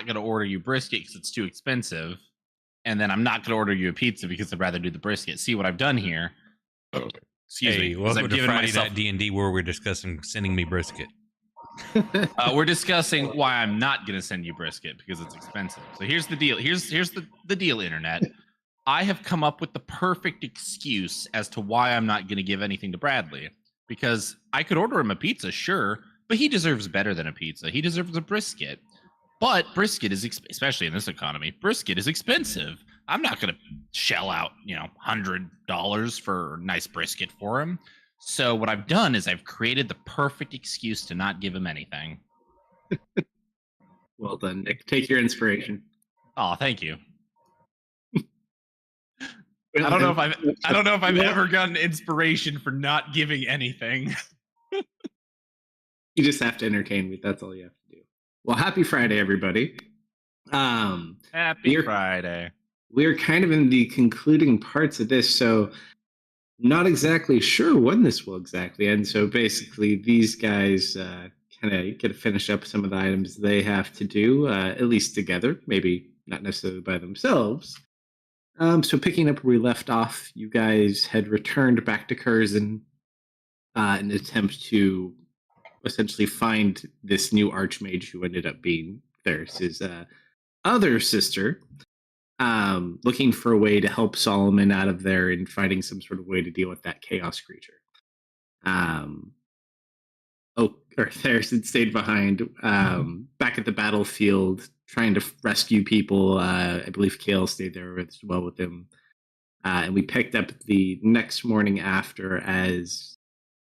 not going to order you brisket because it's too expensive. And then I'm not going to order you a pizza because I'd rather do the brisket. See what I've done here? Oh, excuse me. Welcome to Friday Night D&D, where we're discussing sending me brisket. We're discussing why I'm not going to send you brisket because it's expensive. So here's the deal. Here's the deal, Internet. I have come up with the perfect excuse as to why I'm not going to give anything to Bradley. Because I could order him a pizza, sure, but he deserves better than a pizza. He deserves a brisket. But brisket is, especially in this economy, brisket is expensive. I'm not going to shell out, $100 for a nice brisket for him. So what I've done is I've created the perfect excuse to not give him anything. Well done, Nick. Take your inspiration. Oh, thank you. I don't know if I've ever gotten inspiration for not giving anything. You just have to entertain me. That's all you have to do. Well, happy Friday, everybody. Happy Friday. We're kind of in the concluding parts of this, so not exactly sure when this will exactly end. So basically, these guys kind of get to finish up some of the items they have to do, at least together, maybe not necessarily by themselves. So picking up where we left off, you guys had returned back to Curzon in an attempt to essentially find this new archmage who ended up being Theris's other sister, looking for a way to help Solomon out of there and finding some sort of way to deal with that chaos creature. Theris had stayed behind back at the battlefield trying to rescue people. I believe Kale stayed there as well with him. And we picked up the next morning after as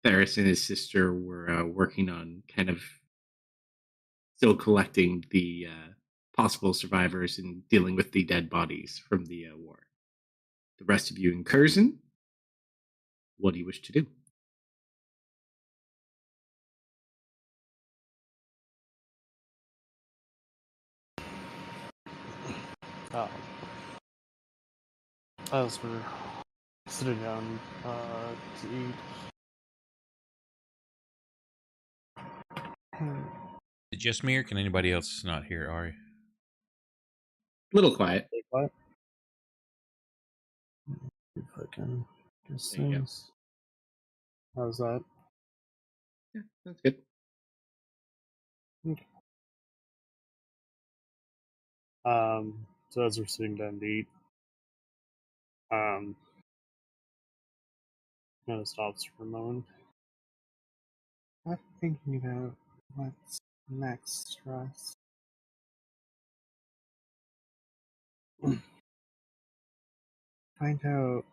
Theris and his sister were working on kind of still collecting the possible survivors and dealing with the dead bodies from the war. The rest of you in Curzon, what do you wish to do? As we're sitting down to eat. Is it just me, or can anybody else not hear Ari? Little quiet. What? If I can just things. How's that? Yeah, that's good. Okay. So as we're sitting down to eat, kind of stops for a moment. I'm thinking about what's next for us. Find out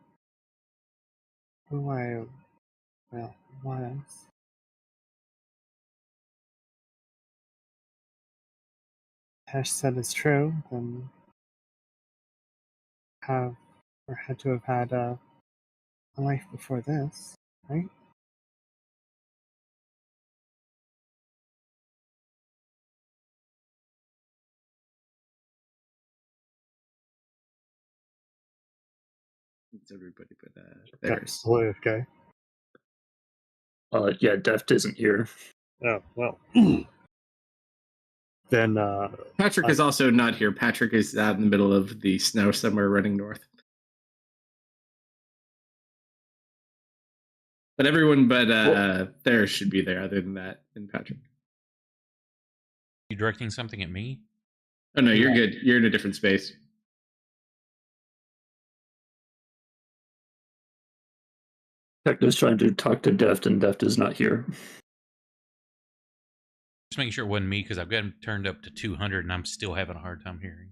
who I was. Hesh said it's true, then had to have had a life before this, right? It's everybody but That's Theris. okay. Yeah, Deft isn't here. Oh, well. Then Patrick is also not here. Patrick is out in the middle of the snow somewhere running north. But everyone but Theris should be there other than that, and Patrick. You directing something at me? Oh no, you're good. You're in a different space. Techno's trying to talk to Deft, and Deft is not here. Just making sure it wasn't me, because I've got him turned up to 200 and I'm still having a hard time hearing.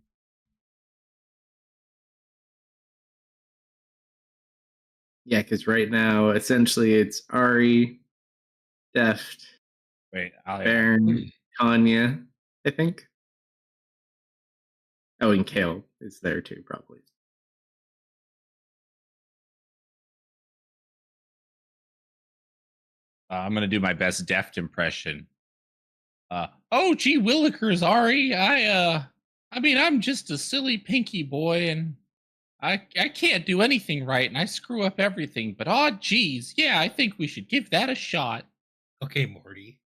Yeah, because right now, essentially, it's Ari, Deft, Baron, Tanya, I think. Oh, and Kale is there too, probably. I'm going to do my best Deft impression. Oh, gee willikers, Ari. I mean, I'm just a silly pinky boy, and I can't do anything right, and I screw up everything. But geez, yeah, I think we should give that a shot. Okay, Morty.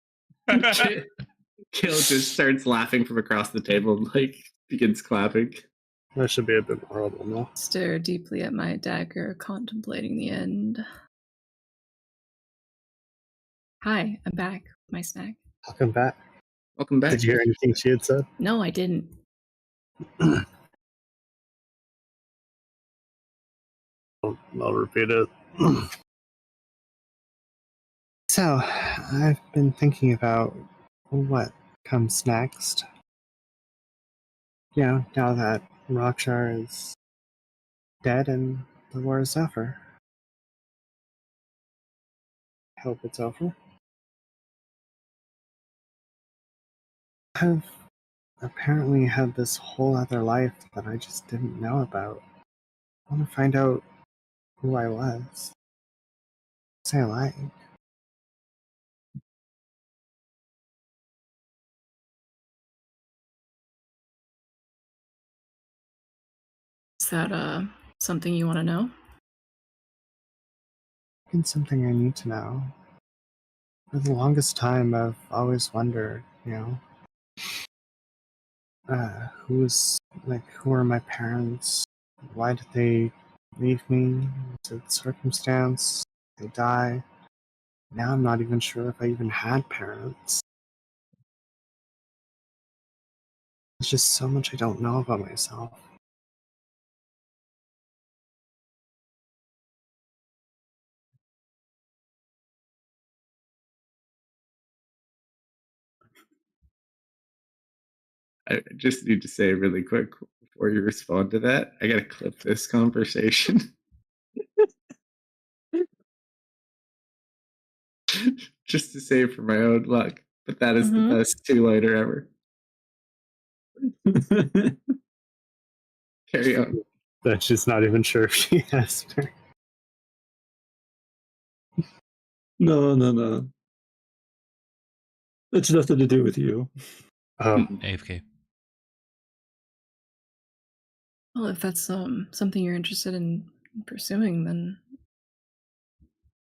Kale just starts laughing from across the table and like begins clapping. That should be a bit more horrible now. Stare deeply at my dagger, contemplating the end. Hi, I'm back with my snack. Welcome back. Welcome back. Did you hear anything she had said? No, I didn't. I'll repeat it. So, I've been thinking about what comes next. You know, now that Rockshar is dead and the war is over. I hope it's over. I've apparently had this whole other life that I just didn't know about. I want to find out who I was. Say I like. Is that something you want to know? It's something I need to know. For the longest time, I've always wondered, who are my parents? Why did they leave me? Is it circumstance? They die? Now I'm not even sure if I even had parents. There's just so much I don't know about myself. I just need to say really quick before you respond to that, I gotta clip this conversation. Just to save for my own luck. But that is the best two-liner ever. Carry on. But she's not even sure if she has parents. No. It's nothing to do with you. Oh, AFK. Well, if that's something you're interested in pursuing, then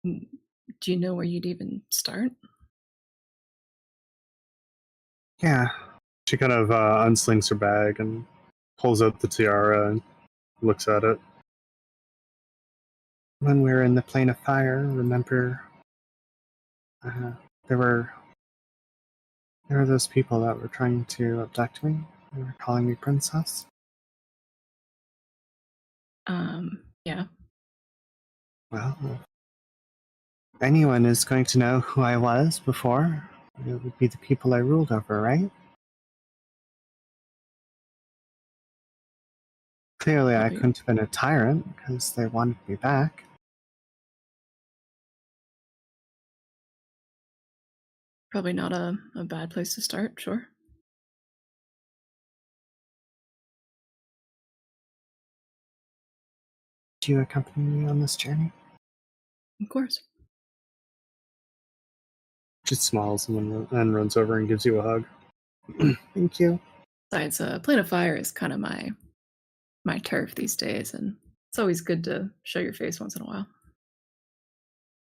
do you know where you'd even start? yeah. She kind of unslings her bag and pulls out the tiara and looks at it. When we were in the plane of fire, remember, there were those people that were trying to abduct me. They were calling me princess. Yeah. Well, if anyone is going to know who I was before, it would be the people I ruled over, right? Clearly, I Right. couldn't have been a tyrant because they wanted me back. Probably not a bad place to start, sure. Do you accompany me on this journey? Of course. She smiles and runs over and gives you a hug. Thank you. Besides, plane of fire is kind of my turf these days, and it's always good to show your face once in a while.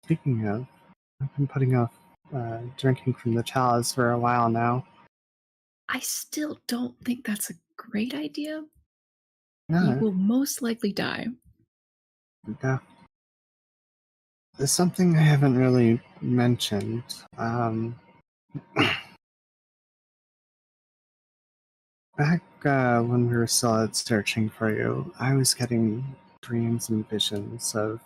Speaking of, I've been putting off drinking from the chalice for a while now. I still don't think that's a great idea. You No, will most likely die. no. There's something I haven't really mentioned. Back when we were still out searching for you, I was getting dreams and visions of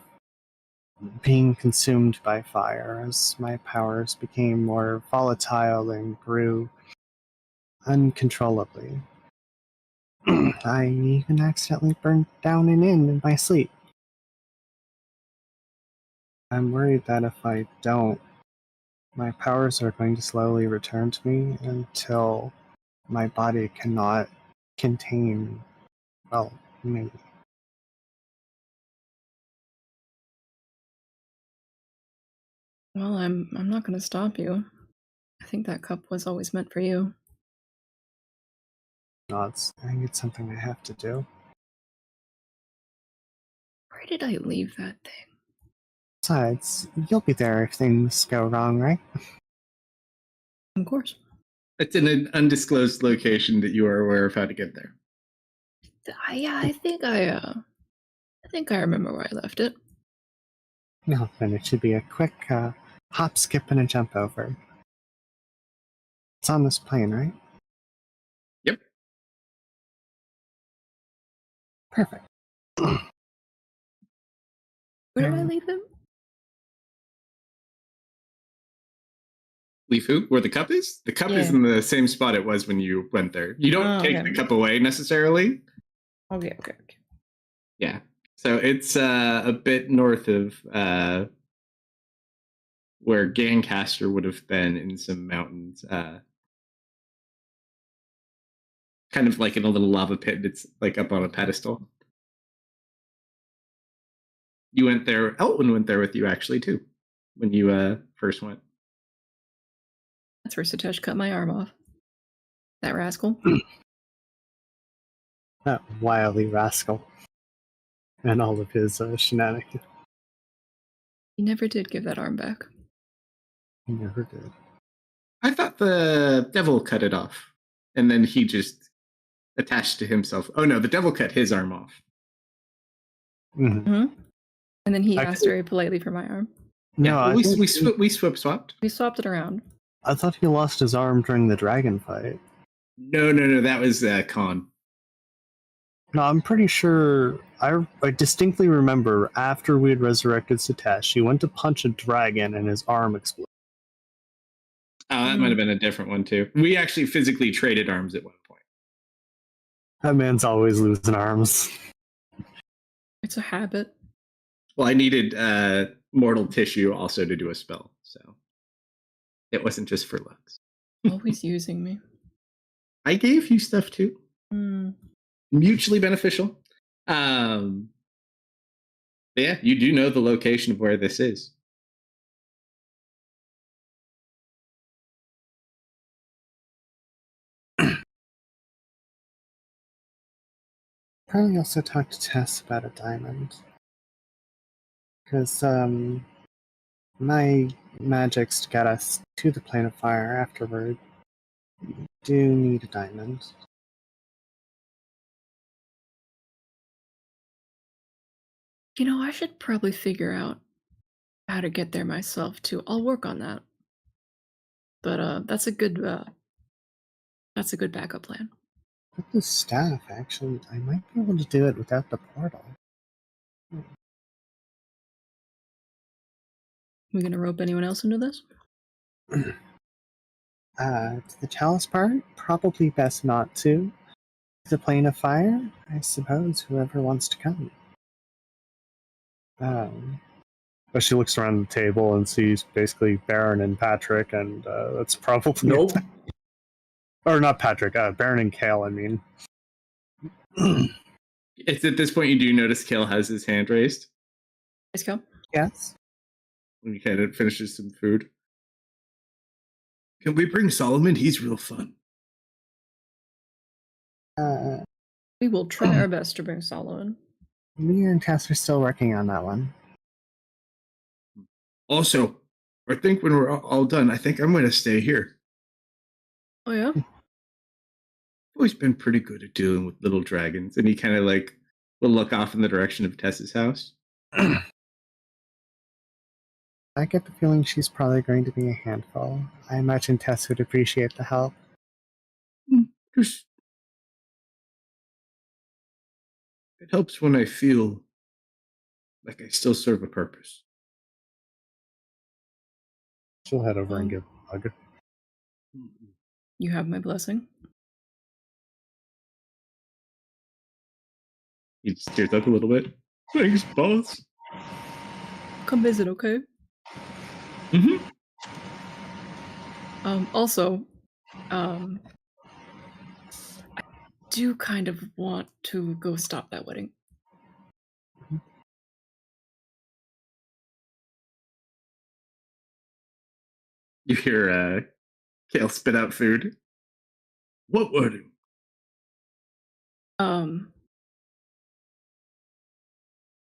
being consumed by fire as my powers became more volatile and grew uncontrollably. I even accidentally burned down an inn in my sleep. I'm worried that if I don't, my powers are going to slowly return to me until my body cannot contain, well, me. Well, I'm not going to stop you. I think that cup was always meant for you. I think it's something I have to do. Where did I leave that thing? Besides, you'll be there if things go wrong, right? Of course. It's in an undisclosed location that you are aware of how to get there. Yeah, I think I remember where I left it. No, then it should be a quick hop, skip, and a jump over. It's on this plane, right? Yep. Perfect. Where did I leave him? Leave who? Where the cup is? The cup is Yeah. in the same spot it was when you went there. You don't Oh, take okay. the cup away necessarily. Okay. Yeah. So it's a bit north of where Gancaster would have been in some mountains. Kind of like in a little lava pit that's like up on a pedestal. You went there. Elton went there with you actually too, when you first went. That's where Satosh cut my arm off. That rascal. That wily rascal. And all of his shenanigans. He never did give that arm back. He never did. I thought the devil cut it off, and then he just attached to himself. Oh no, the devil cut his arm off. Mm-hmm. Mm-hmm. And then he I asked could- very politely for my arm. No, Yeah, I we think we swapped. We swapped it around. I thought he lost his arm during the dragon fight. No, that was Khan. No, I'm pretty sure. I distinctly remember after we had resurrected Satosh, he went to punch a dragon and his arm exploded. Oh, that might have been a different one too. We actually physically traded arms at one point. That man's always losing arms. It's a habit. Well, I needed mortal tissue also to do a spell, so it wasn't just for looks. Always using me. I gave you stuff too. Mm. Mutually beneficial. But yeah, you do know the location of where this is. Probably also talk to Tess about a diamond. Because, my magics to get us to the plane of fire afterward do need a diamond. You know, I should probably figure out how to get there myself too. I'll work on that. But that's a good backup plan. With the staff, actually, I might be able to do it without the portal. We gonna rope anyone else into this? To the chalice part, probably best not to. The plane of fire, I suppose, whoever wants to come. But she looks around the table and sees basically Baron and Patrick, and that's probably Nope. or not Patrick, Baron and Kale. I mean, It's at this point you do notice Kale has his hand raised Let's go. yes. when he kind of finishes some food. Can we bring Solomon? He's real fun. We will try our best to bring Solomon. Me and Tess are still working on that one. Also, I think when we're all done, I think I'm going to stay here. Oh yeah? I've always been pretty good at dealing with little dragons. And he kind of like will look off in the direction of Tess's house. I get the feeling she's probably going to be a handful. I imagine Tess would appreciate the help. Just it helps when I feel like I still serve a purpose. She'll head over and give a hug. You have my blessing. He just tears up a little bit. Thanks, boss. Come visit, okay? Mm-hmm. Also, I do kind of want to go stop that wedding. You hear Kale spit out food. What wedding?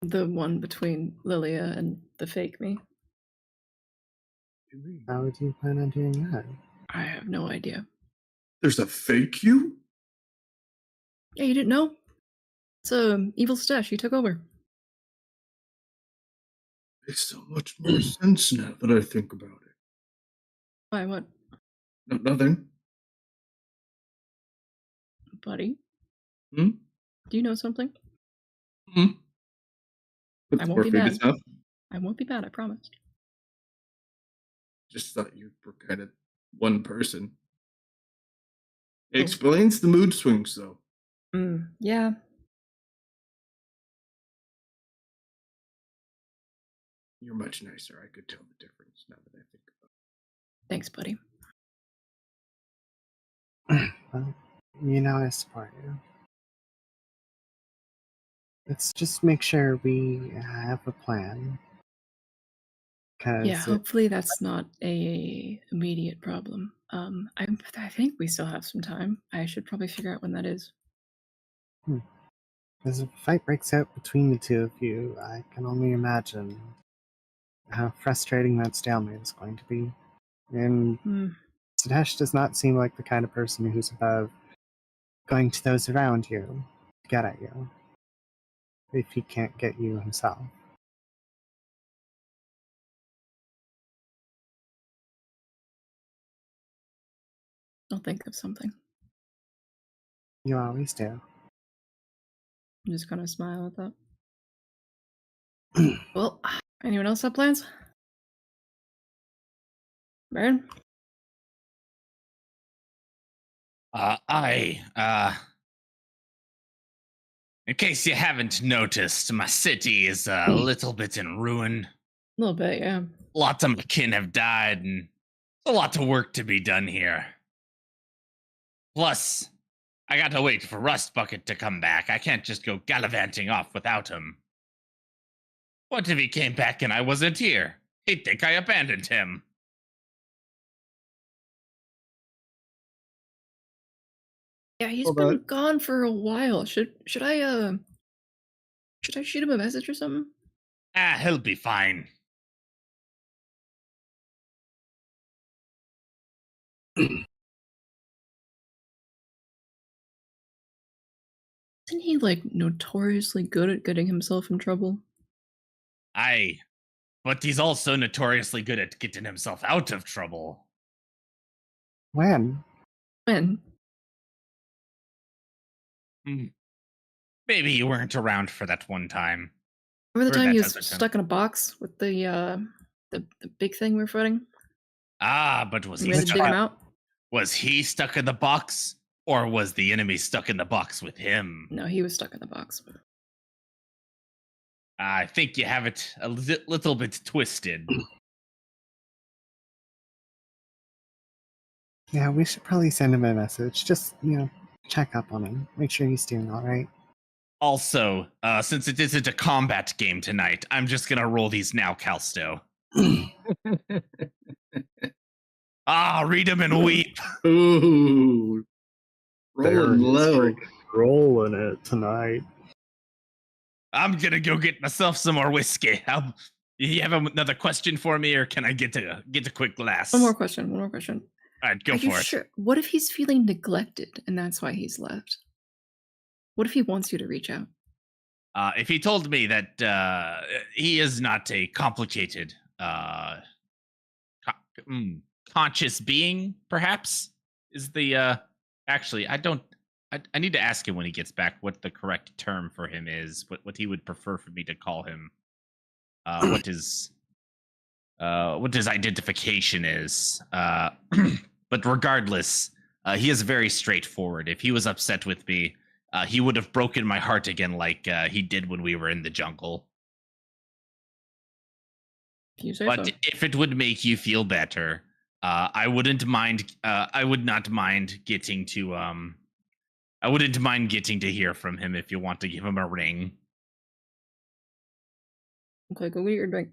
The one between Lilia and the fake me. How would you plan on doing that? I have no idea. There's a fake you? Yeah, you didn't know? It's a evil stash. He took over. Makes so much more sense now that I think about it. Why, what? No, nothing. Buddy? Hmm? Do you know something? Hmm? I Put won't more be food in mad. his mouth. I won't be bad, I promise. Just thought you were kind of one person. It Oh. explains the mood swings, though. Yeah. You're much nicer. I could tell the difference now that I think about Thanks, buddy. Well, you know I support you. Let's just make sure we have a plan. Yeah, Because hopefully that's not a immediate problem. I think we still have some time. I should probably figure out when that is. as a fight breaks out between the two of you, I can only imagine how frustrating that stalemate is going to be. And Sadesh does not seem like the kind of person who's above going to those around you to get at you if he can't get you himself. I'll think of something. You always do. I'm just gonna smile at that. Well, anyone else have plans? Baron? In case you haven't noticed, my city is a little bit in ruin. A little bit, yeah. Lots of my kin have died, and a lot of work to be done here. Plus, I got to wait for Rust Bucket to come back. I can't just go gallivanting off without him. What if he came back and I wasn't here? He'd think I abandoned him. Yeah, he's Well, been gone for a while. Should I shoot him a message or something? He'll be fine. Isn't he like notoriously good at getting himself in trouble? Aye, but he's also notoriously good at getting himself out of trouble. When? When? Maybe you weren't around for that one time. Remember the Or time he that was other time. stuck in a box with the big thing we were fighting? But was We he had to dig him stuck? out? Was he stuck in the box, or was the enemy stuck in the box with him? No, he was stuck in the box. I think you have it a little bit twisted. Yeah, we should probably send him a message. Just, check up on him. Make sure he's doing alright. Also, since it isn't a combat game tonight, I'm just gonna roll these now, Kalsto. Read them and weep. Ooh. Rolling low. Rolling it tonight. I'm gonna go get myself some more whiskey. You have another question for me, or can I get a quick glass? One more question. All right, go Are you for it. sure? What if he's feeling neglected and that's why he's left? What if he wants you to reach out? If he told me that he is not a complicated, conscious being, perhaps is the. Actually, I don't. I need to ask him when he gets back what the correct term for him is. What he would prefer for me to call him. What his identification is. But regardless, he is very straightforward. If he was upset with me, he would have broken my heart again, like he did when we were in the jungle. Can you say But so? if it would make you feel better, I wouldn't mind. I would not mind getting to. I wouldn't mind getting to hear from him if you want to give him a ring. Okay, go get your drink.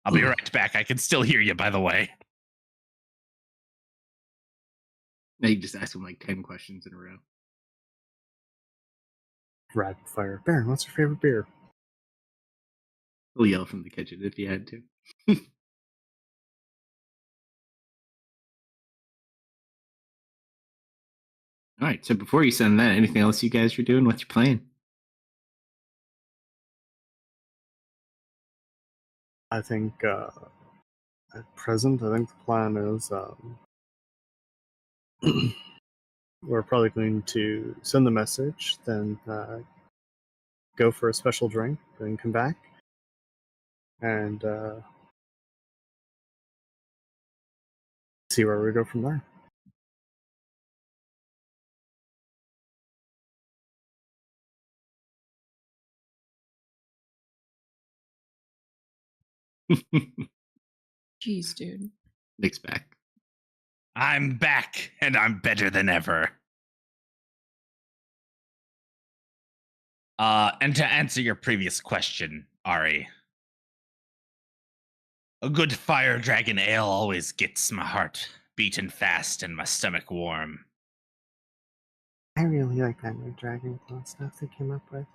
I'll be right back. I can still hear you, by the way. Now you just ask him like 10 questions in a row. Rapid fire. Baron, what's your favorite beer? He'll yell from the kitchen if you had to. All right. So before you send that, anything else you guys are doing? What's your plan? I think at present, I think the plan is we're probably going to send the message, then go for a special drink, then come back, and see where we go from there. Jeez, dude. Nick's back. I'm back, and I'm better than ever. And to answer your previous question, Ari, a good fire dragon ale always gets my heart beating fast and my stomach warm. I really like that new Dragon Claw stuff they came up with.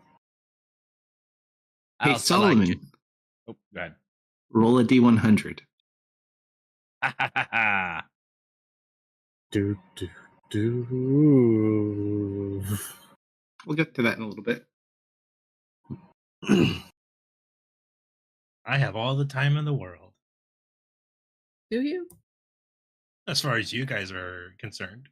I Hey, also like Solomon, it. Oh, go ahead. roll a D100. Do. We'll get to that in a little bit. I have all the time in the world, Do you? as far as you guys are concerned.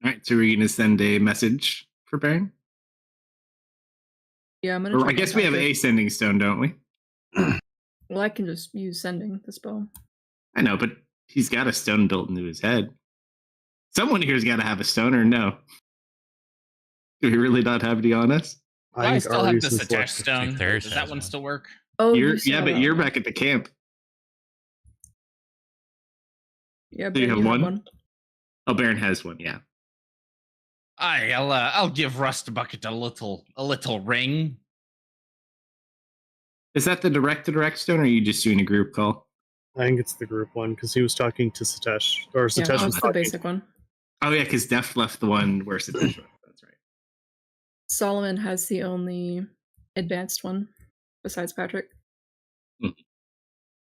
All right. So we're going to send a message for Baron? Yeah, I'm gonna. Or check I my guess we have tactic. a sending stone, don't we? Well, I can just use sending the spell. I know, but he's got a stone built into his head. Someone here's got to have a stone, or no? Do we really not have any on us? I think still have Arius this is attached left. stone. Thirst Does that has one one. still work? Oh, You're, you saw yeah, but that you're one. back at the camp. Yeah, Do you Ben, have you have one? one. Oh, Baron has one, yeah. I'll give Rust Bucket a little ring. Is that the direct stone, or are you just doing a group call? I think it's the group one because he was talking to Satosh, or Yeah, Satosh was that's the talking. basic one. Oh, yeah, because Def left the one where Satoshi was. That's right. Solomon has the only advanced one besides Patrick.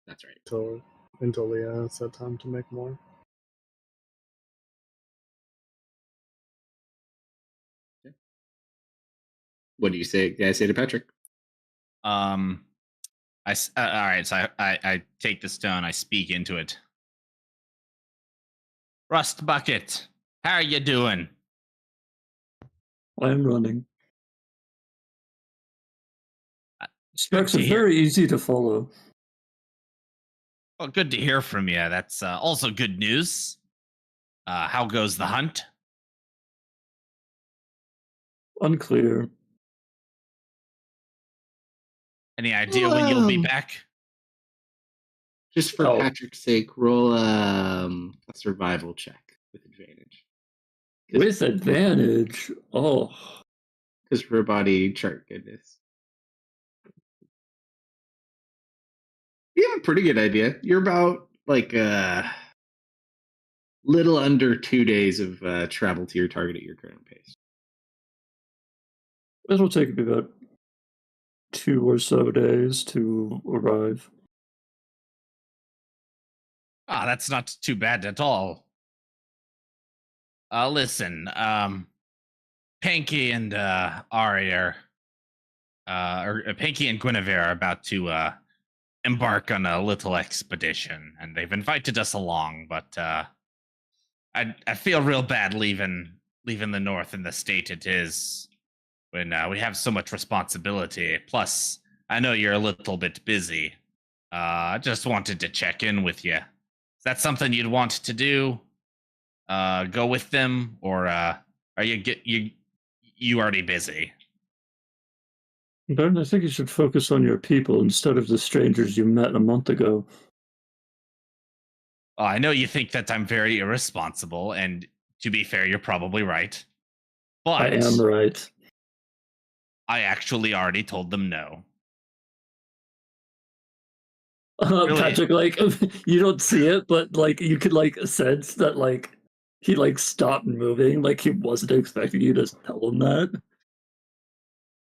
That's right. Until Leah said time to make more. What do you say? Guys, say to Patrick? All right. So I take the stone. I speak into it. Rust Bucket, how are you doing? I am running. Specs to are hear. very easy to follow. Well, good to hear from you. That's also good news. How goes the hunt? Unclear. Any idea when you'll be Um, back? Just for Oh. Patrick's sake, roll a survival check with advantage. With advantage. Oh. Because for a body chart, goodness. You have a pretty good idea. You're about like little under 2 days of travel to your target at your current pace. It'll take me about 2 or so days to arrive. Ah, that's not too bad at all. Listen, Panky and Ari are, or Panky and Guinevere are about to embark on a little expedition, and they've invited us along. But I feel real bad leaving the north and the state it is when we have so much responsibility. Plus, I know you're a little bit busy. I just wanted to check in with you. Is that something you'd want to do? Go with them, or are you already busy? Ben, I think you should focus on your people instead of the strangers you met a month ago. Oh, I know you think that I'm very irresponsible, and to be fair, you're probably right. But I am right. I actually already told them no. Really? Patrick, like, you don't see it, but like you could like sense that like he like stopped moving, like he wasn't expecting you to tell him that.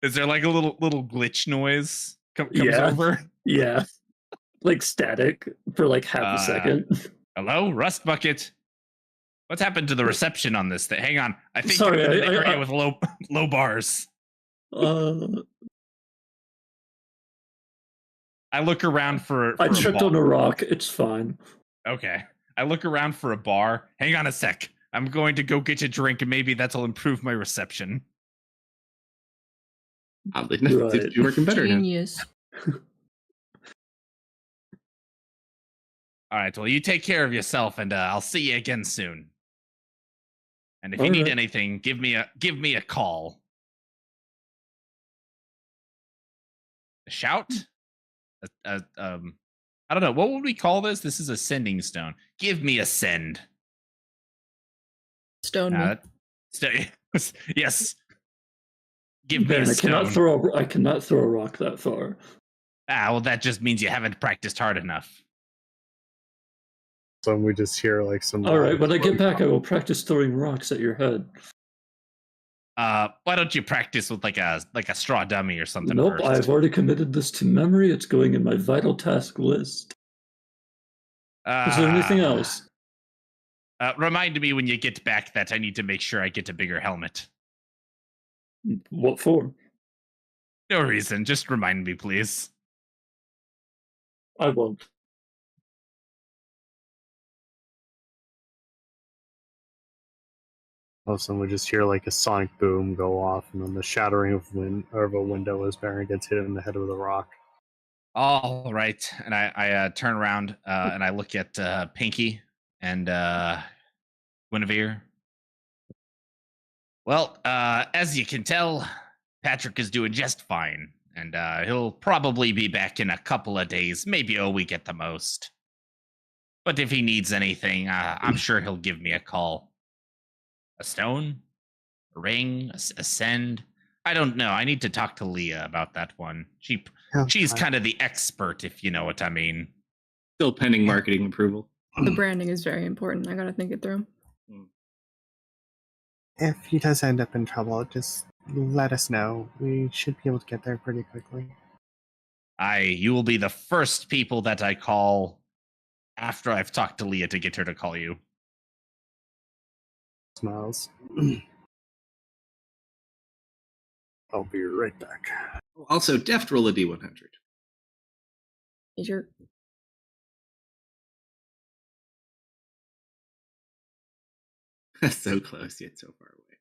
Is there like a little glitch noise comes Yeah. over? Yeah. Like static for like half a second. Hello, Rust Bucket. What's happened to the reception on this thing? Hang on. I think Sorry, I'm in the I- area with low bars. I look around for I a tripped bar. on a rock. It's fine. Okay. I look around for a bar. Hang on a sec. I'm going to go get a drink, and maybe that'll improve my reception. Oddly enough, it seems to be working better now. Genius. All right. Well, you take care of yourself, and I'll see you again soon. And if you All need right. anything, give me a call. A shout? I don't know. What would we call this? This is a sending stone. Give me a send. Stone me. Yes. Give me Ben, a I stone. cannot throw a rock that far. Well, that just means you haven't practiced hard enough. So we just hear like some. All right, when I get back, I will practice throwing rocks at your head. Why don't you practice with like a straw dummy or something? Nope, first? I've already committed this to memory. It's going in my vital task list. Is there anything else? Remind me when you get back that I need to make sure I get a bigger helmet. What for? No reason. Just remind me, please. I won't. All of a sudden, we just hear like a sonic boom go off, and then the shattering of a window as Baron gets hit in the head with a rock. All right, and I turn around and I look at Pinky and Guinevere. Well, as you can tell, Patrick is doing just fine, and he'll probably be back in a couple of days, maybe a week at the most. But if he needs anything, I'm sure he'll give me a call. A stone? A ring? A send? I don't know. I need to talk to Leah about that one. She's kind of the expert, if you know what I mean. Still pending marketing approval. The branding is very important. I gotta think it through. If he does end up in trouble, just let us know. We should be able to get there pretty quickly. You will be the first people that I call after I've talked to Leah to get her to call you. Smiles. I'll be right back. Also, deft roll a D100. Major. So close, yet so far away.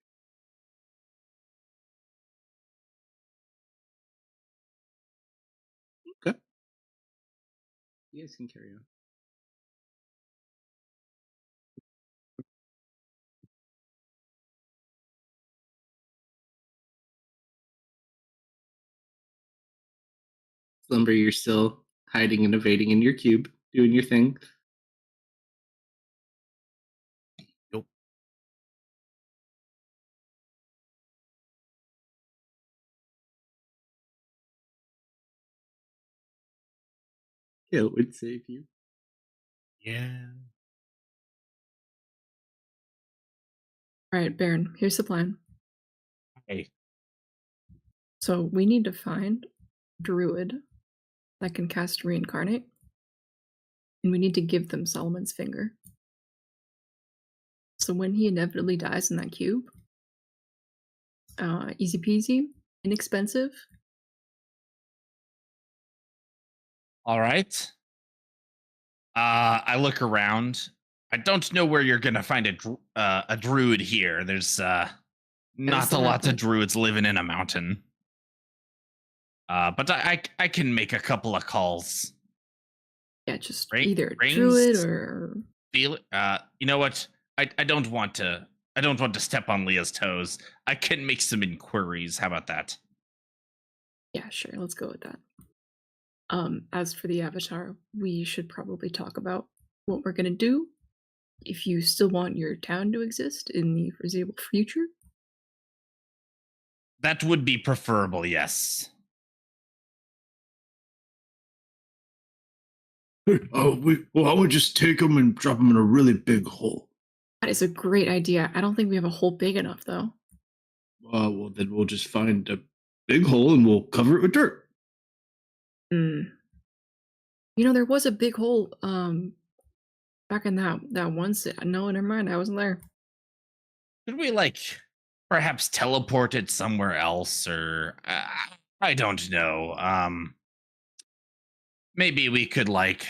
Okay. You guys can carry on. Slumber, you're still hiding and evading in your cube, doing your thing. Nope. It would save you. Yeah. All right, Baron, here's the plan. Hey. So we need to find a druid that can cast reincarnate, and we need to give them Solomon's finger. So when he inevitably dies in that cube, easy peasy, inexpensive. All right. I look around. I don't know where you're gonna find a druid here. There's not a lot of druids living in a mountain. But I can make a couple of calls. Yeah, just Ring- either a rings? druid or Feel you know what? I don't want to step on Leah's toes. I can make some inquiries. How about that? yeah, sure. Let's go with that. As for the avatar, we should probably talk about what we're gonna do. If you still want your town to exist in the foreseeable future, That would be preferable, yes. Oh, why don't we just take them and drop them in a really big hole? that is a great idea. I don't think we have a hole big enough, though. Well, then we'll just find a big hole and we'll cover it with dirt. Mm. You know, there was a big hole back in that one no, never mind, I wasn't there. Could we like perhaps teleport it somewhere else, or I don't know. Maybe we could like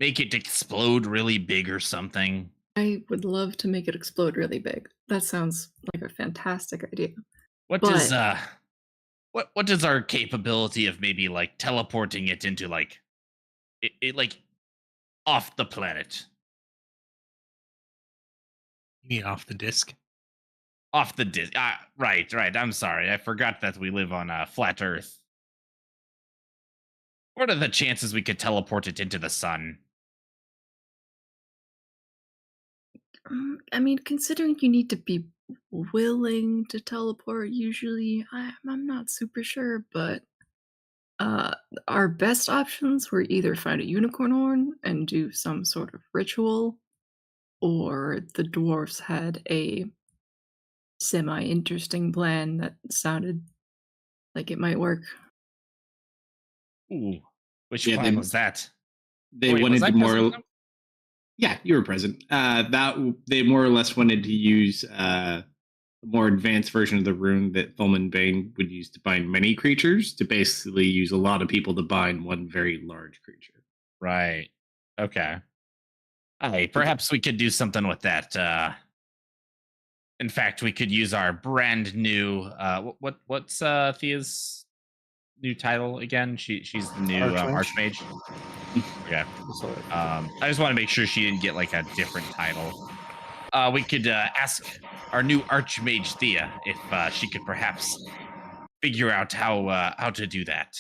make it explode really big or something. I would love to make it explode really big. That sounds like a fantastic idea. What But does what does our capability of maybe like teleporting it into like it like off the planet, You mean off the disc? off the disc? Right. I'm sorry, I forgot that we live on a flat Earth. What are the chances we could teleport it into the sun? I mean, considering you need to be willing to teleport, usually I'm not super sure, but uh, our best options were either find a unicorn horn and do some sort of ritual, or the dwarves had a semi-interesting plan that sounded like it might work. Ooh, which Yeah, plan they- was that? They Wait, was wanted I to more. present? Yeah, you were present. They more or less wanted to use a more advanced version of the rune that Fulman Bane would use to bind many creatures, to basically use a lot of people to bind one very large creature. Right. Okay. Hey, perhaps we could do something with that. In fact, we could use our brand new what's Thea's new title again? She's the new Archmage? Archmage. Okay. Sorry. I just want to make sure she didn't get like a different title. We could ask our new Archmage Thea if she could perhaps figure out how to do that.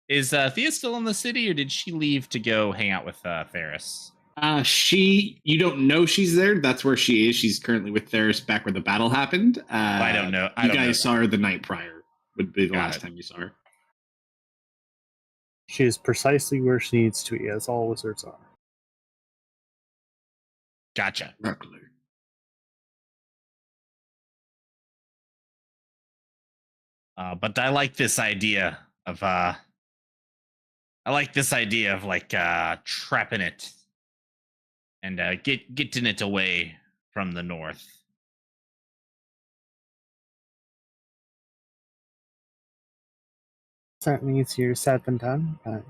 Is Thea still in the city, or did she leave to go hang out with Ferris? You don't know she's there. That's where she is. She's currently with Theris back where the battle happened. I don't know. You guys saw her the night prior. Would be the Got last it. time you saw her. She is precisely where she needs to be, as all wizards are. Gotcha. Exactly. But I like this idea of like trapping it and getting it away from the north. Certainly easier said than done, but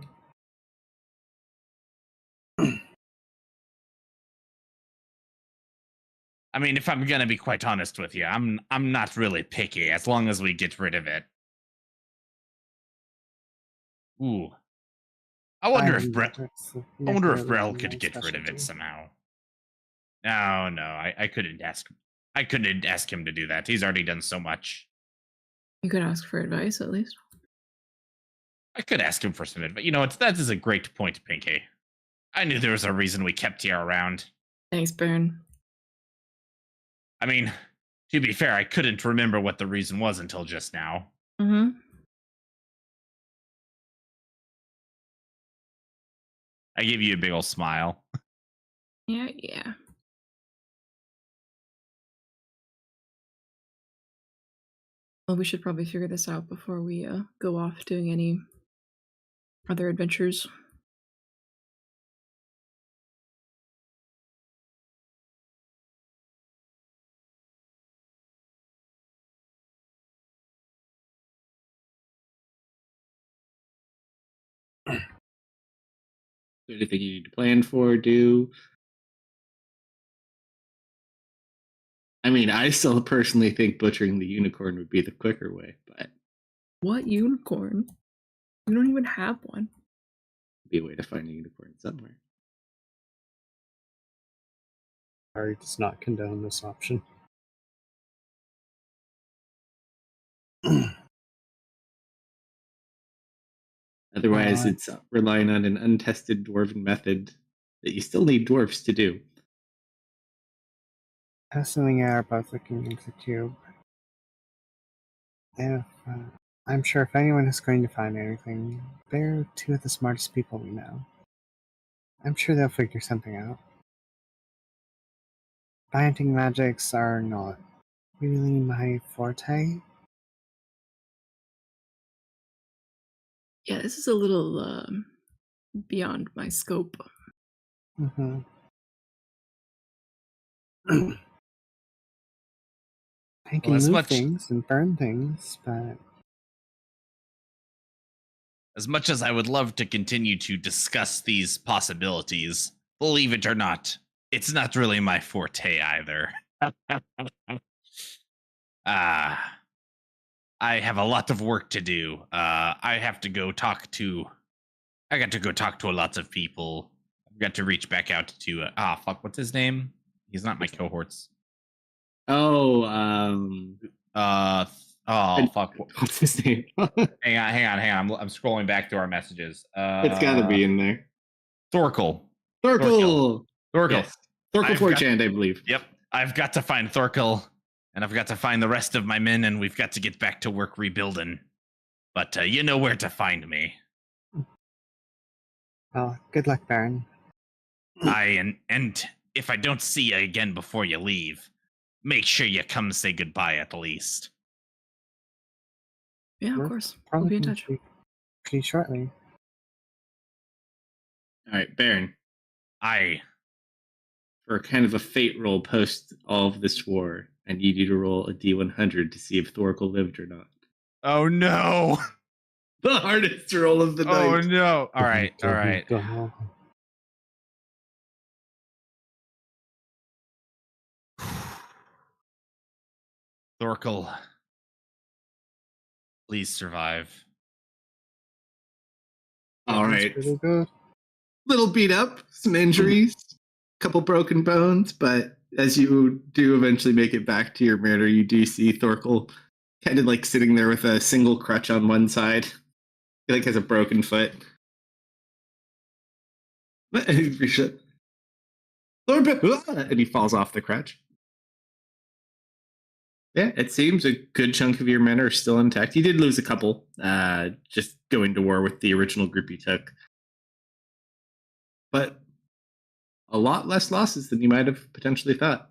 I mean, if I'm gonna be quite honest with you, I'm not really picky as long as we get rid of it. Ooh, I wonder if Brel could get rid of it somehow. No, I couldn't ask. I couldn't ask him to do that. He's already done so much. You could ask for advice at least. I could ask him for some advice. You know, that is a great point, Pinky. I knew there was a reason we kept you around. Thanks, Baron. I mean, to be fair, I couldn't remember what the reason was until just now. Mm-hmm. I gave you a big old smile. Yeah. Well, we should probably figure this out before we go off doing any other adventures. Is there anything you need to plan for, do? I mean, I still personally think butchering the unicorn would be the quicker way, but What unicorn? We don't even have one. it'd be a way to find a unicorn somewhere. Harry does not condone this option. Otherwise, it's relying on an untested dwarven method that you still need dwarves to do. Testing the air both looking into the cube. If, I'm sure if anyone is going to find anything, they're two of the smartest people we know. I'm sure they'll figure something out. Binding magics are not really my forte. Yeah, this is a little beyond my scope. Mm-hmm. I can as move much- things and burn things, but As much as I would love to continue to discuss these possibilities, believe it or not, it's not really my forte either. I have a lot of work to do. I got to go talk to lots of people. I've got to reach back out to what's his name? He's not my cohorts. Oh, Fuck. what's his name? Hang on. I'm scrolling back through our messages. It's got to be in there. Thorkel. Thorkel. Yes. Thorkel I've got- 4chan, I believe. Yep. I've got to find Thorkel, and I've got to find the rest of my men, and we've got to get back to work rebuilding. But you know where to find me. well, good luck, Baron. And if I don't see you again before you leave, make sure you come say goodbye at least. Yeah, We're of course. We'll Probably be in gonna touch. speak pretty shortly. All right, Baron. I For kind of a fate roll post all of this war, I need you to roll a D100 to see if Thorkel lived or not. Oh no. The hardest roll of the Oh night. no. All right. Thorkel, please survive. All That's right. pretty good. Little beat up, some injuries, couple broken bones, but as you do eventually make it back to your manor, you do see Thorkel kind of like sitting there with a single crutch on one side. He like has a broken foot. And he falls off the crutch. Yeah, it seems a good chunk of your men are still intact. You did lose a couple, just going to war with the original group you took. But a lot less losses than you might have potentially thought.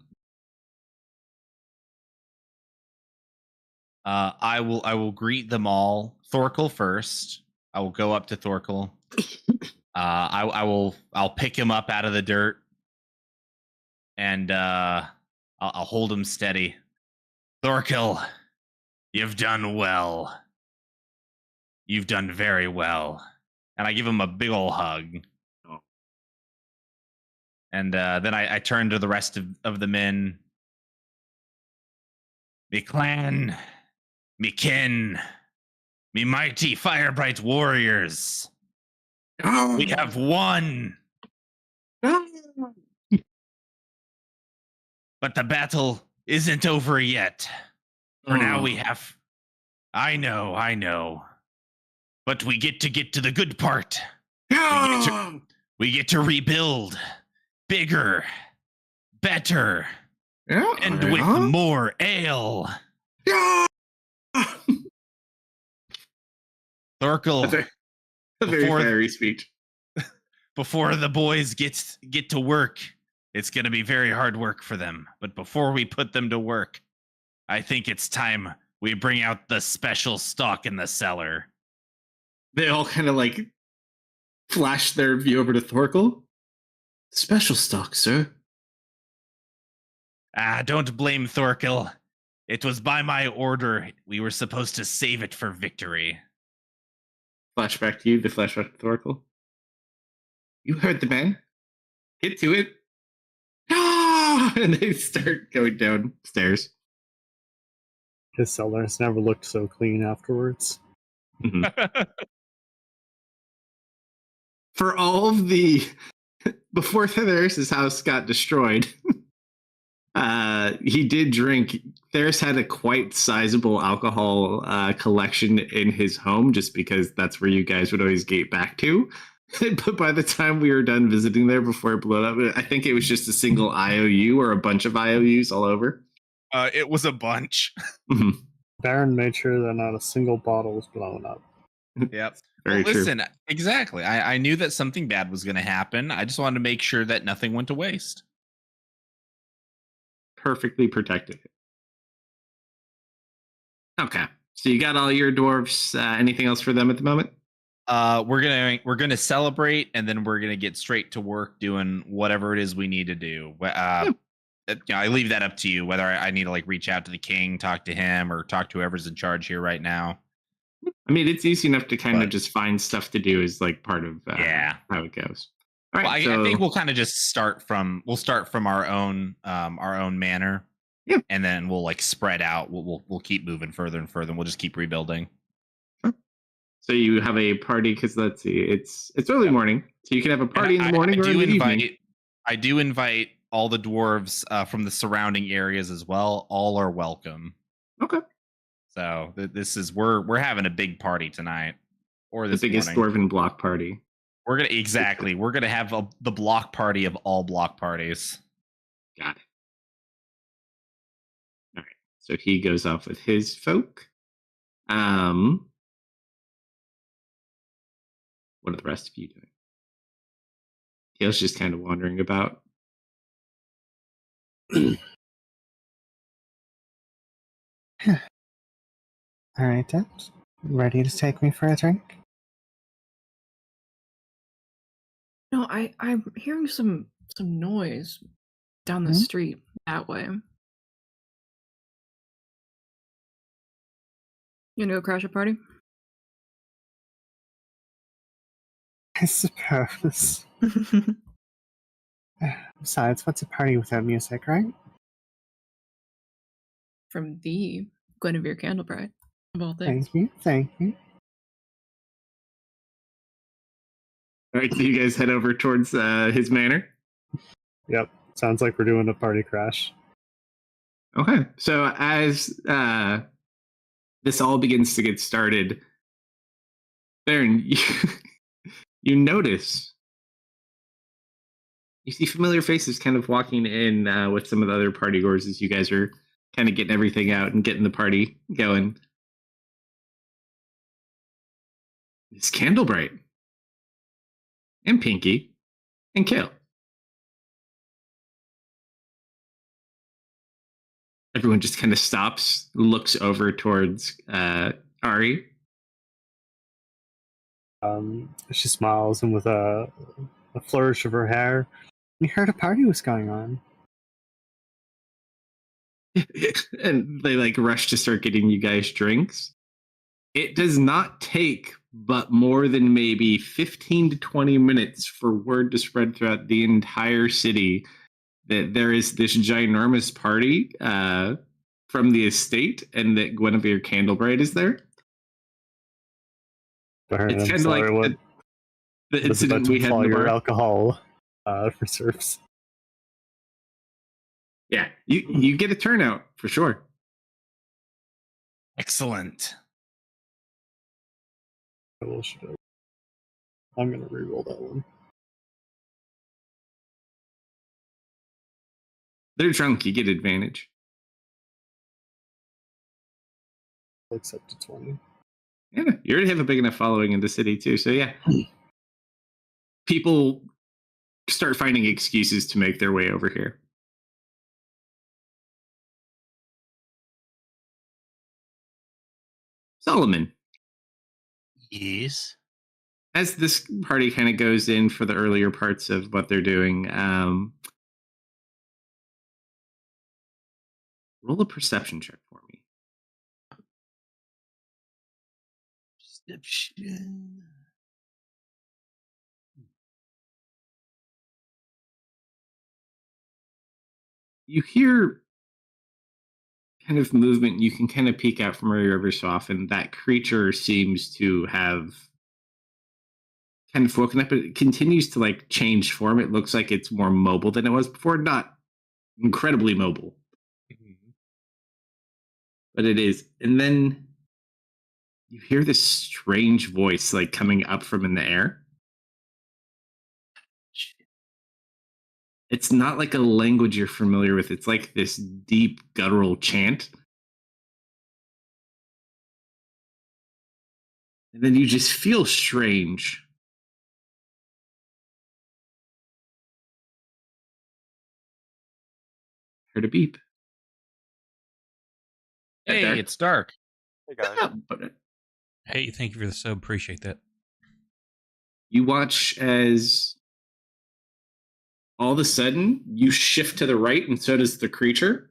I will greet them all. Thorkel first. I will go up to Thorkel. I'll pick him up out of the dirt, and I'll hold him steady. Thorkel, you've done well. You've done very well. And I give him a big ol' hug. And then I turn to the rest of the men. Me clan, me kin, me mighty Firebright warriors. We have won. But the battle isn't over yet. For now we have... I know. But we get to the good part. We get to rebuild. Bigger. Better. And with more ale. Thorkel, A very fiery speech. before the boys get to work, it's going to be very hard work for them. But before we put them to work, I think it's time we bring out the special stock in the cellar. They all kind of like flash their view over to Thorkel. Special stock, sir. Don't blame Thorkel. It was by my order. We were supposed to save it for victory. Flashback to you, the flashback to Thorkel. You heard the man. Get to it. And they start going downstairs. His cellars never looked so clean afterwards. For all of the... Before Theris' house got destroyed, he did drink. Theris had a quite sizable alcohol collection in his home, just because that's where you guys would always gate back to. But by the time we were done visiting there before it blew up, I think it was just a single IOU or a bunch of IOUs all over. It was a bunch. Baron made sure that not a single bottle was blown up. Yep. Very true. Listen, exactly. I knew that something bad was going to happen. I just wanted to make sure that nothing went to waste. perfectly protected. Okay. So you got all your dwarves. Anything else for them at the moment? We're gonna celebrate, and then we're gonna get straight to work doing whatever it is we need to do. I leave that up to you, whether I need to like reach out to the king, talk to him, or talk to whoever's in charge here right now. I mean, it's easy enough to kind of But- just find stuff to do as like part of how it goes. All right, Well, so I think we'll kind of just start from our own manor, Yeah. and then we'll like spread out. We'll keep moving further and further. And we'll just keep rebuilding. so you have a party because let's see, it's early morning, so you can have a party in the morning or in the evening. I do invite all the dwarves from the surrounding areas as well. All are welcome. Okay. So this is we're having a big party tonight, or The this biggest morning. dwarven block party. We're gonna have the block party of all block parties. Got it. All right. So he goes off with his folk. What are the rest of you doing? Kale's just kind of wandering about. All right, Dad. Ready to take me for a drink? No, I'm hearing some noise down the Hmm? street that way. You gonna go crash a party? I suppose. Besides, what's a party without music, right? From the Guinevere Candlebright, of all things. Thank you, thank you. All right, so you guys head over towards his manor. Yep, sounds like we're doing a party crash. Okay, so as this all begins to get started, Baron, you notice you see familiar faces kind of walking in with some of the other party goers as you guys are kind of getting everything out and getting the party going. It's Candlebright and Pinky and Kale. Everyone just kind of stops, looks over towards Ari. She smiles, and with a flourish of her hair, we heard a party was going on. And they like rush to start getting you guys drinks. It does not take but more than maybe 15 to 20 minutes for word to spread throughout the entire city that there is this ginormous party from the estate and that Guinevere Candlebright is there. It's kind of like the incident we had in the your bar. alcohol reserves. Yeah, you get a turnout for sure. Excellent. I'm gonna reroll that one. They're drunk, you get advantage. Except to 20. Yeah, you already have a big enough following in the city too, so yeah. People start finding excuses to make their way over here. Solomon, Yes. as this party kind of goes in for the earlier parts of what they're doing, roll a perception check for me. Perception. You hear kind of movement. You can kind of peek out from where you're ever so often. That creature seems to have kind of woken up. It continues to like change form. It looks like it's more mobile than it was before. Not incredibly mobile, but it is. And then you hear this strange voice like coming up from in the air. It's not like a language you're familiar with. It's like this deep guttural chant. And then you just feel strange. Heard a beep. Hey, Dark. it's dark. Hey guys. Hey, thank you for the sub. Appreciate that. You watch as all of a sudden you shift to the right, and so does the creature.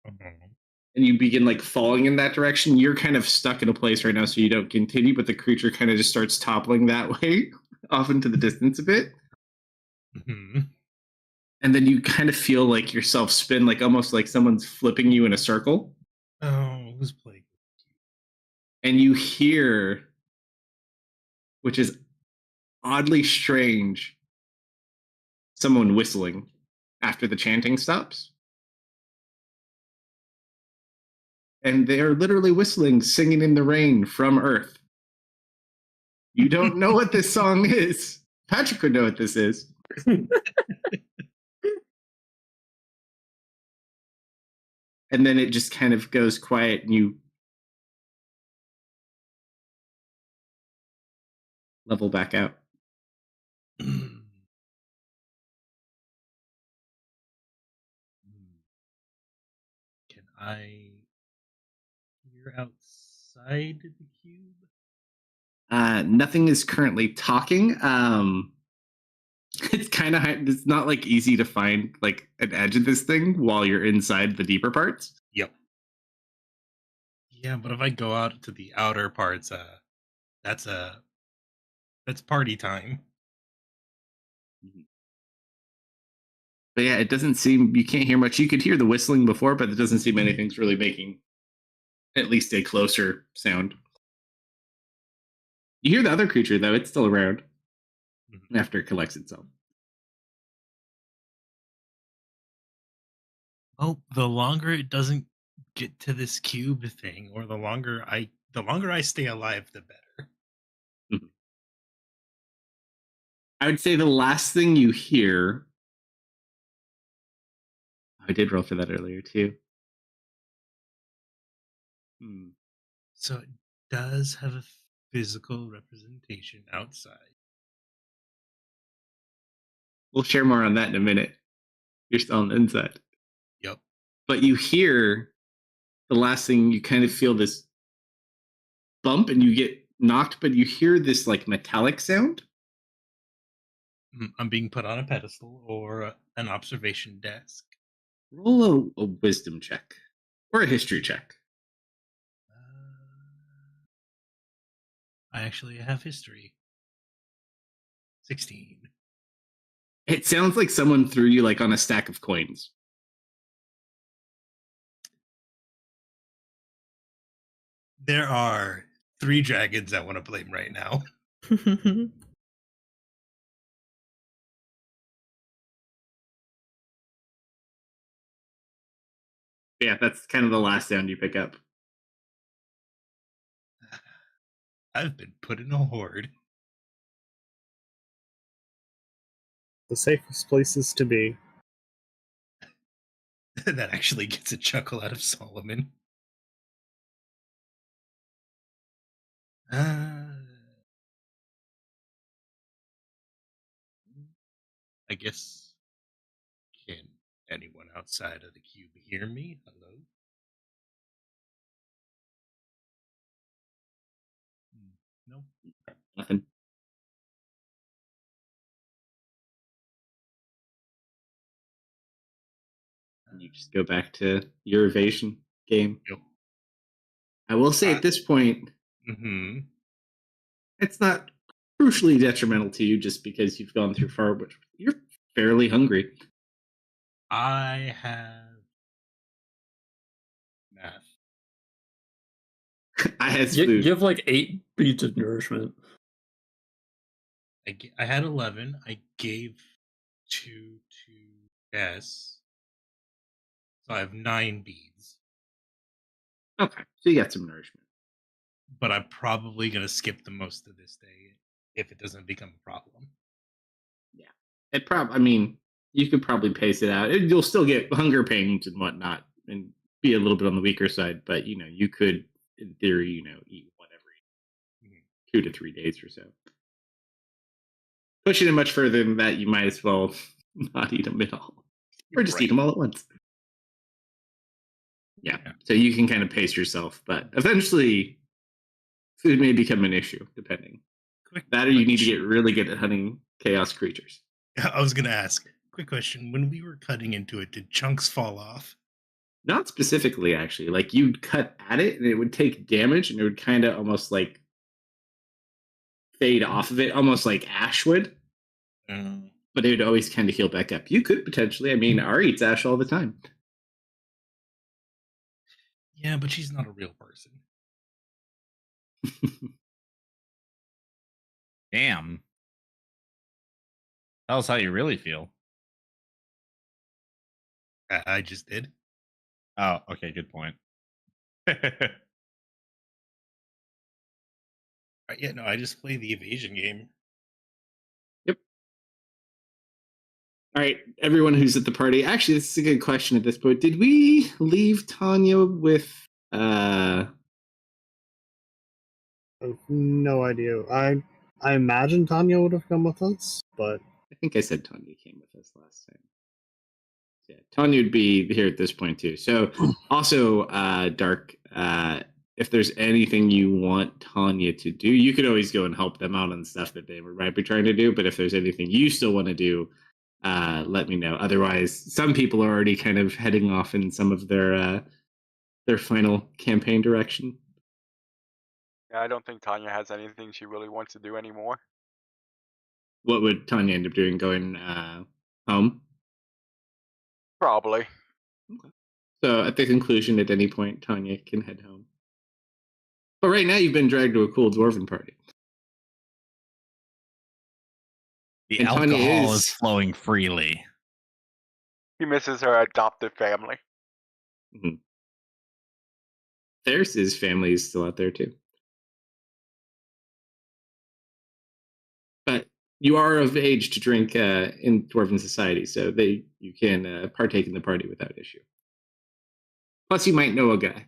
And you begin like falling in that direction. You're kind of stuck in a place right now, so you don't continue, but the creature kind of just starts toppling that way off into the distance a bit. And then you kind of feel like yourself spin, like almost like someone's flipping you in a circle. Oh, who's playing? And you hear, which is oddly strange, someone whistling after the chanting stops. And they're literally whistling, singing in the rain from Earth. You don't know what this song is. Patrick would know what this is. And then it just kind of goes quiet, and you level back out. Can I hear outside the cube? Nothing is currently talking. It's kind of it's not like easy to find like an edge of this thing while you're inside the deeper parts. Yep. Yeah, but if I go out to the outer parts, that's party time. But yeah, it doesn't seem, you can't hear much. You could hear the whistling before, but it doesn't seem anything's really making at least a closer sound. You hear the other creature though; it's still around after it collects itself. Oh, the longer it doesn't get to this cube thing, or the longer I stay alive, the better. I would say the last thing you hear. I did roll for that earlier too. So it does have a physical representation outside. We'll share more on that in a minute. You're still on the inside. Yep. But you hear the last thing, you kind of feel this bump and you get knocked, but you hear this like metallic sound. I'm being put on a pedestal or an observation desk. Roll a wisdom check or a history check. I actually have history. 16. It sounds like someone threw you like on a stack of coins. There are 3 dragons I want to blame right now. Yeah, that's kind of the last sound you pick up. I've been put in a horde. The safest places to be. That actually gets a chuckle out of Solomon. I guess, can anyone outside of the cube hear me? Hello? No. Nothing. And you just go back to your evasion game. Yep. I will say at this point, it's not crucially detrimental to you just because you've gone through far, but you're fairly hungry. I have math. I had You food. have like 8 beads of nourishment. I had 11. I gave 2 to Jess. So I have 9 beads. Okay, so you got some nourishment. But I'm probably going to skip the most of this day if it doesn't become a problem. Yeah. I mean, you could probably pace it out. You'll still get hunger pains and whatnot and be a little bit on the weaker side, but, you could, in theory, eat one every 2 to 3 days or so. Pushing it much further than that, you might as well not eat them at all. Or just eat them all at once. Yeah. So you can kind of pace yourself, but eventually food may become an issue, depending. Quick That or you need to question. get really good at hunting chaos creatures. I was gonna ask. Quick question: when we were cutting into it, did chunks fall off? Not specifically, actually. Like you'd cut at it and it would take damage and it would kind of almost like fade off of it, almost like ash would. But it would always kind of heal back up. You could potentially. I mean, Ari eats ash all the time. Yeah, but she's not a real person. Damn. Tell us how you really feel. I just did. Oh, okay, good point. Yeah, no, I just play the evasion game. Yep. All right, everyone who's at the party. Actually, this is a good question at this point. Did we leave Tanya with I have no idea. I imagine Tanya would have come with us, but I think I said Tanya came with us last time. Yeah, Tanya would be here at this point too. So also, Dark, if there's anything you want Tanya to do, you could always go and help them out on stuff that they might be trying to do. But if there's anything you still want to do, let me know. Otherwise, some people are already kind of heading off in some of their final campaign direction. Yeah, I don't think Tanya has anything she really wants to do anymore. What would Tanya end up doing? Going home? Probably. Okay. So at the conclusion, at any point, Tanya can head home. But right now, you've been dragged to a cool dwarven party. The And Tanya alcohol is- is flowing freely. He misses her adopted family. There's family is still out there too. But you are of age to drink in dwarven society, so you can partake in the party without issue. Plus, you might know a guy.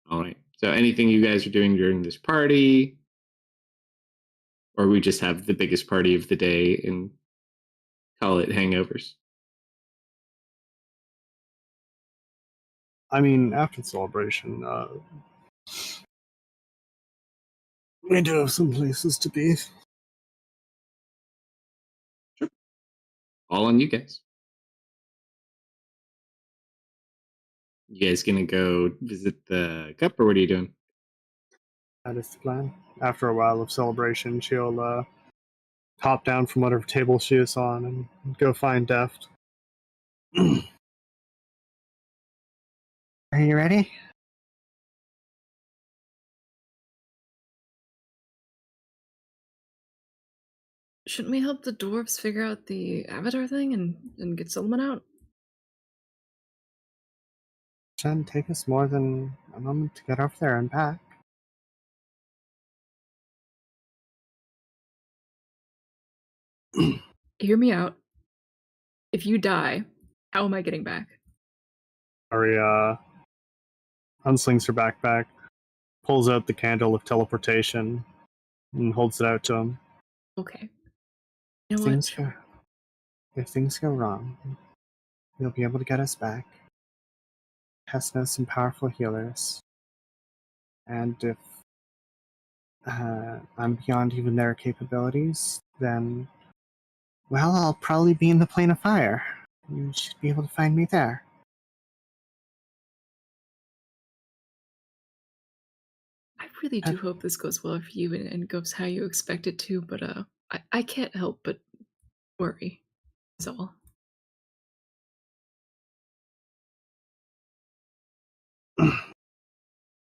All right. So, anything you guys are doing during this party, or we just have the biggest party of the day and call it hangovers? I mean, after the celebration, we do have some places to be. All on you guys. You guys gonna go visit the cup, or what are you doing? That is the plan. After a while of celebration, she'll hop down from whatever table she is on and go find Deft. Are you ready? Shouldn't we help the dwarves figure out the avatar thing and get Solomon out? Shouldn't take us more than a moment to get over there and back. Hear me out. If you die, how am I getting back? Ari unslings her backpack, pulls out the candle of teleportation, and holds it out to him. Okay. You know what? If things go wrong, you'll be able to get us back. Hess knows some powerful healers. And if I'm beyond even their capabilities, then, well, I'll probably be in the plane of fire. You should be able to find me there. I really do hope this goes well for you and goes how you expect it to, but I can't help but worry. That's all.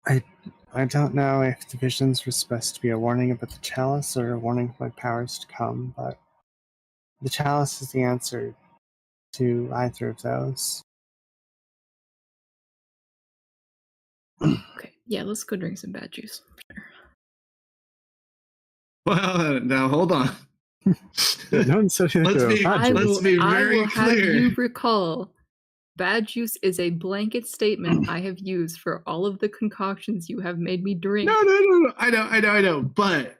I don't know if the visions were supposed to be a warning about the chalice or a warning of my powers to come, but the chalice is the answer to either of those. Okay, yeah, let's go drink some bad juice. Sure. Well, now hold on. No, so Let's be I very will have clear. you recall, bad juice is a blanket statement I have used for all of the concoctions you have made me drink. No. I know. But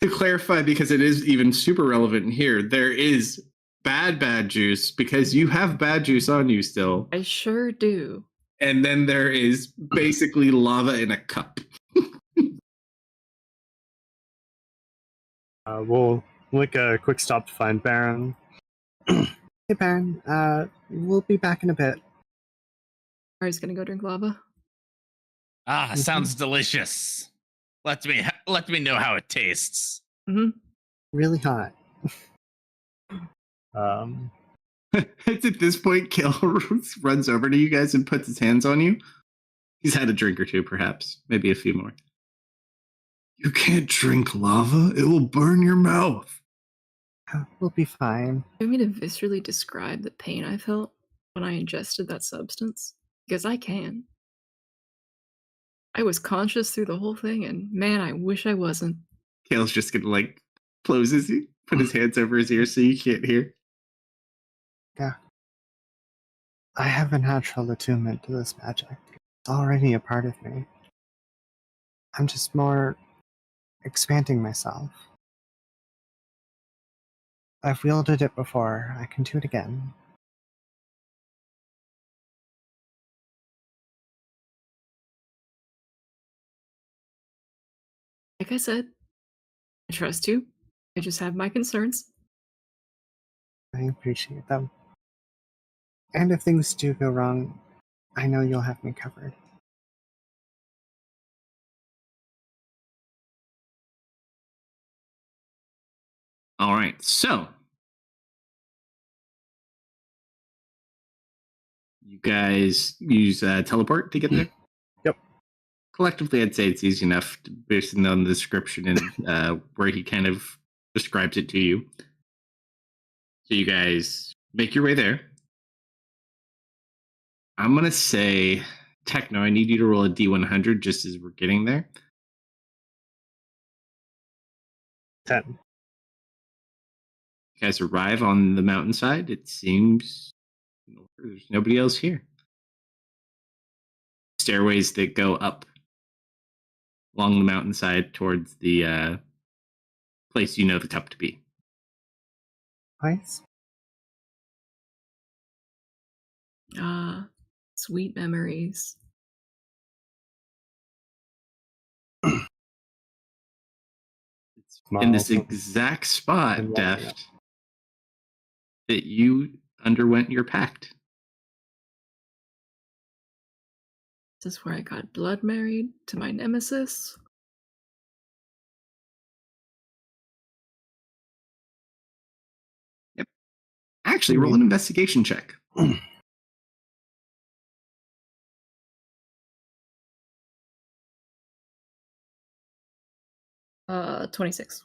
to clarify, because it is even super relevant in here, there is bad juice because you have bad juice on you still. I sure do. And then there is basically lava in a cup. We'll make a quick stop to find Baron. Hey, Baron. We'll be back in a bit. Ari's gonna go drink lava. Ah, sounds delicious. Let me know how it tastes. Really hot. It's at this point, Kale runs over to you guys and puts his hands on you. He's had a drink or two, perhaps. Maybe a few more. You can't drink lava. It will burn your mouth. We'll be fine. Do you want me to viscerally describe the pain I felt when I ingested that substance? Because I can. I was conscious through the whole thing, and man, I wish I wasn't. Kale's just gonna like close his, put his hands over his ears so you can't hear. Yeah. I have a natural attunement to this magic. It's already a part of me. I'm just more expanding myself. I've wielded it before. I can do it again. Like I said, I trust you. I just have my concerns. I appreciate them. And if things do go wrong, I know you'll have me covered. All right, so you guys use teleport to get there? Yep. Collectively, I'd say it's easy enough based on the description and where he kind of describes it to you. So you guys make your way there. I'm going to say, Techno, I need you to roll a D100 just as we're getting there. 10. You guys arrive on the mountainside. It seems there's nobody else here. Stairways that go up along the mountainside towards the place you know the cup to be. Nice. Ah, sweet memories. It's in this Miles. exact spot, And walking up. Deft, that you underwent your pact. This is where I got blood married to my nemesis. Yep. Actually, roll an investigation check. 26.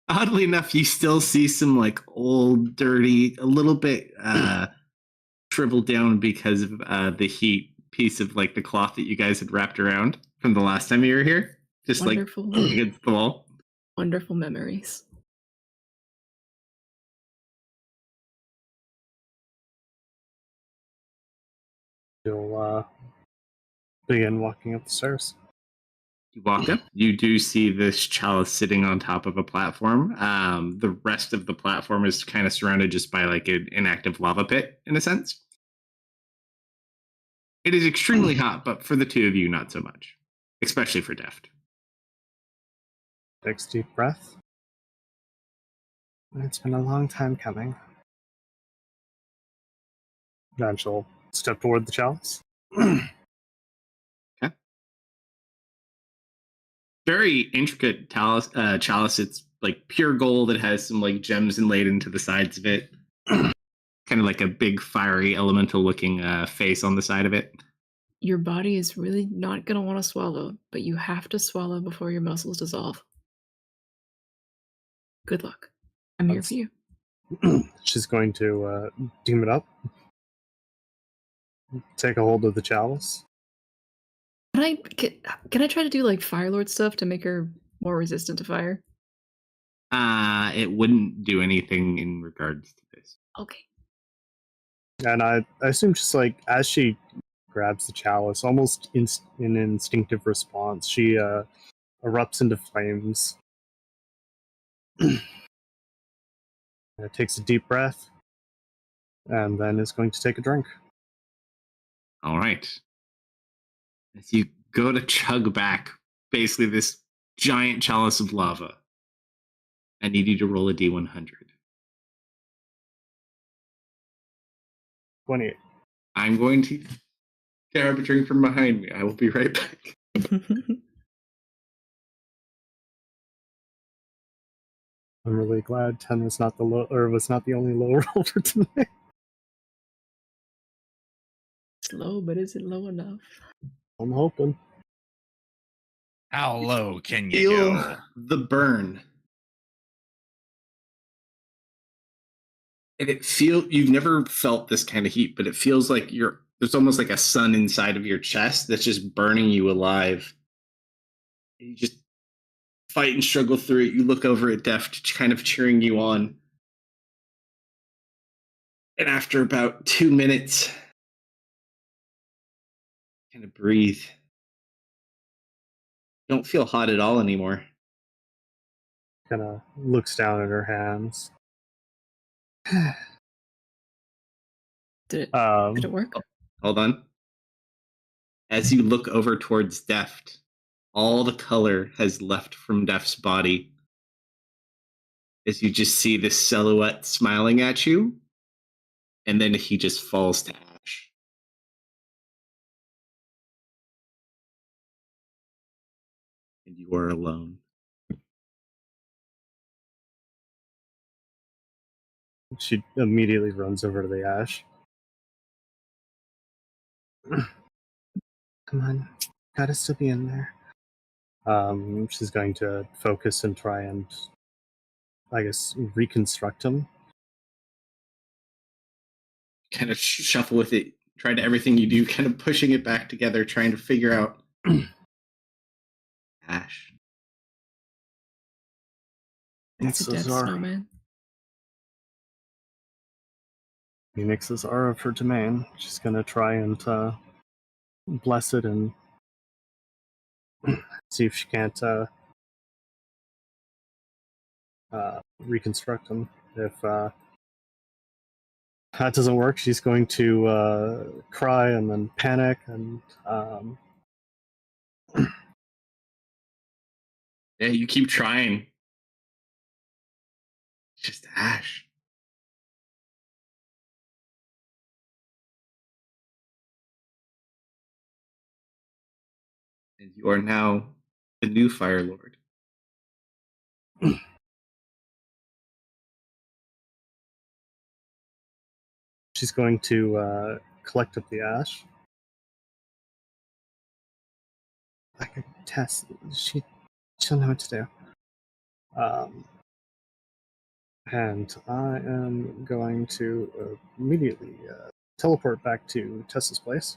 Oddly enough, you still see some like old, dirty, a little bit shriveled down because of the heat piece of like the cloth that you guys had wrapped around from the last time you were here. Just Wonderful. like against the wall. Wonderful memories. You'll begin walking up the stairs. You walk up, you do see this chalice sitting on top of a platform. The rest of the platform is kind of surrounded just by like an inactive lava pit, in a sense. It is extremely hot, but for the two of you, not so much. Especially for Deft. Takes a deep breath. It's been a long time coming. Then she'll step toward the chalice. Very intricate chalice. It's like pure gold. It has some like gems inlaid into the sides of it. Kind of like a big fiery elemental looking face on the side of it. Your body is really not going to want to swallow, but you have to swallow before your muscles dissolve. Good luck. I'm here for you. She's going to deem it up. Take a hold of the chalice. Can I try to do like Fire Lord stuff to make her more resistant to fire? It wouldn't do anything in regards to this. Okay. And I assume just like as she grabs the chalice, almost in an instinctive response, she erupts into flames. It takes a deep breath, and then is going to take a drink. All right. As you go to chug back, basically this giant chalice of lava, I need you to roll a d100. 28. I'm going to grab a drink from behind me. I will be right back. I'm really glad 10 was not the only low roll for tonight. It's low, but is it low enough? I'm hoping. How low can you Feel go? the burn. And you've never felt this kind of heat, but it feels like there's almost like a sun inside of your chest that's just burning you alive. You just fight and struggle through it. You look over at Deft, kind of cheering you on. And after about 2 minutes, kind of breathe. Don't feel hot at all anymore. Kind of looks down at her hands. Did it work? Hold on. As you look over towards Deft, all the color has left from Deft's body. As you just see this silhouette smiling at you, and then he just falls to ash. And you are alone. She immediately runs over to the ash. Come on, gotta still be in there. She's going to focus and try and, I guess, reconstruct him. Kind of shuffle with it, try to everything you do, kind of pushing it back together, trying to figure out. Ash. It's a dead snowman. Phoenix is aura of her domain. She's gonna try and bless it and see if she can't reconstruct him. If that doesn't work, she's going to cry and then panic and Yeah, you keep trying. Just Ash. And you are now the new Fire Lord. she's going to collect up the ash. I could test. She'll know what to do. And I am going to immediately teleport back to Tessa's place.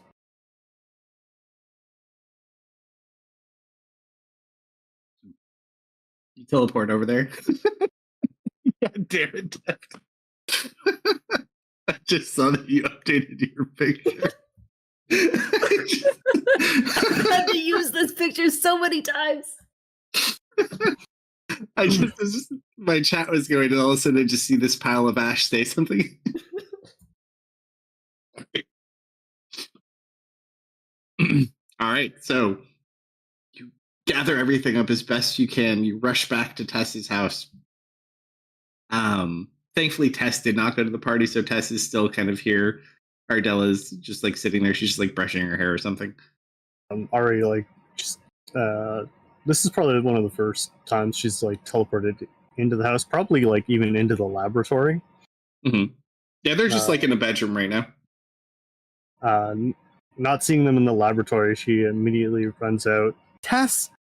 You teleport over there. God damn it, Deft. I just saw that you updated your picture. I've had to use this picture so many times. My chat was going, and all of a sudden I just see this pile of ash say something. All right, so you gather everything up as best you can. You rush back to Tess's house. Thankfully, Tess did not go to the party, so Tess is still kind of here. Ardella's just like sitting there. She's just like brushing her hair or something. Ari, like, just this is probably one of the first times she's like teleported into the house, probably like even into the laboratory. Mm-hmm. Yeah, they're just like in a bedroom right now. Not seeing them in the laboratory, she immediately runs out. Tess!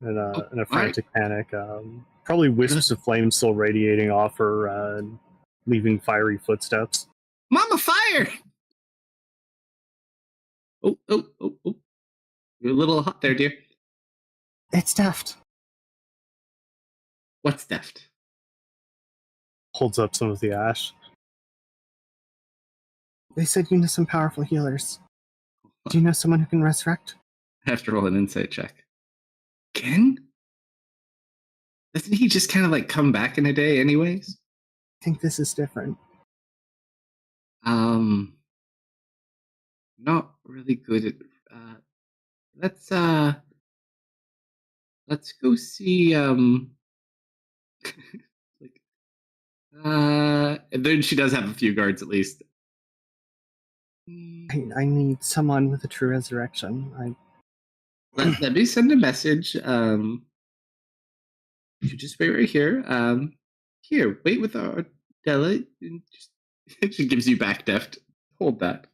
In a frantic panic. Probably wisps of flame still radiating off her, leaving fiery footsteps. Mama, fire! Oh. You're a little hot there, dear. It's Deft. What's Deft? Holds up some of the ash. They said you know some powerful healers. Do you know someone who can resurrect? I have to roll an insight check. Again? Doesn't he just kind of like come back in a day, anyways? I think this is different. Not really good at. Let's let's go see. Like, and then she does have a few guards at least. I need someone with a true resurrection. Let me send a message. You just wait right here. Here, wait with our Della. And just, she gives you back deft. Hold that.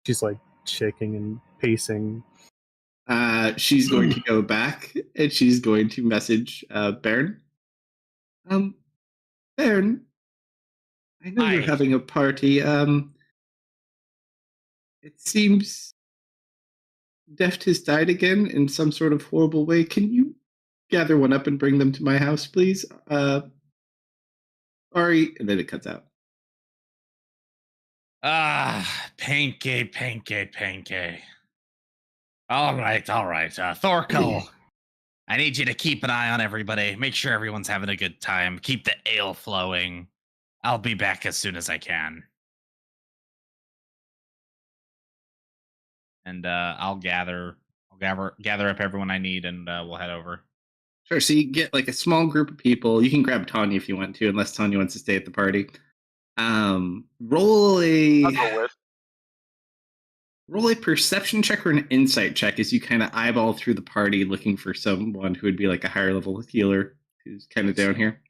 She's like shaking and pacing. She's going to go back and she's going to message Baron. Baron, I know you're Hi. having a party. It seems Deft has died again in some sort of horrible way. Can you gather one up and bring them to my house, please? Ari, and then it cuts out. Panky. All right. Thorkel, I need you to keep an eye on everybody. Make sure everyone's having a good time. Keep the ale flowing. I'll be back as soon as I can. And I'll gather up everyone I need, and we'll head over. Sure. So you get like a small group of people. You can grab Tanya if you want to, unless Tanya wants to stay at the party. Roll I'll go with. a perception check or an insight check as you kind of eyeball through the party looking for someone who would be like a higher level healer who's kind of down here.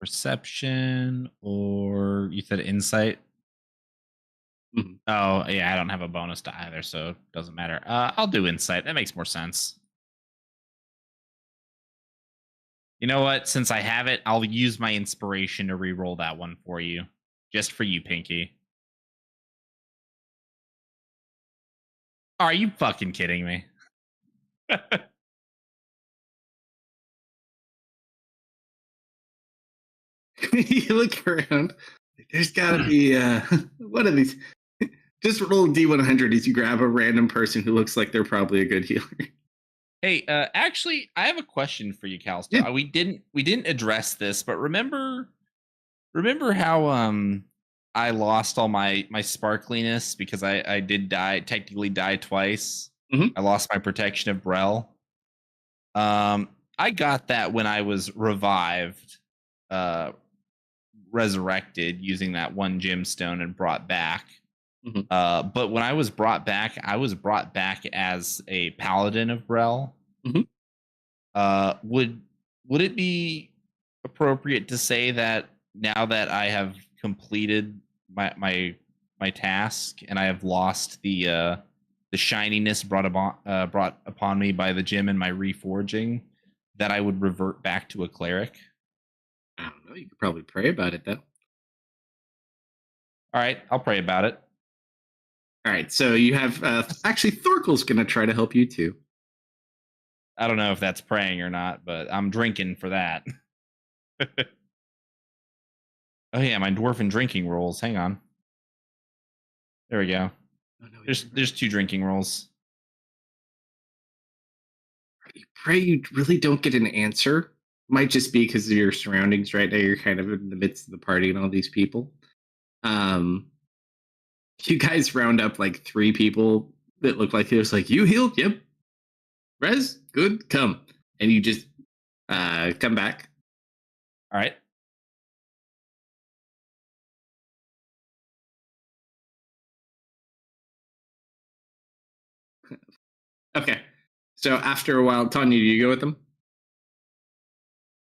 Perception, or you said insight? Mhm. Oh, yeah, I don't have a bonus to either, so it doesn't matter. I'll do insight. That makes more sense. You know what? Since I have it, I'll use my inspiration to re-roll that one for you. Just for you, Pinky. Are you fucking kidding me? You look around. There's got to be one of these. Just roll a D100 as you grab a random person who looks like they're probably a good healer. Hey, actually, I have a question for you, Kalsto. Yeah. We didn't address this, but remember how I lost all my sparkliness because I did technically die twice. Mhm. I lost my protection of Brel. I got that when I was revived, resurrected using that one gemstone and brought back. Mhm. But when I was brought back as a paladin of Brel. Mhm. Would it be appropriate to say that now that I have completed my task and I have lost the shininess brought upon me by the gem and my reforging, that I would revert back to a cleric? I don't know. You could probably pray about it, though. All right, I'll pray about it. All right. So you have actually Thorkel's going to try to help you too. I don't know if that's praying or not, but I'm drinking for that. Oh yeah, my dwarven drinking rolls. Hang on. There we go. Oh, no, There's 2 drinking rolls. You pray you really don't get an answer. Might just be because of your surroundings right now. You're kind of in the midst of the party and all these people. You guys round up like 3 people that look like it was like, you healed? Yep. Rez, good, come. And you just come back. All right. Okay. So after a while, Tanya, do you go with them?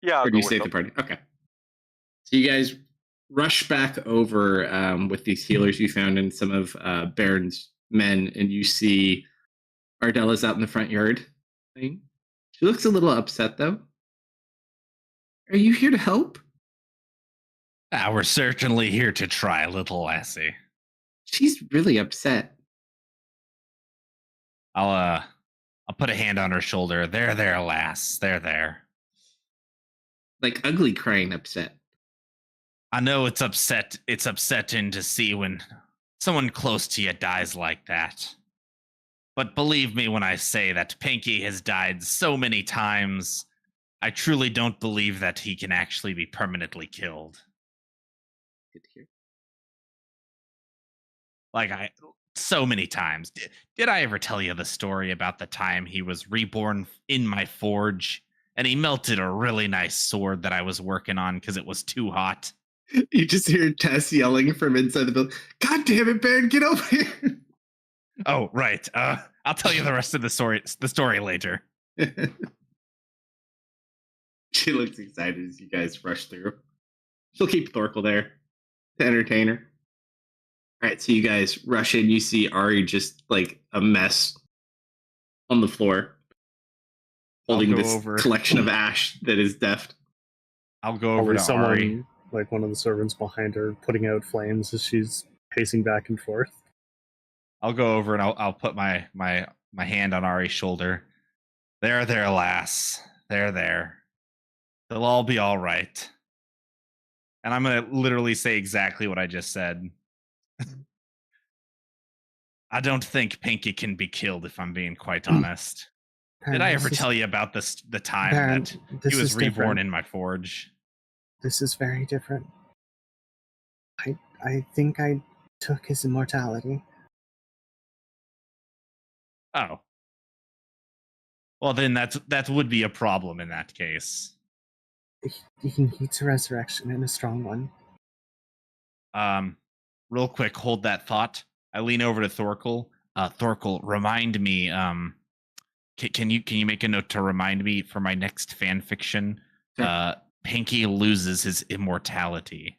Yeah, I'll Or do go you with stay at them. the party? Okay. So you guys rush back over with these healers you found in some of Baron's men, and you see Ardella's out in the front yard. She looks a little upset, though. Are you here to help? We're certainly here to try, little lassie. She's really upset. I'll put a hand on her shoulder. There, lass. There. Like ugly crying upset. I know it's upsetting to see when someone close to you dies like that. But believe me when I say that Pinky has died so many times, I truly don't believe that he can actually be permanently killed. Good to hear. So many times. Did I ever tell you the story about the time he was reborn in my forge and he melted a really nice sword that I was working on because it was too hot? You just hear Tess yelling from inside the building. God damn it, Baron, get over here! Oh, right. I'll tell you the rest of the story later. She looks excited as you guys rush through. She'll keep Thorkel there to entertain her. All right, so you guys rush in. You see Ari just like a mess on the floor, holding this collection of ash that is deft. I'll go over to someone, Ari. like one of the servants behind her, putting out flames as she's pacing back and forth. I'll go over and I'll put my hand on Ari's shoulder. There, lass. There. They'll all be all right. And I'm going to literally say exactly what I just said. I don't think Pinky can be killed, if I'm being quite honest. Did I ever tell you about the time that he was reborn in my forge? This is very different. I think I took his immortality. Oh. Well, then that would be a problem in that case. He needs a resurrection and a strong one. Real quick, hold that thought. I lean over to Thorkel. Thorkel, remind me. Can you make a note to remind me for my next fan fiction? Sure. Pinky loses his immortality.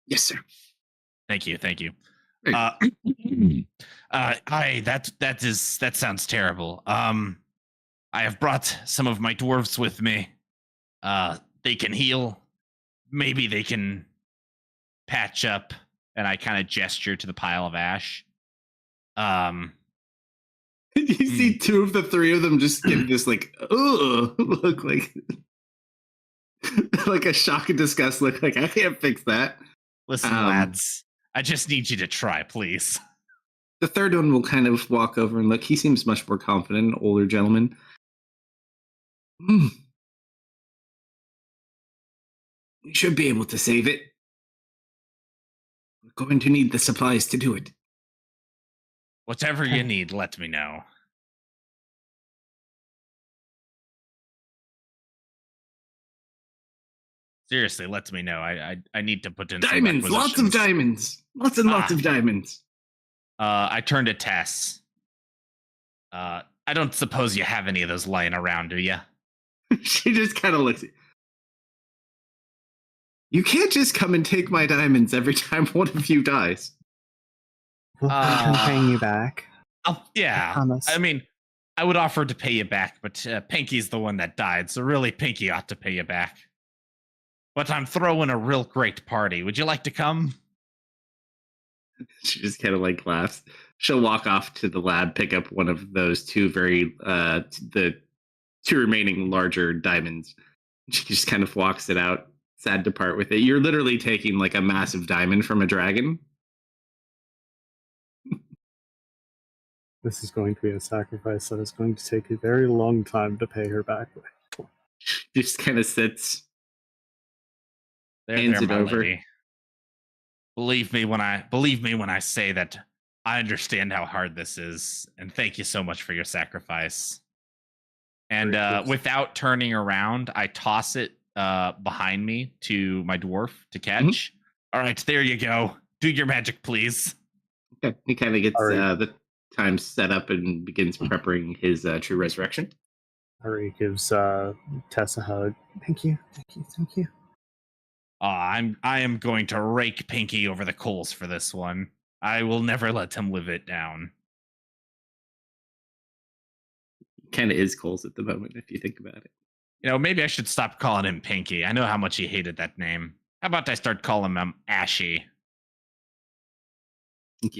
Yes, sir. Thank you. Right. That sounds terrible. I have brought some of my dwarves with me. They can heal. Maybe they can patch up. And I kind of gesture to the pile of ash. You see two of the three of them just give this like, ugh, look like like a shock and disgust look. Like I can't fix that. Listen, lads, I just need you to try, please. The third one will kind of walk over and look. He seems much more confident, older gentleman. We should be able to save it. We're going to need the supplies to do it. Whatever you need, let me know. Seriously, let me know. I need to put in diamonds, lots of diamonds, lots and lots of diamonds. I turned to Tess. I don't suppose you have any of those lying around, do you? She just kind of looks at you. Can't just come and take my diamonds every time one of you dies. Well, I'm paying you back. Yeah. I mean, I would offer to pay you back, but Pinky's the one that died, so really Pinky ought to pay you back. But I'm throwing a real great party. Would you like to come? She just kind of like laughs. She'll walk off to the lab, pick up one of those two the two remaining larger diamonds. She just kind of walks it out, sad to part with it. You're literally taking like a massive diamond from a dragon. This is going to be a sacrifice that is going to take a very long time to pay her back with. Just kind of sits. Hands it over. Lady. Believe me when I say that I understand how hard this is, and thank you so much for your sacrifice. And without turning around, I toss it behind me to my dwarf to catch. Mm-hmm. All right, there you go. Do your magic, please. Okay. He kind of gets the time set up and begins preparing his true resurrection. Ari gives Tess a hug. Thank you. I am going to rake Pinky over the coals for this one. I will never let him live it down. Kind of is coals at the moment, if you think about it. You know, maybe I should stop calling him Pinky. I know how much he hated that name. How about I start calling him Ashy?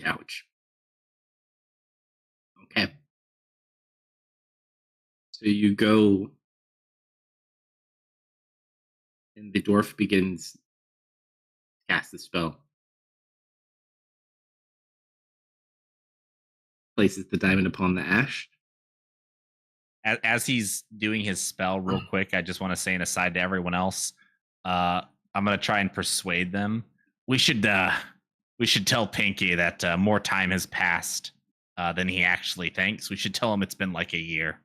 Ouch. Okay. So you go, and the dwarf begins to cast the spell. places the diamond upon the ash. As he's doing his spell real quick, I just want to say an aside to everyone else. I'm gonna try and persuade them. We should tell Pinky that more time has passed than he actually thinks. We should tell him it's been like a year.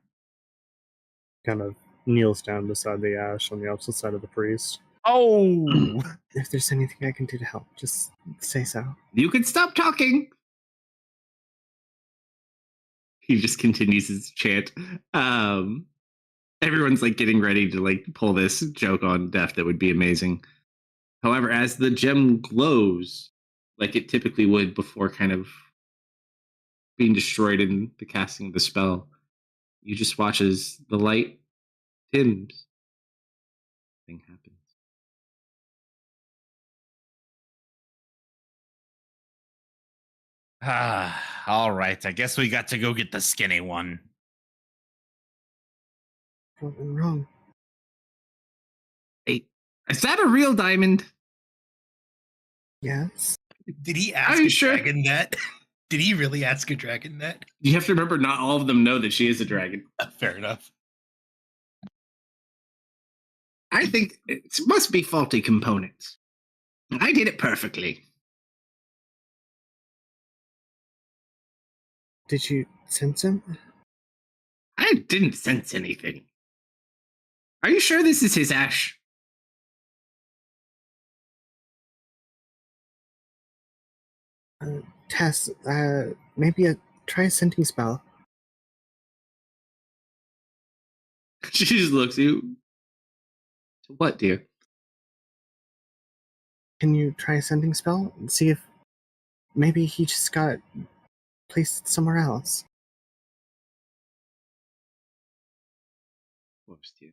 Kind of kneels down beside the ash on the opposite side of the priest. Oh, If there's anything I can do to help, just say so. You can stop talking. He just continues his chant. Everyone's like getting ready to like pull this joke on Def that would be amazing. However, as the gem glows, like it typically would before kind of being destroyed in the casting of the spell, you just watch as the light dims. Thing happens. all right. I guess we got to go get the skinny one. What went wrong? Hey, is that a real diamond? Yes. Did he Are ask you a sure? dragon that? Did he really ask a dragon that? You have to remember, not all of them know that she is a dragon. Fair enough. I think it must be faulty components. I did it perfectly. Did you sense him? I didn't sense anything. Are you sure this is his ash? Tess, maybe try a scenting spell. She just looks at you. What, dear? Can you try a scenting spell and see if maybe he just got placed somewhere else? Of course, dear.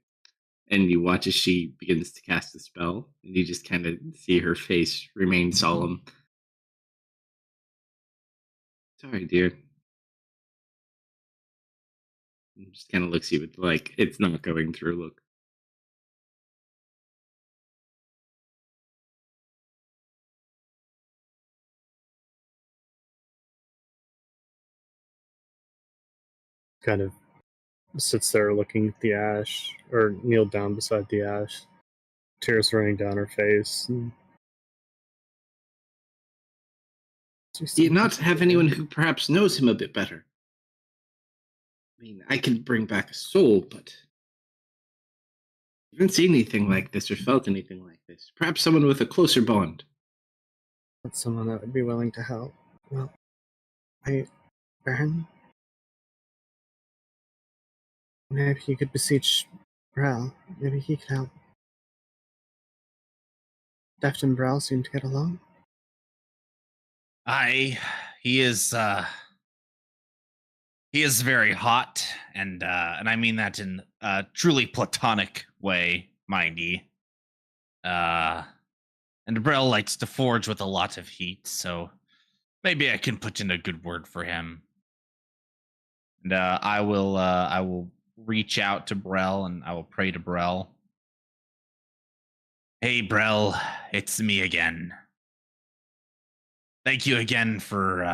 And you watch as she begins to cast the spell, and you just kind of see her face remain solemn. Sorry, dear. And just kind of looks at you with like it's not going through look. Kind of sits there looking at the ash, or kneeled down beside the ash, tears running down her face. And Do you not have anyone who perhaps knows him a bit better? I mean, I can bring back a soul, but I haven't seen anything like this or felt anything like this. Perhaps someone with a closer bond. That's someone that would be willing to help. Well, Baron? Maybe you could beseech Brel. Maybe he could help. Deft and Brel seem to get along. He is very hot, and I mean that in a truly platonic way, mind ye. And Brel likes to forge with a lot of heat, so maybe I can put in a good word for him. And I will reach out to Brel and I will pray to Brel. Hey, Brel, it's me again. Thank you again for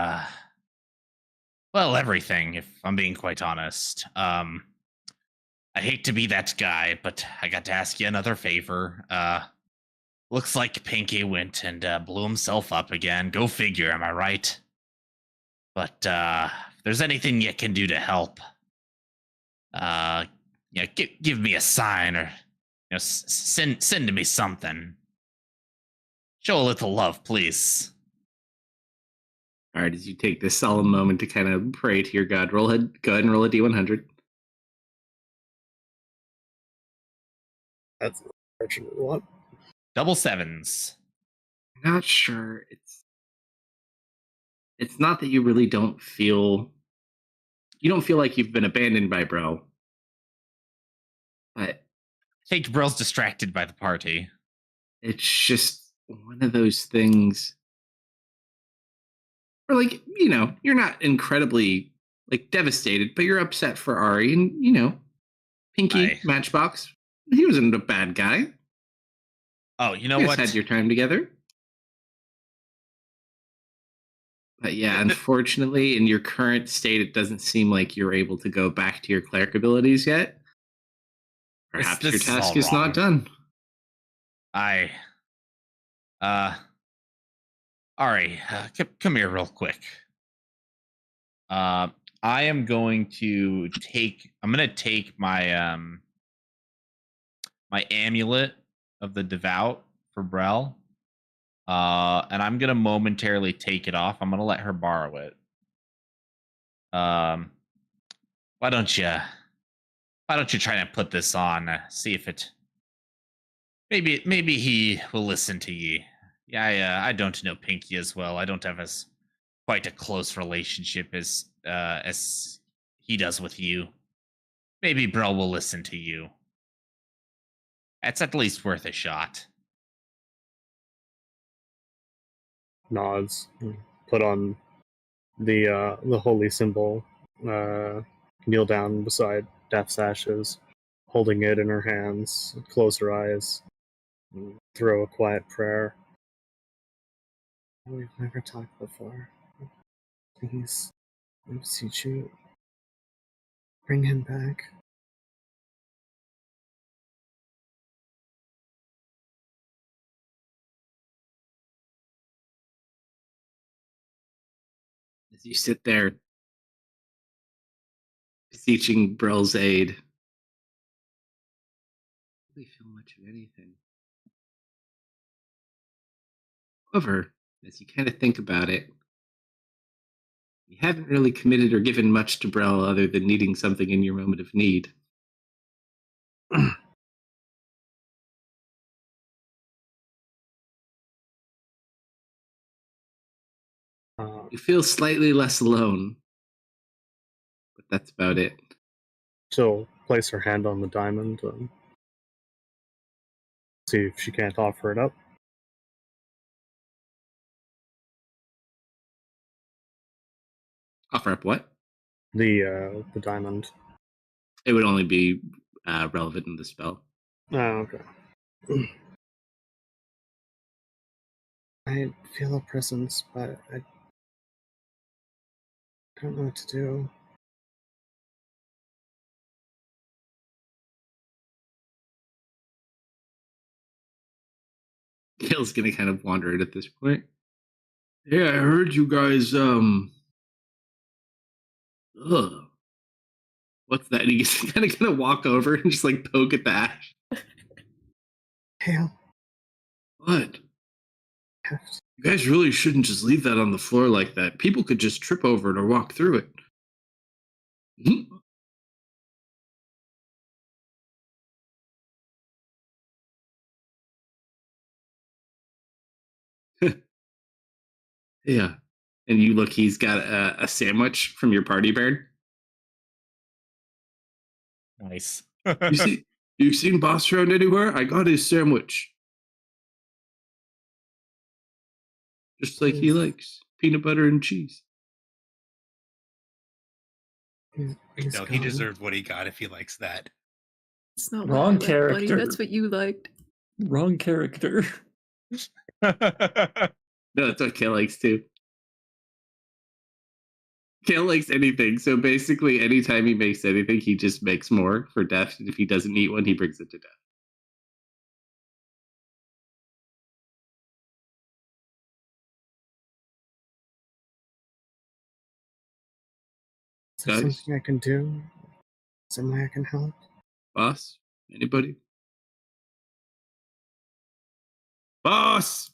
well, everything, if I'm being quite honest. I hate to be that guy, but I got to ask you another favor. Looks like Pinky went and blew himself up again. Go figure, am I right? But if there's anything you can do to help, give me a sign, or send me something. Show a little love, please. All right, as you take this solemn moment to kind of pray to your god, go ahead and roll a d100. That's what? Double sevens. Not sure. It's not that you really don't feel like you've been abandoned by Bro. But Take Brel's distracted by the party. it's just one of those things where, like, you're not incredibly like devastated, but you're upset for Ari, and Pinky Aye. Matchbox. He wasn't a bad guy. Oh, you know You what? guys had your time together. But yeah, unfortunately, in your current state, it doesn't seem like you're able to go back to your cleric abilities yet. Perhaps This your is task all is wrong. not done. Ari, come here real quick. I am going to take. I'm going to take my my amulet of the devout for Brel, and I'm going to momentarily take it off. I'm going to let her borrow it. Why don't you? Why don't you try and put this on? See if it. Maybe he will listen to ye. Yeah, I don't know Pinky as well. I don't have as quite a close relationship as he does with you. Maybe Bro will listen to you. It's at least worth a shot. Nods. Put on the holy symbol. Kneel down beside Death's ashes, holding it in her hands. Close her eyes. Throw a quiet prayer. We've never talked before. Please, I beseech you, bring him back. As you sit there, beseeching Brell's aid, really feel much of anything. However, as you kind of think about it, you haven't really committed or given much to Brell other than needing something in your moment of need. You feel slightly less alone, but that's about it. She'll place her hand on the diamond and see if she can't offer it up. Offer up what? The diamond. It would only be relevant in the spell. Oh, okay. I feel a presence, but I don't know what to do. Gale's gonna kind of wander it at this point. Yeah, I heard you guys. Ugh. What's that? And he's kind of gonna walk over and just like poke at the ash. Hale, What? have to. You guys really shouldn't just leave that on the floor like that. People could just trip over it or walk through it. Yeah. And you look, he's got a sandwich from your party bird. Nice. You see, you've seen Boss around anywhere? I got his sandwich. Just like he likes. Peanut butter and cheese. He's No, he gone. deserved what he got if he likes that. It's not Wrong what I liked, buddy. character. That's what you liked. Wrong character. No, that's what Kale likes too. Kale likes anything, so basically anytime he makes anything, he just makes more for Death. And if he doesn't eat one, he brings it to Death. Is there Guys? something I can do? Some way I can help? Boss? Anybody? Boss!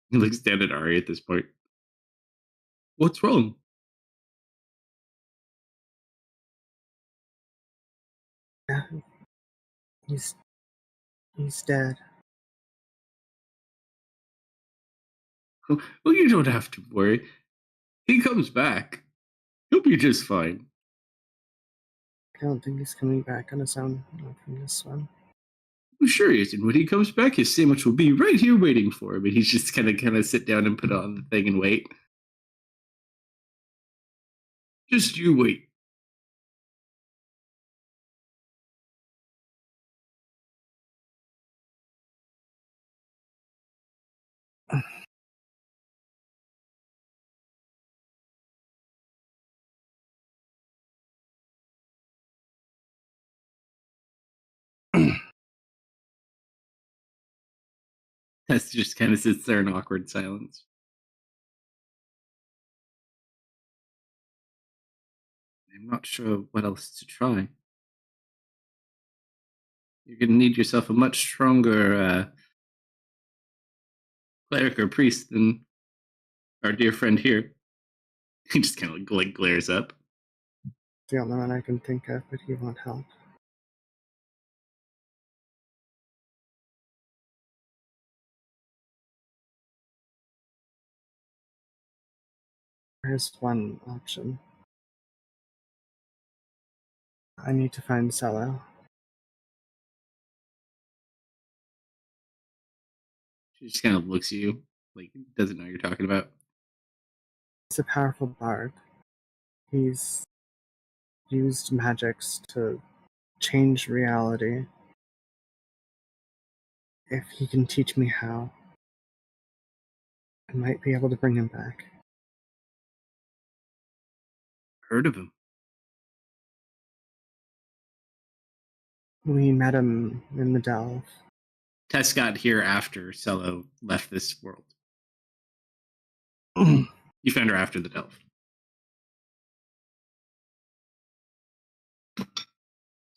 He looks down at Ari at this point. What's wrong? Yeah. He's dead. Well, you don't have to worry. He comes back. He'll be just fine. I don't think he's coming back on his own, not from this one. Well, sure he is. And when he comes back, his sandwich will be right here waiting for him. And he's just kind of sit down and put on the thing and wait. Just you wait. Tess just kind of sits there in awkward silence. I'm not sure what else to try. You're going to need yourself a much stronger cleric or priest than our dear friend here. He just kind of like glares up. The only one I can think of, but he won't help. There's one option. I need to find Cello. She just kind of looks at you, like doesn't know what you're talking about. He's a powerful bard. He's used magics to change reality. If he can teach me how, I might be able to bring him back. Heard of him? We met him in the Delve. Tess got here after Cello left this world. You found her after the Delve.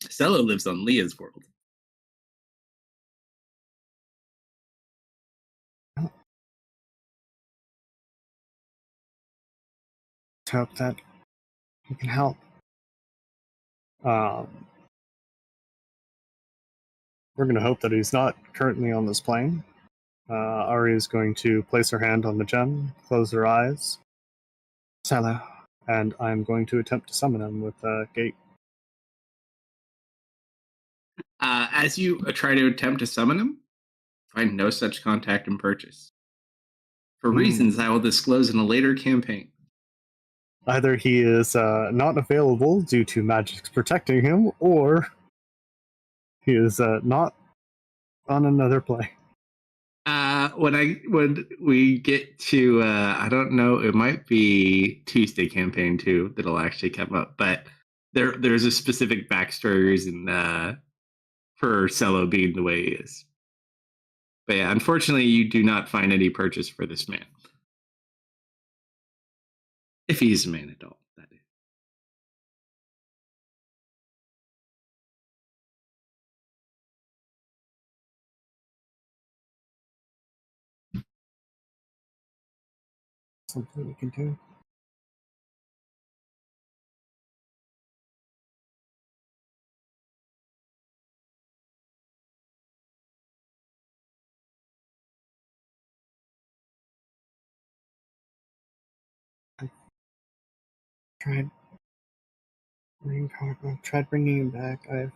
Cello lives on Leah's world. Let's hope that he can help. We're going to hope that he's not currently on this plane. Ari is going to place her hand on the gem, close her eyes. Cello. And I'm going to attempt to summon him with a gate. As you try to attempt to summon him, find no such contact and purchase. For reasons I will disclose in a later campaign. Either he is not available due to magics protecting him, or he is not on another plane. When we get to I don't know, it might be Tuesday campaign too that'll actually come up, but there's a specific backstory reason for Cello being the way he is. But yeah, unfortunately, you do not find any purchase for this man. If he's a man at all, that is. Something we can do. I've tried bringing him back. I've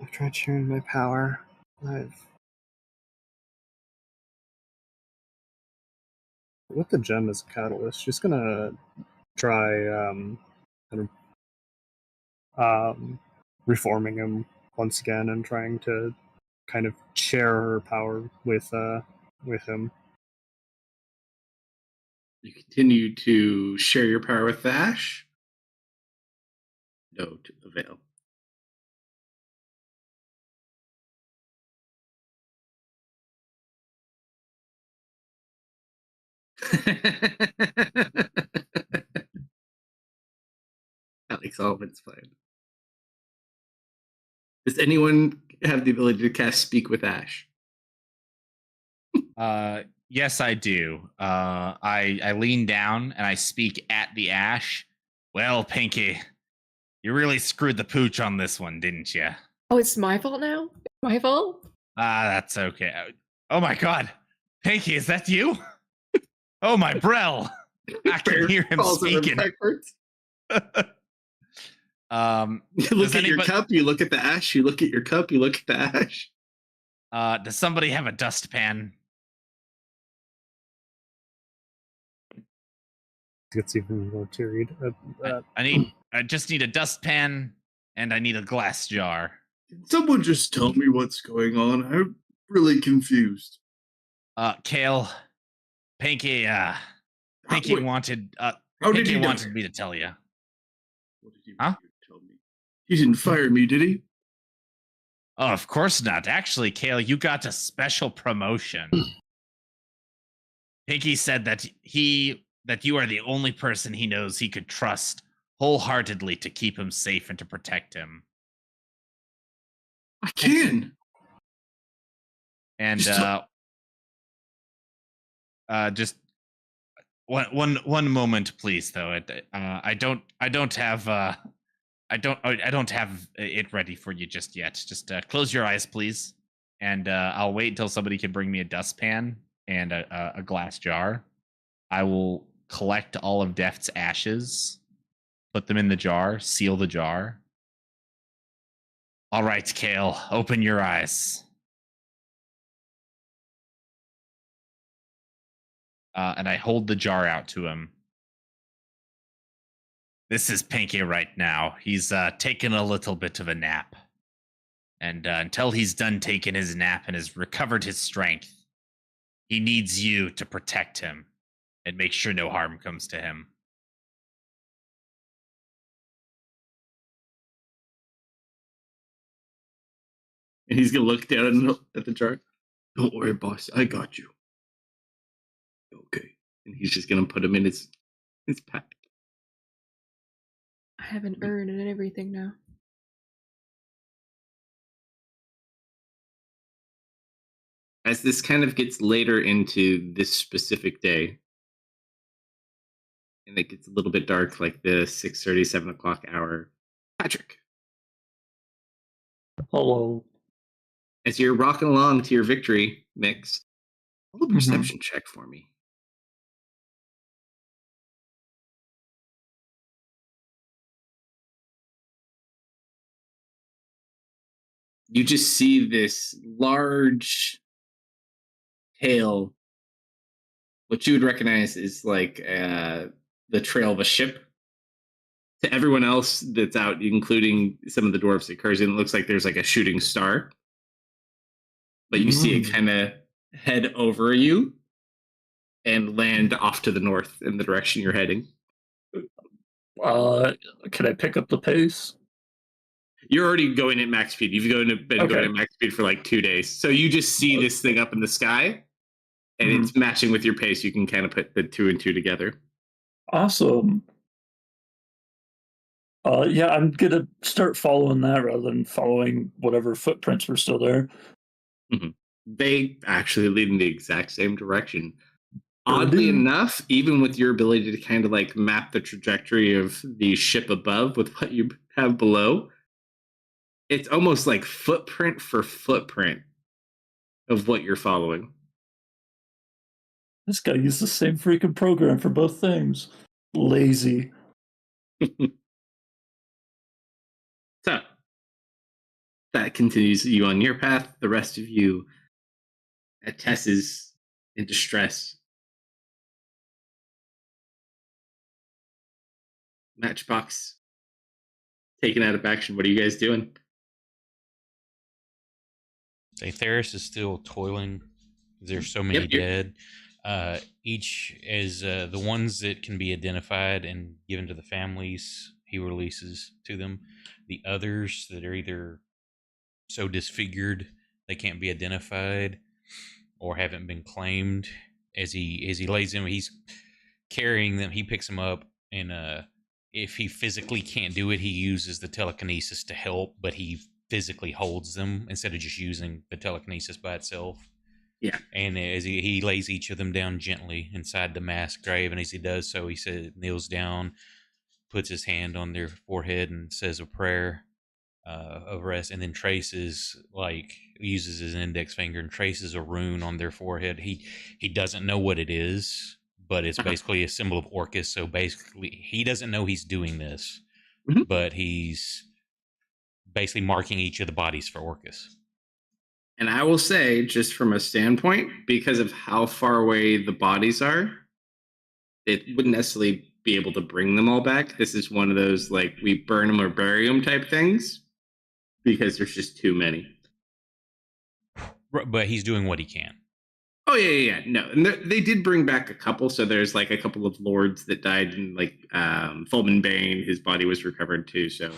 tried sharing my power. With the gem as a catalyst, she's gonna try reforming him once again and trying to kind of share her power with him. You continue to share your power with Ash. No to avail. Alex Alvin's plan. Does anyone have the ability to cast Speak with Ash? Yes, I do. I lean down and I speak at the ash. Well, Pinky, you really screwed the pooch on this one, didn't you? Oh, it's my fault now? My fault? That's okay. Oh my God, Pinky, is that you? Oh my Brell, I can hear him speaking. You look at your cup, you look at the ash, you look at your cup, you look at the ash. Does somebody have a dustpan? Gets even more teary. I just need a dustpan and I need a glass jar. Can someone just tell me what's going on? I'm really confused. Kale, Pinky, Pinky wanted Pinky wanted me to tell you. What did he want you to tell me? He didn't fire me, did he? Oh, of course not. Actually, Kale, you got a special promotion. Pinky said that you are the only person he knows he could trust wholeheartedly to keep him safe and to protect him. I can. And Just just one moment, please. Though I don't have it ready for you just yet. Just close your eyes, please, and I'll wait until somebody can bring me a dustpan and a glass jar. I will collect all of Deft's ashes, put them in the jar, seal the jar. All right, Kale, open your eyes. And I hold the jar out to him. This is Pinky right now. He's taken a little bit of a nap. And until he's done taking his nap and has recovered his strength, he needs you to protect him and make sure no harm comes to him. And he's gonna look down at the jar. don't worry, boss. I got you. Okay. And he's just gonna put him in his pack. I have an urn and everything now. As this kind of gets later into this specific day, and it gets a little bit dark, like the 6:30, 7 o'clock hour, Patrick, Hello. as you're rocking along to your victory mix, roll a perception check for me. You just see this large tail, what you would recognize is like the trail of a ship. To everyone else that's out, including some of the dwarves it occurs in, it looks like there's like a shooting star. But you see it kind of head over you and land off to the north in the direction you're heading. Can I pick up the pace? You're already going at max speed. You've been going at max speed for like 2 days. So you just see this thing up in the sky, and it's matching with your pace. You can kind of put the 2 and 2 together. Awesome. Yeah, I'm gonna start following that rather than following whatever footprints were still there. They actually lead in the exact same direction. Oddly enough, even with your ability to kind of like map the trajectory of the ship above with what you have below, it's almost like footprint for footprint of what you're following. This guy used the same freaking program for both things. Lazy. So that continues you on your path. The rest of you at Tess is in distress. Matchbox taken out of action. What are you guys doing? Theris is still toiling. There's so many dead. Each is the ones that can be identified and given to the families, he releases to them. The others that are either so disfigured they can't be identified or haven't been claimed, as he lays them, he's carrying them. He picks them up, and if he physically can't do it, he uses the telekinesis to help, but he physically holds them instead of just using the telekinesis by itself. Yeah. And as he lays each of them down gently inside the mass grave, and as he does so, he kneels down, puts his hand on their forehead and says a prayer of rest, and then uses his index finger and traces a rune on their forehead. He doesn't know what it is, but it's basically a symbol of Orcus. So basically, he doesn't know he's doing this, but he's basically marking each of the bodies for Orcus. And I will say, just from a standpoint, because of how far away the bodies are, it wouldn't necessarily be able to bring them all back. This is one of those, like, we burn them or bury them type things, because there's just too many. But he's doing what he can. Oh, yeah. No, and they did bring back a couple. So there's, like, a couple of lords that died, and, like, Fulman Bane, his body was recovered, too. So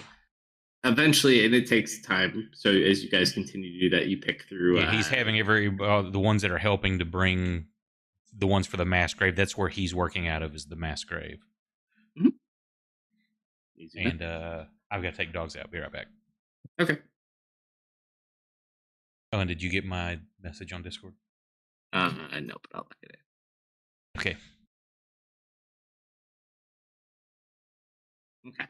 eventually, and it takes time. So as you guys continue to do that, you pick through. Yeah, he's having the ones that are helping to bring the ones for the mass grave. That's where he's working out of, is the mass grave. Mhm. Easy And enough. I've got to take dogs out. Be right back. Okay. Oh, and did you get my message on Discord? No, but I'll look at it. Okay. Okay.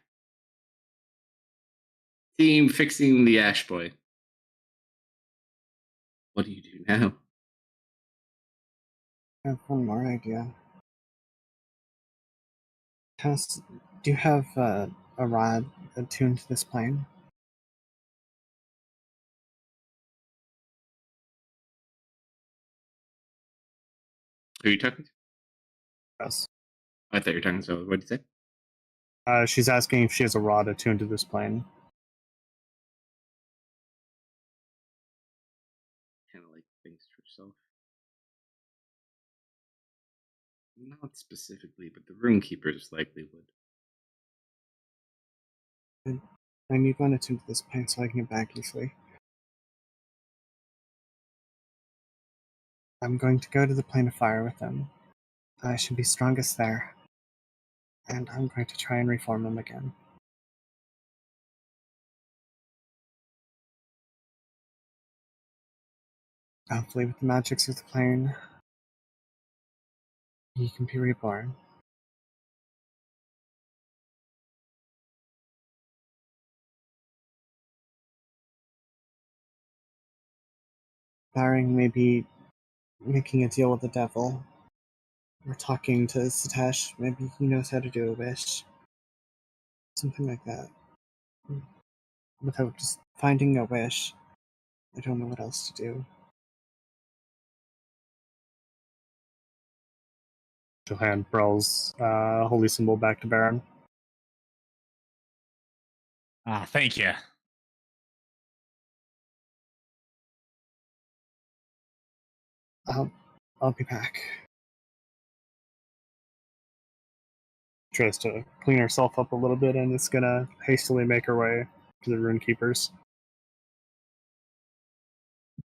Team fixing the Ash Boy. What do you do now? I have one more idea. Do you have a rod attuned to this plane? Who are you talking to? Yes. I thought you were talking to. What did you say? She's asking if she has a rod attuned to this plane. Kind of like things to herself. Not specifically, but the rune keepers likely would. I need one attuned to this plane so I can get back easily. I'm going to go to the plane of fire with them. I should be strongest there. And I'm going to try and reform them again. Hopefully with the magics of the plane, he can be reborn. Barring maybe making a deal with the devil, or talking to Satesh, maybe he knows how to do a wish. Something like that. Without just finding a wish, I don't know what else to do. She'll hand Brell's holy symbol back to Baron. Ah, thank you. I'll be back. Tries to clean herself up a little bit and is gonna hastily make her way to the Rune Keepers.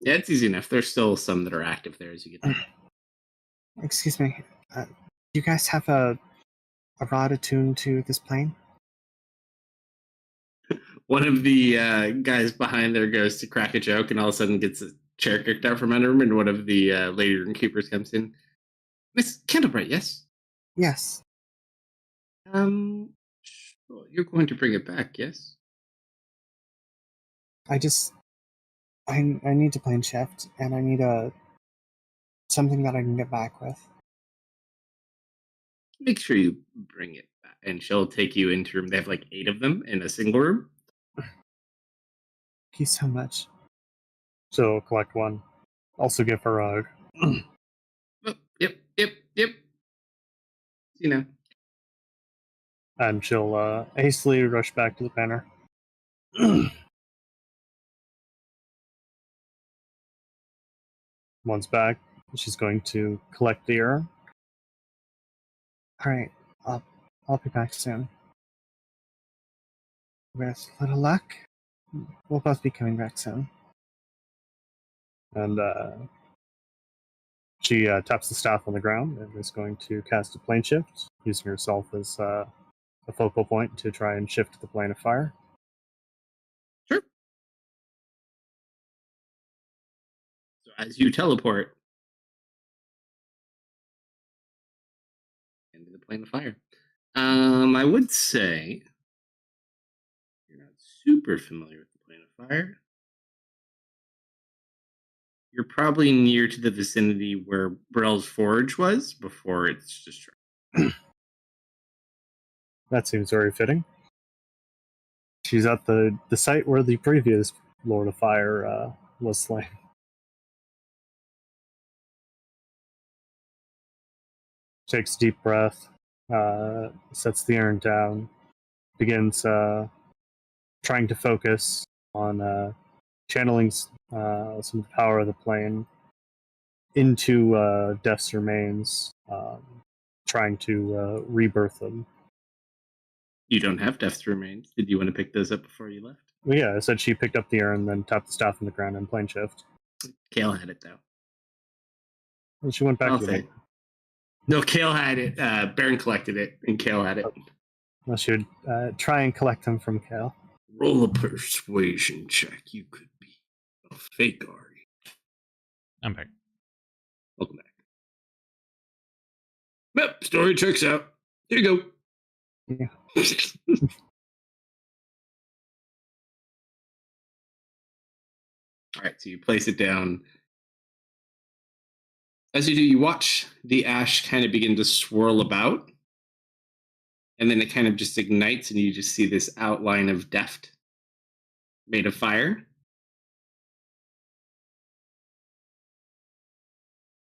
Yeah, it's easy enough. There's still some that are active there as you get there. Excuse me. Do you guys have a rod attuned to this plane? One of the guys behind there goes to crack a joke and all of a sudden gets a chair kicked out from under him, and one of the lady rune keepers comes in. Miss Candlebright, yes? Yes. Sure. You're going to bring it back, yes? I need to plane shift, and I need something that I can get back with. Make sure you bring it back. And she'll take you into room. They have like 8 of them in a single room. Thank you so much. So collect one. Also give her a Oh, yep. You know. and she'll hastily rush back to the banner. Once back, she's going to collect the urn. Alright, I'll be back soon. With a little luck, we'll both be coming back soon. And she taps the staff on the ground and is going to cast a plane shift, using herself as a focal point to try and shift the plane of fire. Sure. So as you teleport into the plane of fire, I would say you're not super familiar with the plane of fire. You're probably near to the vicinity where Brell's Forge was before it's destroyed. That seems very fitting. She's at the site where the previous Lord of Fire was slain. Takes a deep breath, sets the urn down, begins trying to focus on channeling some of the power of the plane into Death's remains, trying to rebirth them. You don't have Death's remains. Did you want to pick those up before you left? Well, yeah, I said she picked up the urn, then tapped the staff on the ground in plane shift. Kale had it though. And she went back I'll to say. it. No, Kale had it. Baron collected it, and Kale had it. Well, she would try and collect them from Kale. Roll a persuasion check. You could be a fake Ari. I'm back. Welcome back. Yep, story checks out. Here you go. Yeah. All right, so you place it down. As you do, you watch the ash kind of begin to swirl about, and then it kind of just ignites, and you just see this outline of Deft made of fire.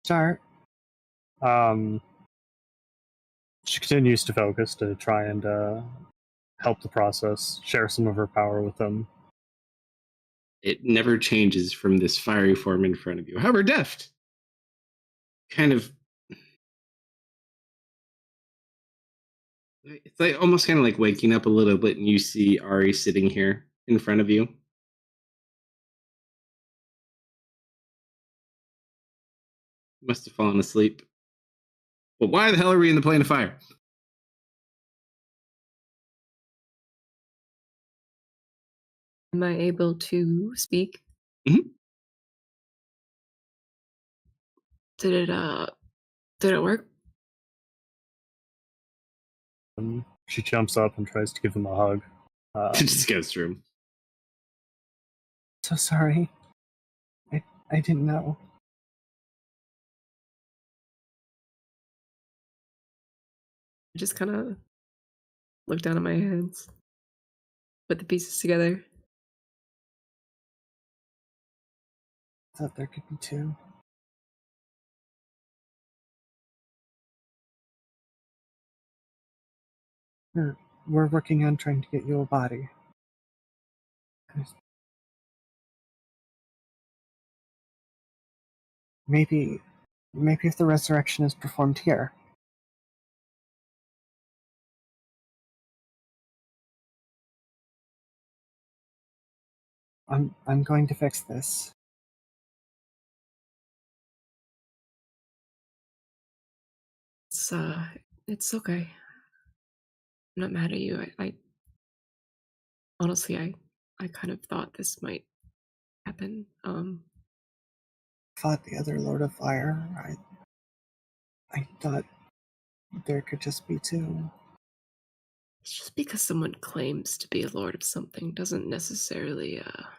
Start. She continues to focus to try and help the process, share some of her power with them. It never changes from this fiery form in front of you. However, Deft kind of, it's like almost kind of like waking up a little bit, and you see Ari sitting here in front of you. Must have fallen asleep. But why the hell are we in the plane of fire? Am I able to speak? Mhm. Did it work? She jumps up and tries to give him a hug. It just goes through. So sorry. I didn't know. I just kind of look down at my hands, put the pieces together. Thought there could be two. We're working on trying to get you a body. Maybe if the resurrection is performed here. I'm going to fix this. It's okay. I'm not mad at you. I honestly, I kind of thought this might happen. Fought the other Lord of Fire. I thought there could just be two. Just because someone claims to be a lord of something doesn't necessarily have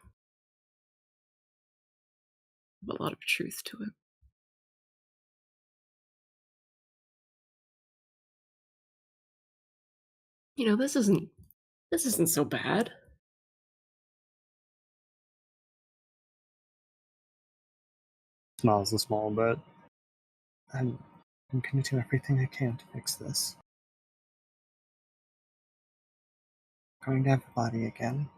a lot of truth to it. You know, this isn't so bad. Smiles a small bit. I'm going to do everything I can to fix this. Going to have a body again.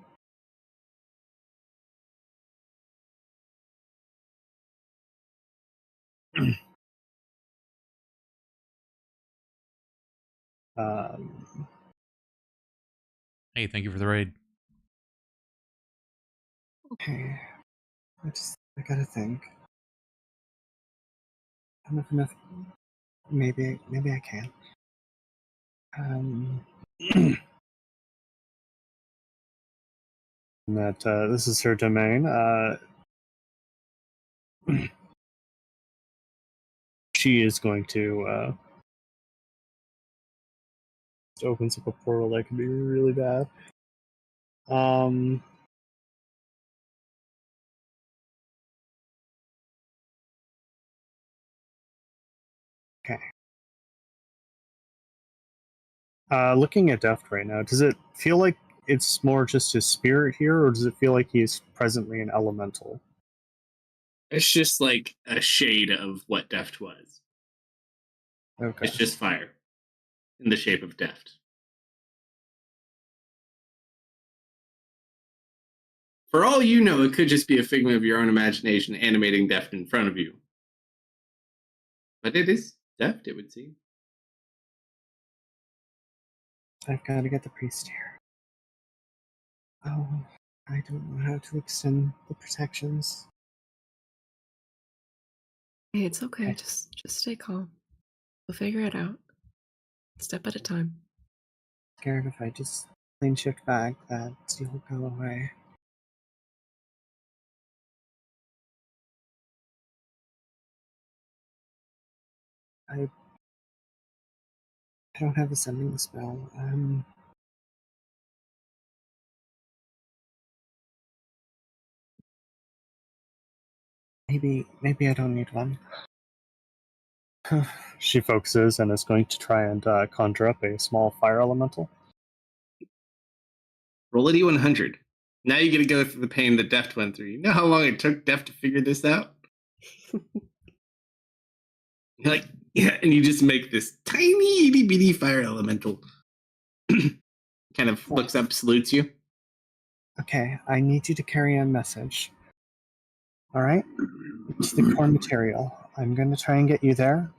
Hey, thank you for the raid. Okay. I gotta think. I don't know if maybe I can. That this is her domain. She is going to opens up a portal that could be really bad. Okay. Looking at Deft right now, does it feel like it's more just his spirit here, or does it feel like he's presently an elemental? It's just like a shade of what Deft was. Okay. It's just fire in the shape of Deft. For all you know, it could just be a figment of your own imagination animating Deft in front of you. But it is Deft, it would seem. I've got to get the priest here. Oh, I don't know how to extend the protections. Hey, it's okay. Okay. Just stay calm. We'll figure it out. Step at a time. Scared if I just clean shift back that you'll go away. I don't have a sending spell. Maybe I don't need one. She focuses and is going to try and conjure up a small fire elemental. Roll a d100. Now you get to go through the pain that Deft went through. You know how long it took Deft to figure this out? You're like, yeah, and you just make this tiny itty bitty fire elemental. Kind of looks up, salutes you. Okay, I need you to carry a message. Alright? It's the core material. I'm going to try and get you there.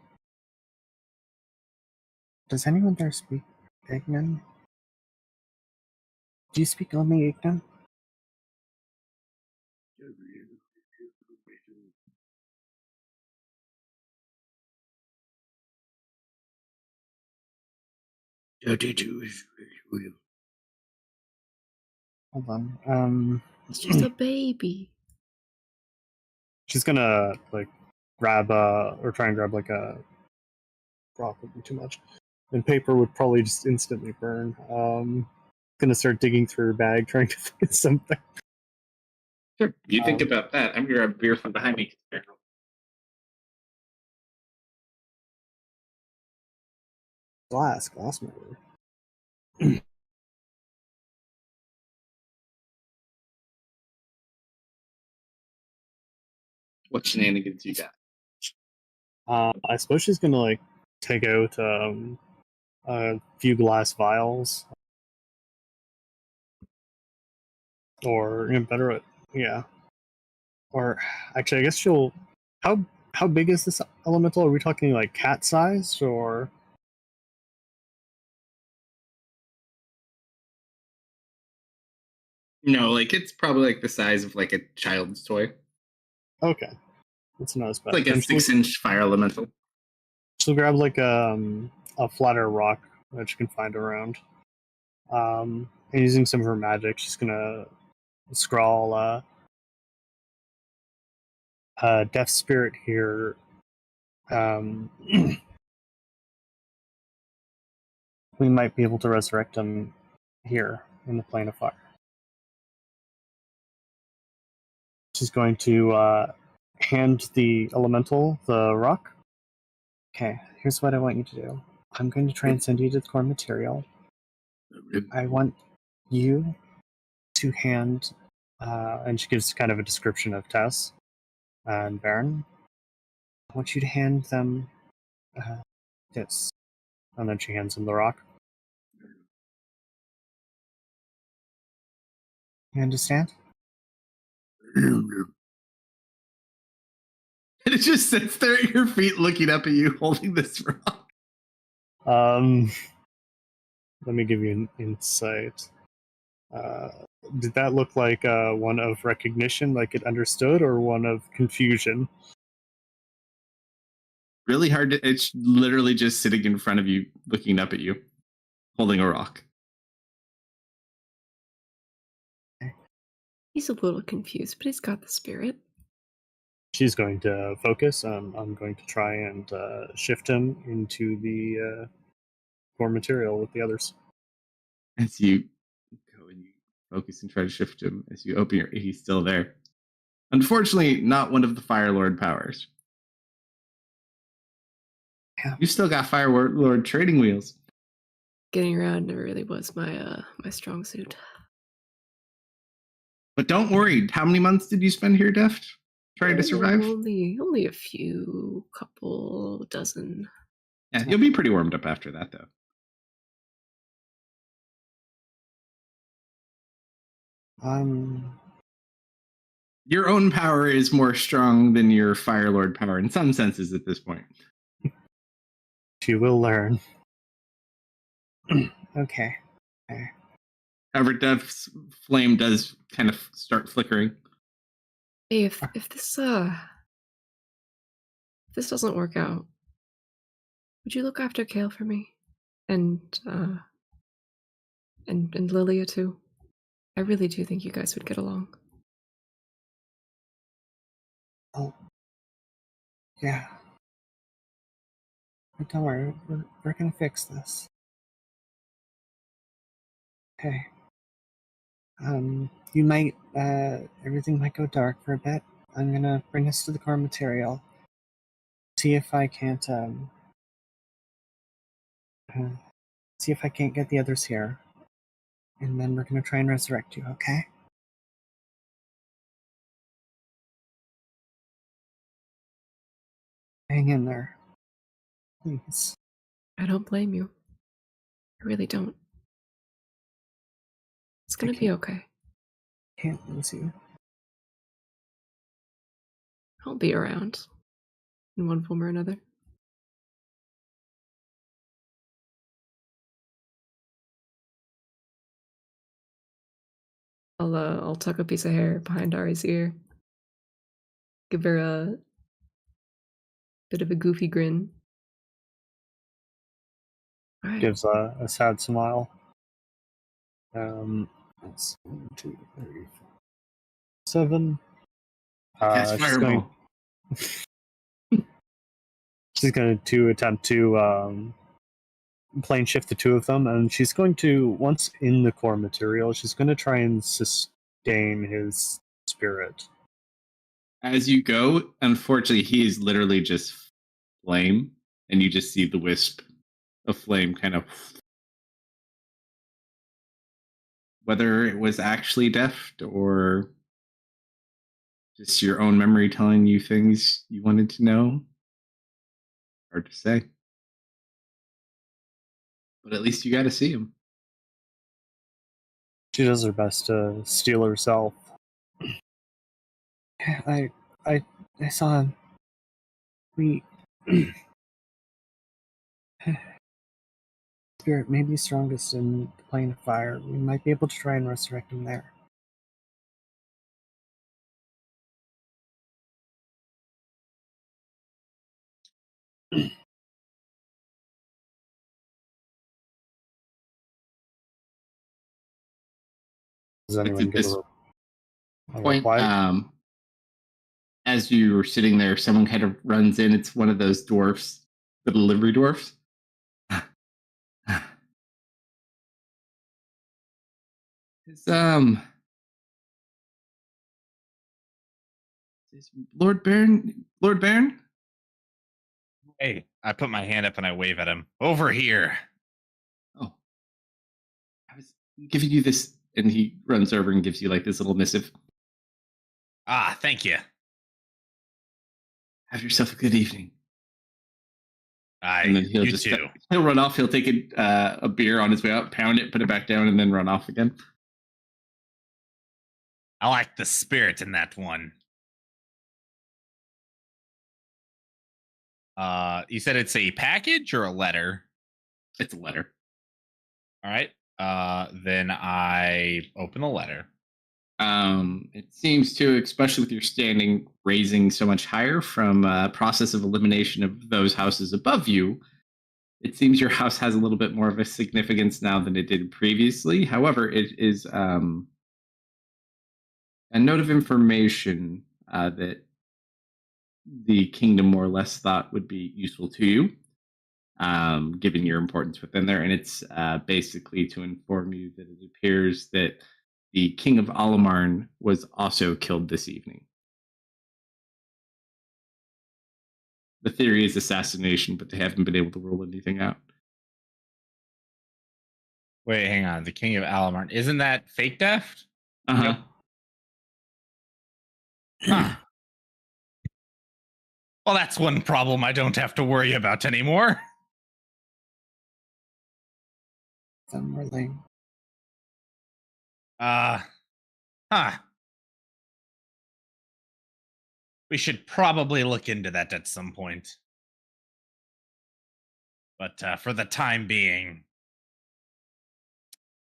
Does anyone there speak Ignan? Do you speak only Ignan? Hold on. It's just a baby. She's gonna like grab or try and grab like a rock would be too much. And paper would probably just instantly burn. Gonna start digging through her bag trying to find something. Sure. You think about that. I'm gonna grab beer from behind me. Glass mirror. What shenanigans you got? I suppose she's gonna like take out a few glass vials, or better, yeah. Or actually, I guess she'll. How big is this elemental? Are we talking like cat size or? No, like it's probably like the size of like a child's toy. Okay, that's not as bad. Like a 6-inch fire elemental. She'll grab like a flatter rock that she can find around. And using some of her magic, she's gonna scrawl Death Spirit here. We might be able to resurrect him here in the plane of fire. She's going to hand the elemental the rock. Okay, here's what I want you to do. I'm going to try and send you to the core material. I want you to hand, and she gives kind of a description of Tess and Baron. I want you to hand them this. And then she hands him the rock. You understand? And it just sits there at your feet looking up at you holding this rock. Let me give you an insight. Did that look like one of recognition, like it understood, or one of confusion? Really hard to. It's literally just sitting in front of you, looking up at you, holding a rock. He's a little confused, but he's got the spirit. She's going to focus. I'm going to try and shift him into the core material with the others. As you go and you focus and try to shift him, as you open your, he's still there. Unfortunately, not one of the Fire Lord powers. Yeah. You've still got Fire Lord trading wheels. Getting around never really was my strong suit. But don't worry. How many months did you spend here, Deft, trying to survive? Only a few, couple dozen. Yeah, you'll be pretty warmed up after that, though. Your own power is more strong than your Fire Lord power in some senses at this point. She will learn. Okay. Everdev's flame does kind of start flickering. Hey, if this doesn't work out, would you look after Kale for me? And Lilia too? I really do think you guys would get along. Oh, yeah. But don't worry, we're gonna fix this. Okay. You might, everything might go dark for a bit. I'm gonna bring us to the core material. See if I can't, see if I can't get the others here. And then we're gonna try and resurrect you, okay? Hang in there. Please. I don't blame you. I really don't. It's gonna be okay. Can't lose you. I'll be around in one form or another. I'll tuck a piece of hair behind Ari's ear. Give her a bit of a goofy grin. All right. Gives a sad smile. That's 1, 2, 3, 4, 7. Cast fireball. She's going to attempt to plane shift the two of them, and she's going to, once in the core material, she's going to try and sustain his spirit. As you go, unfortunately, he is literally just flame, and you just see the wisp of flame kind of. Whether it was actually deft or just your own memory telling you things you wanted to know, hard to say. But at least you got to see him. She does her best to steel herself. I saw him. We spirit may be strongest in the plane of fire. We might be able to try and resurrect him there. Does anyone get a Point. reply? As you were sitting there, someone kind of runs in. It's one of those dwarfs, the delivery dwarfs. It's is Lord Baron? Hey, I put my hand up and I wave at him. Over here. Oh, I was giving you this, and he runs over and gives you like this little missive. Ah, thank you. Have yourself a good evening. And then he'll run off. He'll take a beer on his way out, pound it, put it back down, and then run off again. I like the spirit in that one. You said it's a package or a letter? It's a letter. All right. Then I open the letter. It seems to, especially with your standing raising so much higher from process of elimination of those houses above you, it seems your house has a little bit more of a significance now than it did previously. However, it is a note of information that the kingdom more or less thought would be useful to you, given your importance within there. And it's basically to inform you that it appears that the king of Alamarn was also killed this evening. The theory is assassination, but they haven't been able to rule anything out. Wait, hang on. The king of Alamarn. Isn't that fake death? Uh-huh. Yep. Huh. Well, that's one problem I don't have to worry about anymore. Somewhere. We should probably look into that at some point. But for the time being,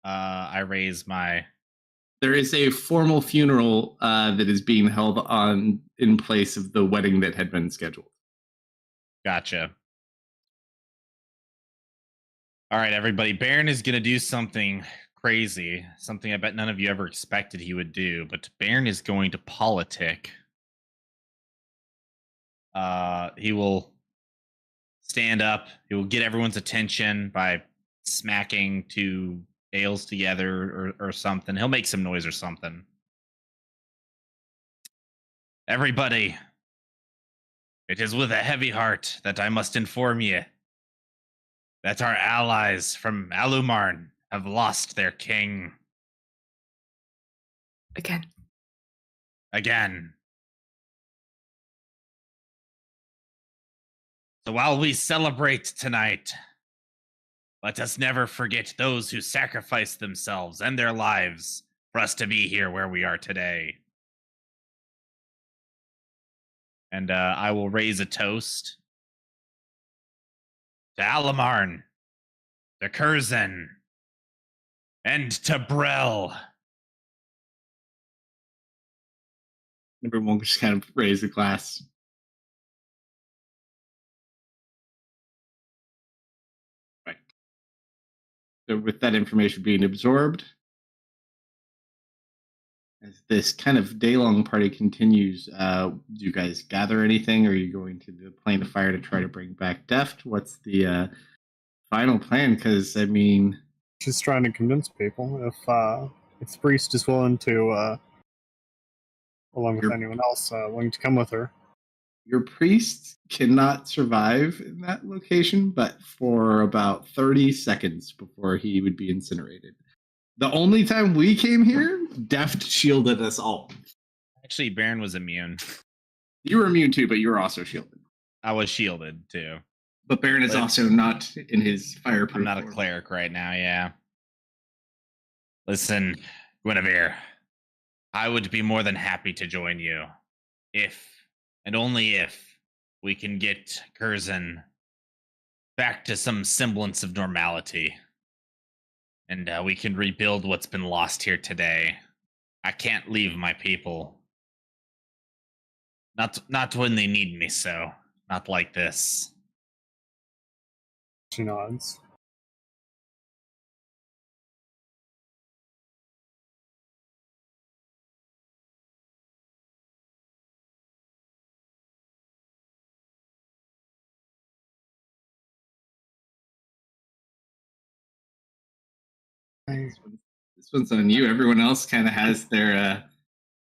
I raise my. There is a formal funeral that is being held on in place of the wedding that had been scheduled. Gotcha. All right, everybody. Baron is going to do something crazy, something I bet none of you ever expected he would do, but Baron is going to politic. He will stand up. He will get everyone's attention by smacking two ales together or something. He'll make some noise or something. Everybody, it is with a heavy heart that I must inform you that our allies from Alumarn have lost their king. Again. So while we celebrate tonight, let us never forget those who sacrificed themselves and their lives for us to be here where we are today. And I will raise a toast to Alamarn, to Curzon, and to Brell. Everyone just kind of raise a glass. Right. So with that information being absorbed, as this kind of day-long party continues, do you guys gather anything? Or are you going to the plane of fire to try to bring back Deft? What's the final plan? Because, I mean... She's trying to convince people. If the priest is willing to, along with anyone else, willing to come with her. Your priest cannot survive in that location, but for about 30 seconds before he would be incinerated. The only time we came here, Deft shielded us all. Actually, Baron was immune. You were immune too, but you were also shielded. I was shielded too. But Baron is also not in his fireproof. I'm not a cleric right now, yeah. Listen, Guinevere, I would be more than happy to join you if, and only if, we can get Curzon back to some semblance of normality. And we can rebuild what's been lost here today. I can't leave my people. Not when they need me so. Not like this. She nods. This one's on you. Everyone else kind of has their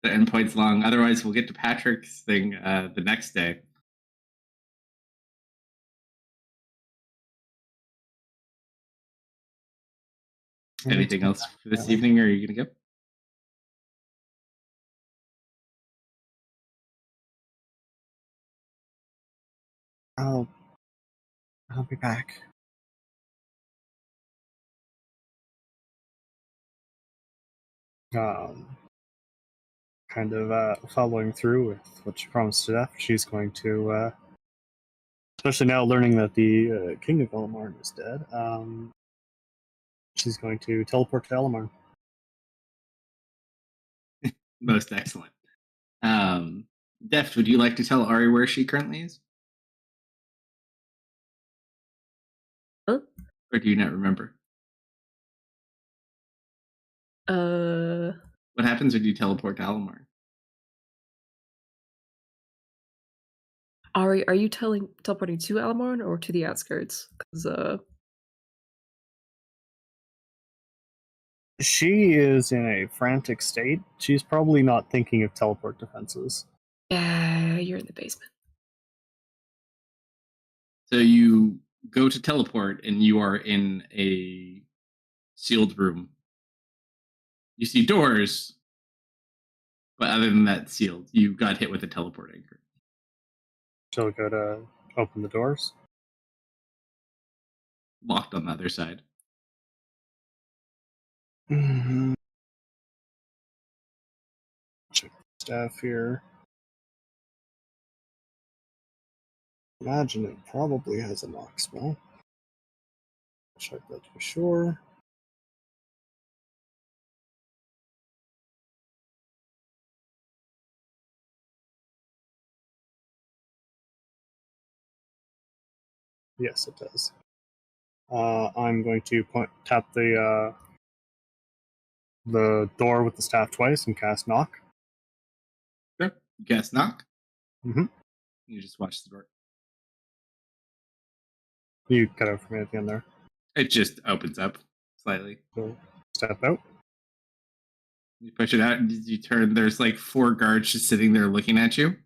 endpoints long. Otherwise, we'll get to Patrick's thing the next day. Anything else for this evening, or are you going to go? I'll be back. Kind of following through with what she promised to Deft, she's going to, especially now learning that the King of Elmarn is dead, she's going to teleport to Elmarn. Most excellent. Deft, would you like to tell Ari where she currently is? Huh? Or do you not remember? What happens when you teleport to Alamar? Ari, are you teleporting to Alamorn or to the outskirts? Because She is in a frantic state. She's probably not thinking of teleport defenses. yeah, you're in the basement. So you go to teleport and you are in a sealed room. You see doors, but other than that, sealed. You got hit with a teleport anchor. She'll go to open the doors. Locked on the other side. Mm-hmm. Check the staff here. Imagine it probably has a knock spell. Check that to be sure. Yes, it does. I'm going to tap the door with the staff twice and cast knock. Sure. You cast knock. Mm-hmm. You just watch the door. You cut out for me at the end there. It just opens up slightly. So step out. You push it out and you turn. There's like 4 guards just sitting there looking at you.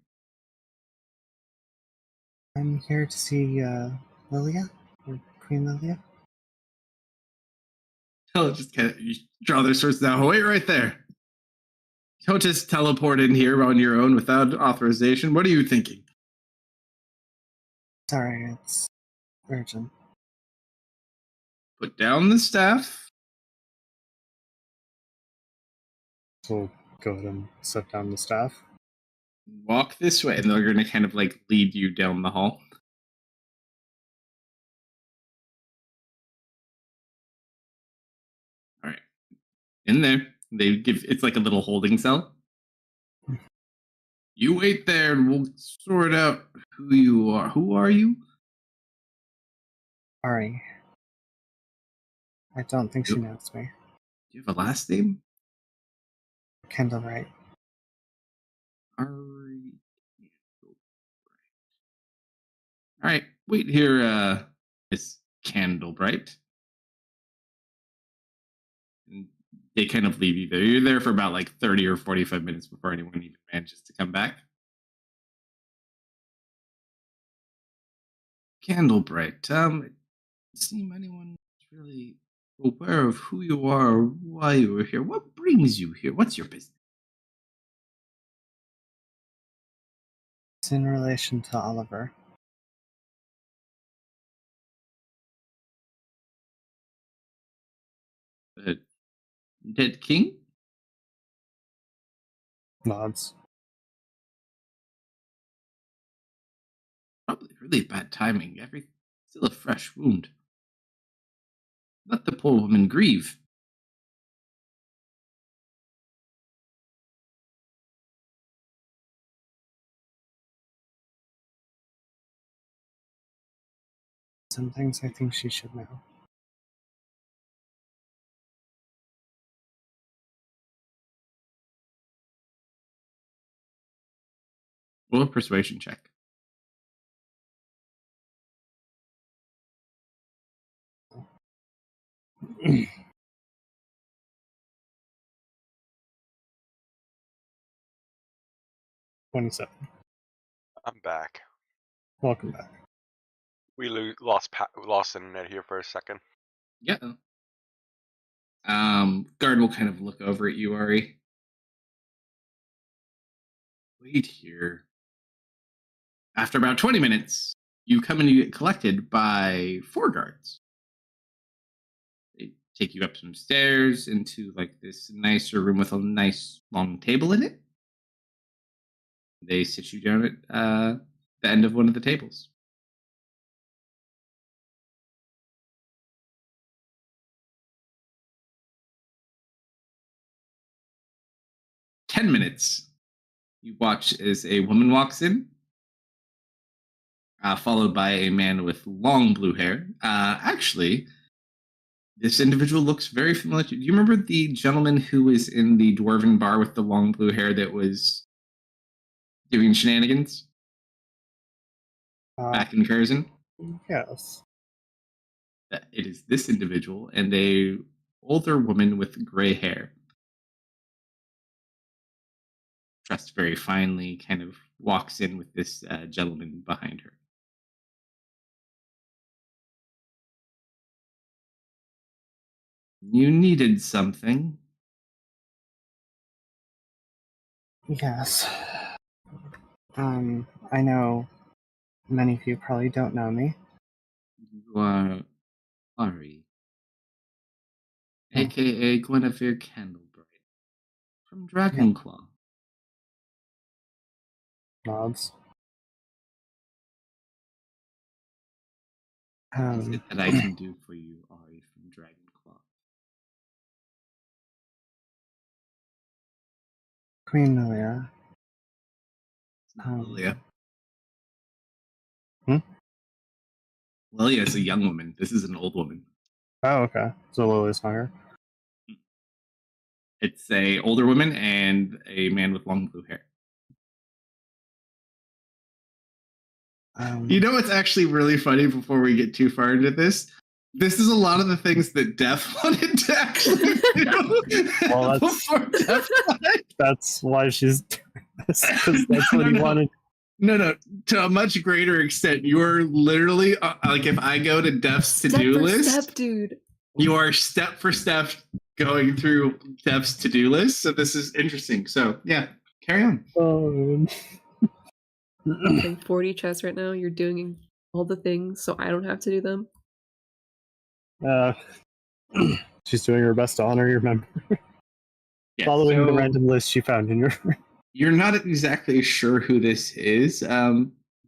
I'm here to see Lilia, or Queen Lilia. They'll just kind of you draw their swords down. Wait right there. Don't just teleport in here on your own without authorization. What are you thinking? Sorry, it's urgent. Put down the staff. So go ahead and set down the staff. Walk this way. And they're going to kind of like lead you down the hall. All right. In there. They give it's like a little holding cell. You wait there and we'll sort out who you are. Who are you? Ari. I don't think she knows me. Do you have a last name? Kendall Wright. Ari. All right. Wait here, Miss Candlebright. And they kind of leave you there. You're there for about like 30 or 45 minutes before anyone even manages to come back. Candlebright, it seem anyone really aware of who you are or why you are here. What brings you here? What's your business? It's in relation to Oliver. The dead king? Nods. Probably really bad timing. Still a fresh wound. Let the poor woman grieve. Some things I think she should know. Roll a persuasion check. $27. I'm back. Welcome back. We lost internet here for a second. Yeah. Guard will kind of look over at you, Ari. Wait here. After about 20 minutes, you come and you get collected by 4 guards. They take you up some stairs into like this nicer room with a nice long table in it. They sit you down at the end of one of the tables. "10 minutes. You watch as a woman walks in, followed by a man with long blue hair. Actually, this individual looks very familiar. Do you remember the gentleman who was in the dwarven bar with the long blue hair that was doing shenanigans back in Curzon? Yes. It is this individual and a older woman with gray hair. Dressed very finely, kind of walks in with this gentleman behind her. You needed something. Yes. I know many of you probably don't know me. You are Ari, Oh. aka Guinevere Candlebright, from Dragonclaw. Nods. What is it that I can do for you, Ari, from Dragonclaw? Queen Lilia. It's not Lilia. Lilia's a young woman. This is an old woman. Oh, okay. So Lily's younger. It's a older woman and a man with long blue hair. You know what's actually really funny before we get too far into this? This is a lot of the things that Def wanted to actually do. Well, before Def died. that's why she's doing this, 'cause that's what he wanted. No, to a much greater extent. You're literally like if I go to Def's to-do list, step, dude. you are step for step going through Def's to-do list. So this is interesting. So yeah, carry on. Oh, I'm playing 40 chess right now. You're doing all the things, so I don't have to do them. she's doing her best to honor your memory. Yeah, Following the so random list she found in your. you're not exactly sure who this is.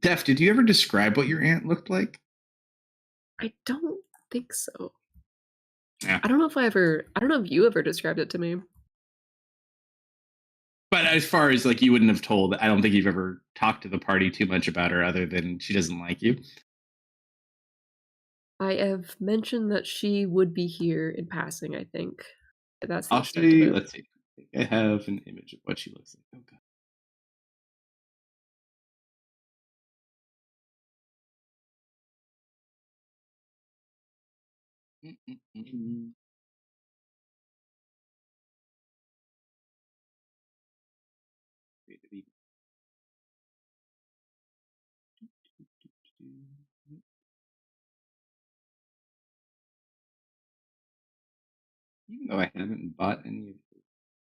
Def, did you ever describe what your aunt looked like? I don't think so. Yeah. I don't know if you ever described it to me. But as far as like you wouldn't have told, I don't think you've ever talked to the party too much about her other than she doesn't like you. I have mentioned that she would be here in passing, I think. That's the I'll show extent of you. it. Let's see. I think I have an image of what she looks like. Okay. Mm-mm-mm. Even though I haven't bought any of the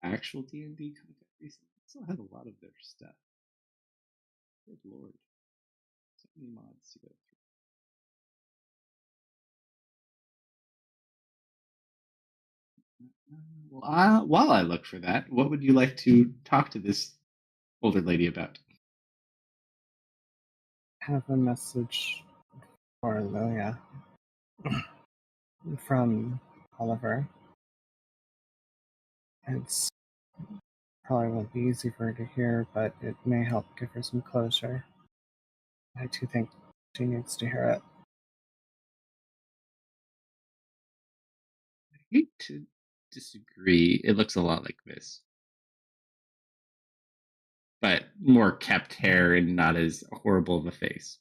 actual D&D content recently, I still have a lot of their stuff. Good lord. So many mods to go through. Well, while I look for that, what would you like to talk to this older lady about? Have a message for Lilia from Oliver. It's probably won't be easy for her to hear, but it may help give her some closure. I too think she needs to hear it. I hate to disagree. It looks a lot like this. But more kept hair and not as horrible of a face.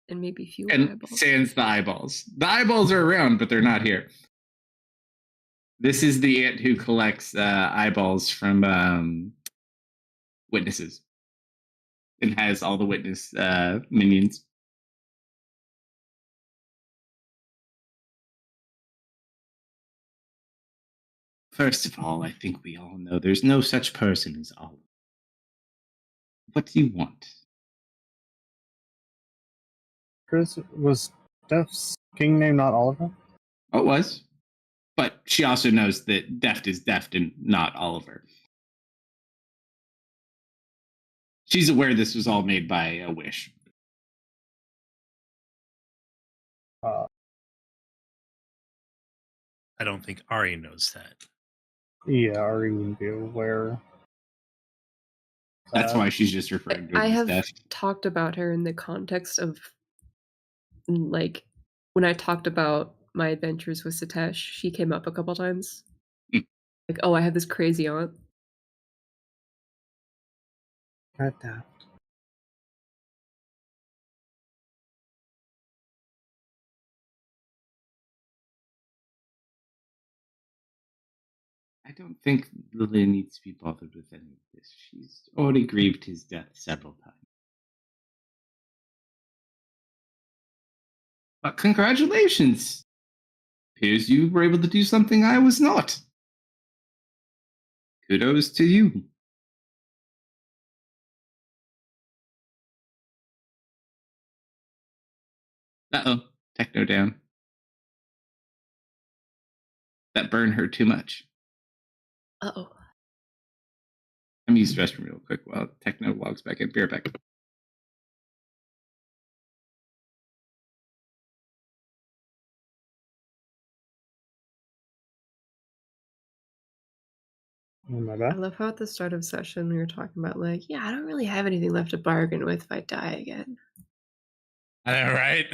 And maybe fewer And eyeballs. sans the eyeballs. The eyeballs are around, but they're not here. This is the ant who collects eyeballs from witnesses and has all the witness minions. First of all, I think we all know there's no such person as Oliver. What do you want? Chris, was Def's king name not Oliver? Oh, it was. But she also knows that Deft is Deft and not Oliver. She's aware this was all made by a wish. Uh, I don't think Ari knows that. yeah, Ari wouldn't be aware. That's why she's just referring to her I as have Deft. talked about her in the context of, like, when I talked about my adventures with Satesh, she came up a couple times. Mm. Like, oh, I have this crazy aunt. Got that. I don't think Lilia needs to be bothered with any of this. She's already grieved his death several times. But congratulations! Appears you were able to do something I was not. Kudos to you. Uh-oh, techno down. That burned her too much. Uh-oh. I'm using the restroom real quick while techno logs back in. Be right back. My I bad. love how at the start of session we were talking about, like, yeah, I don't really have anything left to bargain with if I die again. I know, right?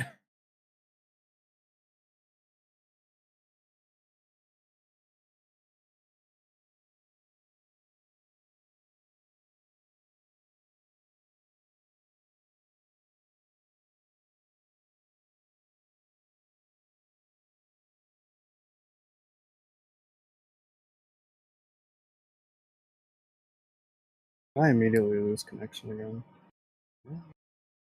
I immediately lose connection again.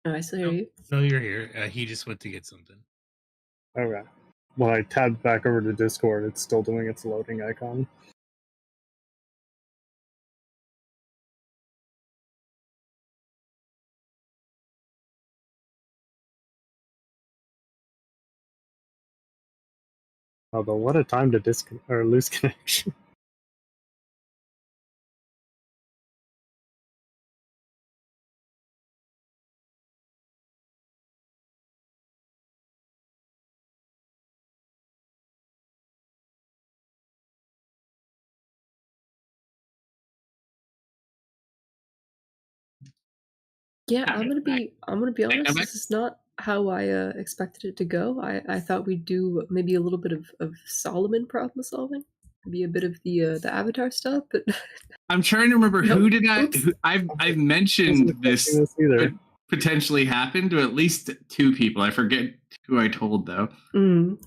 Oh, I still hear you. No, you're here. He just went to get something. Okay. When I tabbed back over to Discord, it's still doing its loading icon. Although, what a time to lose connection. Yeah, I'm gonna be honest. I'm This is not how I expected it to go. I thought we'd do maybe a little bit of Solomon problem solving, maybe a bit of the Avatar stuff, but I'm trying to remember Nope. who did I. Oops. I've mentioned Wasn't this expecting either. could potentially happen to at least 2 people. I forget who I told though. mm,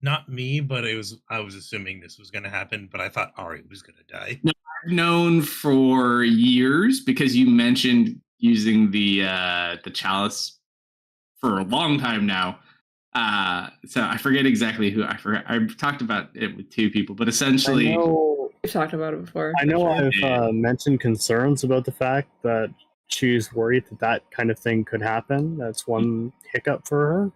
Not me, but I was assuming this was going to happen, but I thought Ari was going to die. No, I've known for years because you mentioned using the chalice for a long time now. So I forget exactly who I forgot. I've talked about it with 2 people, but essentially, we've talked about it before. I know actually. I've mentioned concerns about the fact that she's worried that that kind of thing could happen. That's one hiccup for her.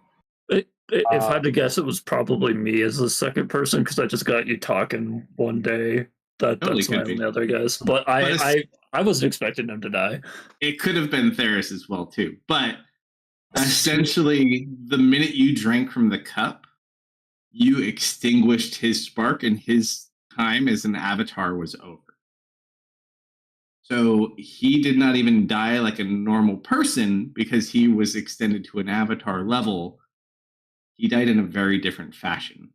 If I had to guess, it was probably me as the second person because I just got you talking one day. Totally That's my could be. only other guess. But I wasn't expecting him to die. It could have been Theris as well too. But essentially, the minute you drank from the cup, you extinguished his spark, and his time as an avatar was over. So he did not even die like a normal person because he was extended to an avatar level. He died in a very different fashion,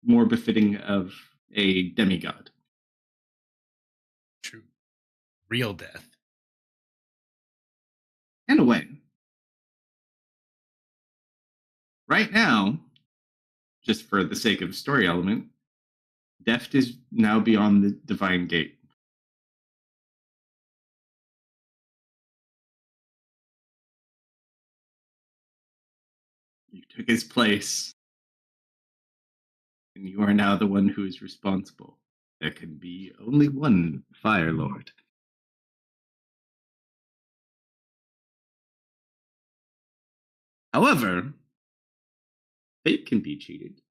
more befitting of a demigod. True. Real death. In a way. Right now, just for the sake of story element, Deft is now beyond the divine gate. You took his place, and you are now the one who is responsible. There can be only one Fire Lord. However, fate can be cheated.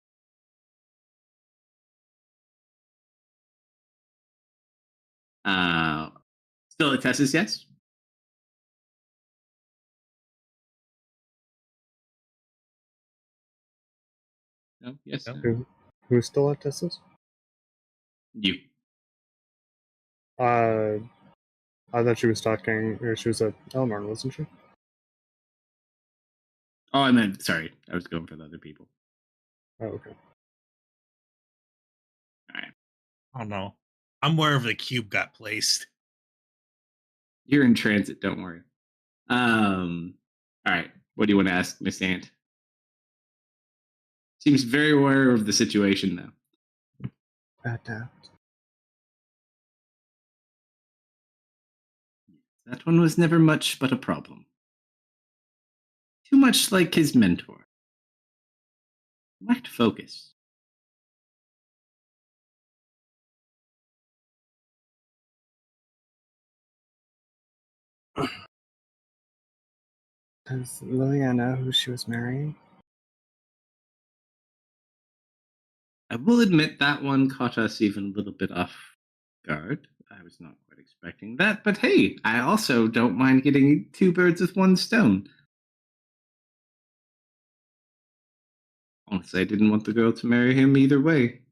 Still a Tessus, yes? No? Yes? No. Who's still at Tessus? You. I thought she was talking, or she was at Elmar, wasn't she? Oh, I meant, sorry. I was going for the other people. Oh, okay. All right. Oh no. I'm wherever the cube got placed. You're in transit, don't worry. All right. What do you want to ask, Miss Ant? Seems very aware of the situation, though. That one was never much but a problem. Too much like his mentor. Lacked focus. Does Lilia know who she was marrying? I will admit that one caught us even a little bit off guard. I was not quite expecting that, but hey, I also don't mind getting 2 birds with 1 stone. Honestly, I didn't want the girl to marry him either way.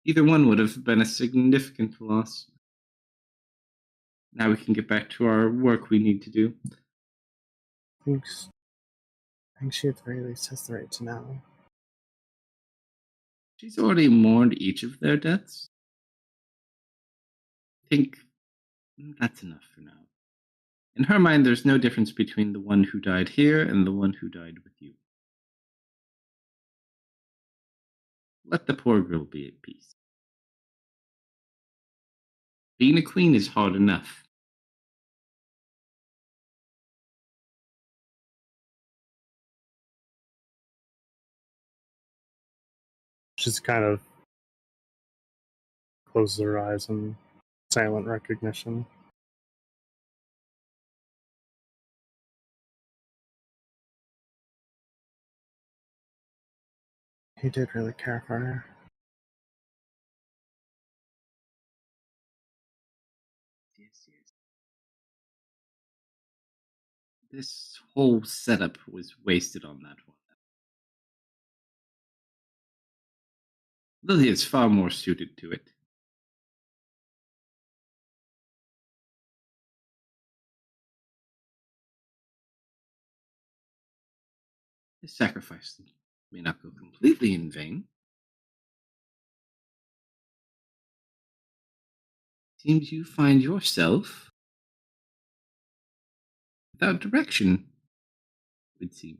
Either one would have been a significant loss. Now we can get back to our work we need to do. I think she at the very least has the right to know. She's already mourned each of their deaths. I think that's enough for now. In her mind, there's no difference between the one who died here and the one who died with you. Let the poor girl be at peace. Being a queen is hard enough. She's kind of closes her eyes in silent recognition. He did really care for her. Yes. This whole setup was wasted on that one. Lily is far more suited to it. His sacrifice may not go completely in vain. Seems you find yourself without direction, it would seem.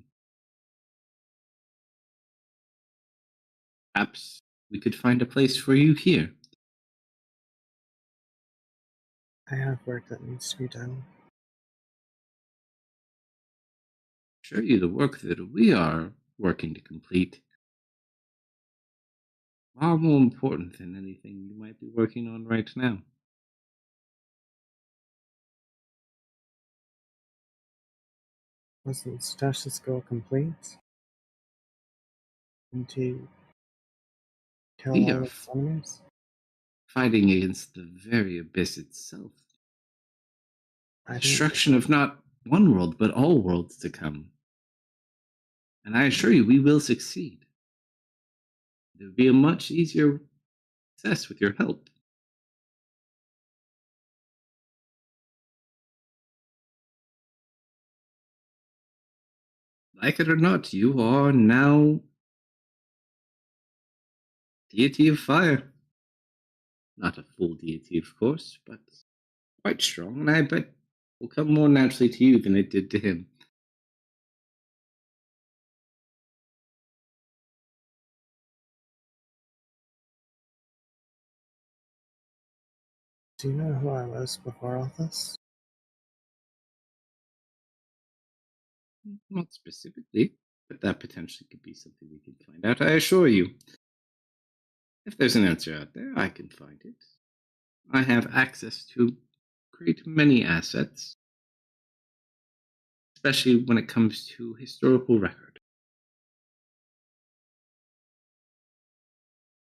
Perhaps we could find a place for you here. I have work that needs to be done. Assure you the work that we are working to complete far more important than anything you might be working on right now. Wasn't Stash's goal complete? Didn't he kill We all are its enemies? fighting against the very abyss itself. I didn't. Destruction of not one world, but all worlds to come. And I assure you, we will succeed. It would be a much easier success with your help. Like it or not, you are now deity of fire. Not a full deity, of course, but quite strong, and I bet will come more naturally to you than it did to him. Do you know who I was before all this? Not specifically, but that potentially could be something we can find out, I assure you. If there's an answer out there, I can find it. I have access to great many assets, especially when it comes to historical record.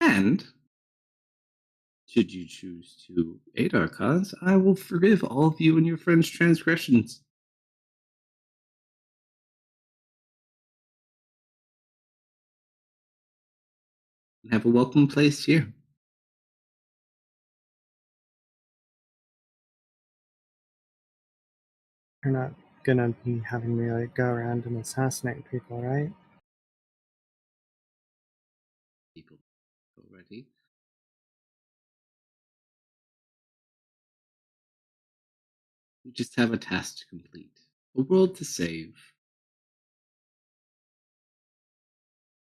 And, should you choose to aid our cause, I will forgive all of you and your friends' transgressions. And have a welcome place here. You're not gonna be having me like go around and assassinate people, right? People already. We just have a task to complete, a world to save.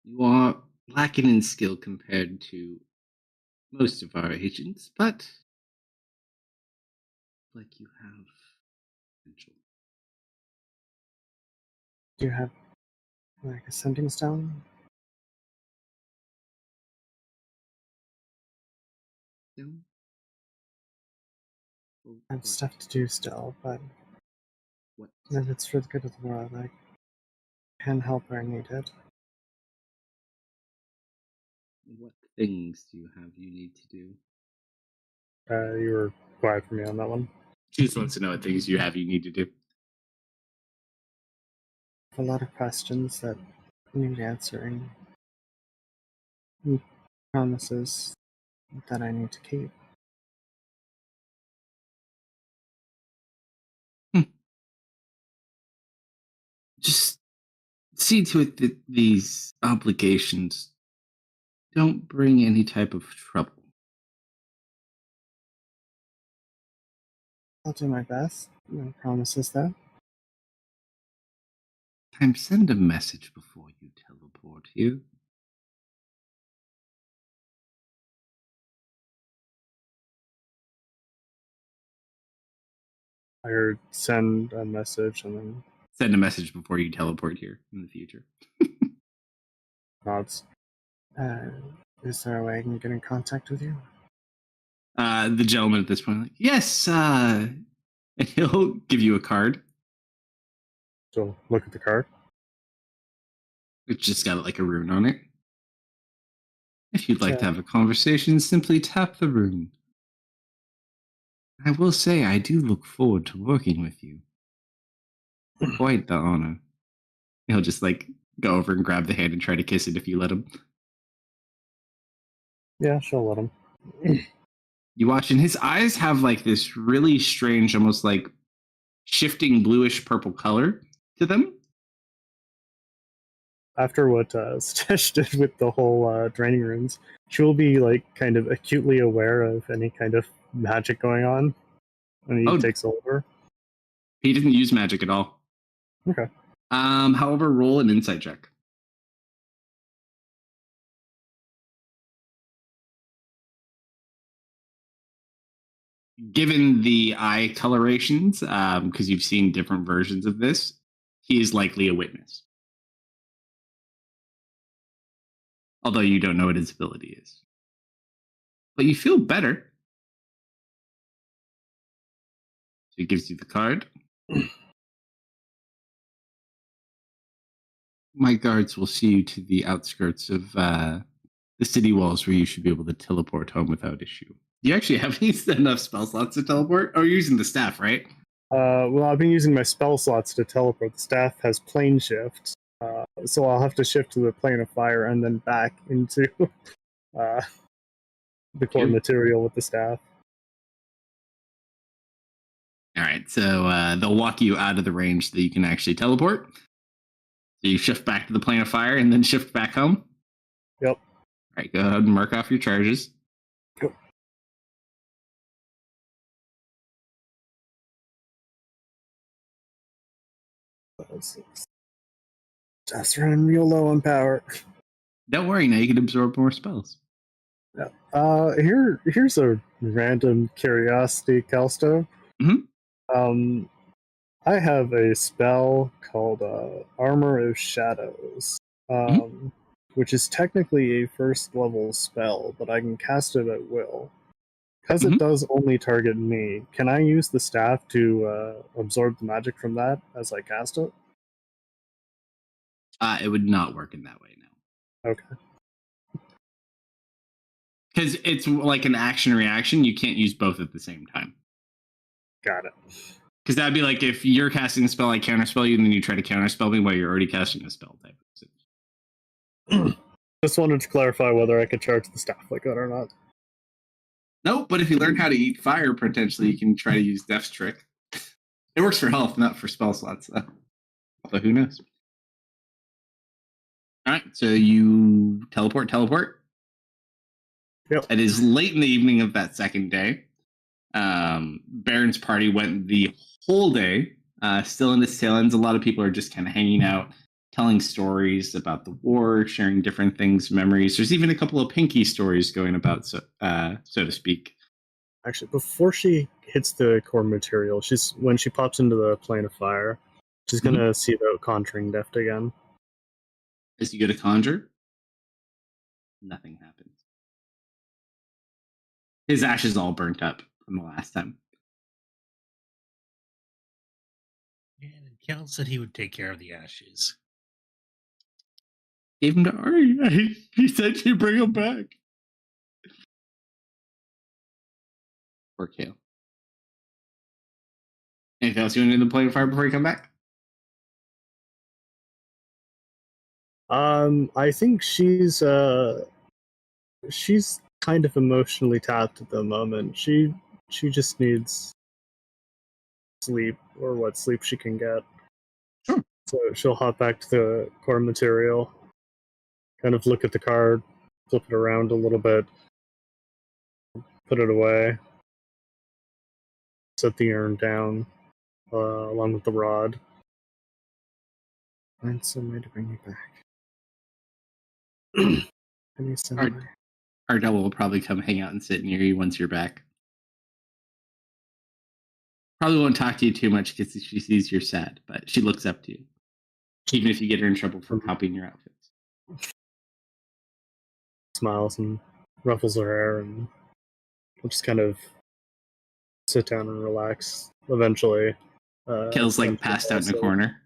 You are lacking in skill compared to most of our agents, but like you have potential. Do you have like a sending stone? No? I have stuff to do still, but What? if it's for the good of the world, I can help where needed. What things do you have you need to do? You were quiet for me on that one. She just wants to know what things you have you need to do. A lot of questions that need answering. Promises that I need to keep. Just see to it that these obligations don't bring any type of trouble. I'll do my best. No promises, though. Send a message before you teleport here. I heard send a message and then Send a message before you teleport here in the future. nods. Is there a way I can get in contact with you? The gentleman at this point, like, yes, and he'll give you a card. So look at the card. It's just got like a rune on it. If you'd like to have a conversation, simply tap the rune. I will say I do look forward to working with you. Quite the honor. He'll just like go over and grab the hand and try to kiss it if you let him. Yeah, she'll let him. You watch, and his eyes have like this really strange, almost like shifting bluish purple color to them. After what Stesh did with the whole draining runes, she will be like kind of acutely aware of any kind of magic going on when he takes over. He didn't use magic at all. Okay. However, roll an insight check. Given the eye colorations, because you've seen different versions of this, he is likely a witness. Although you don't know what his ability is. But you feel better. So he gives you the card. My guards will see you to the outskirts of the city walls where you should be able to teleport home without issue. Do you actually have enough spell slots to teleport? Oh, you're using the staff, right? Well, I've been using my spell slots to teleport. The staff has plane shift, so I'll have to shift to the plane of fire and then back into the core material with the staff. All right, so they'll walk you out of the range so that you can actually teleport. So you shift back to the plane of fire and then shift back home? Yep. All right, go ahead and mark off your charges. Yep. Just running real low on power. Don't worry, now you can absorb more spells. Yeah. Here's a random curiosity, Kalsto. Mm-hmm. I have a spell called Armor of Shadows, which is technically a first level spell, but I can cast it at will. Because it does only target me, can I use the staff to absorb the magic from that as I cast it? It would not work in that way, no. Okay. Because it's like an action reaction, you can't use both at the same time. Got it. Because that'd be like if you're casting a spell, I counterspell you, and then you try to counterspell me while you're already casting a spell type. Just wanted to clarify whether I could charge the staff like that or not. No, but if you learn how to eat fire, potentially you can try to use Death's Trick. It works for health, not for spell slots, though. Although who knows? All right, so you teleport. Yep. It is late in the evening of that second day. Baron's party went the whole day, still in its tail ends. A lot of people are just kind of hanging out, telling stories about the war, sharing different things, memories. There's even a couple of Pinky stories going about, so to speak. Actually, before she hits the core material, when she pops into the plane of fire, she's gonna see about conjuring Deft again. As you go to conjure, nothing happens. His ashes all burnt up from the last time. And Cal said he would take care of the ashes. Gave him to Ari. He said she'd bring him back. Poor Kale. Anything else you want to do in the plane of fire before you come back? I think she's kind of emotionally tapped at the moment. She just needs sleep, or what sleep she can get. Sure. So she'll hop back to the core material, kind of look at the card, flip it around a little bit, put it away, set the urn down along with the rod. Find some way to bring you back. Any similar? Our double will probably come hang out and sit near you once you're back. Probably won't talk to you too much because she sees you're sad, but she looks up to you. Even if you get her in trouble for copying your outfits. Smiles and ruffles her hair, and will just kind of sit down and relax. Eventually, Kill's like passed out in a corner.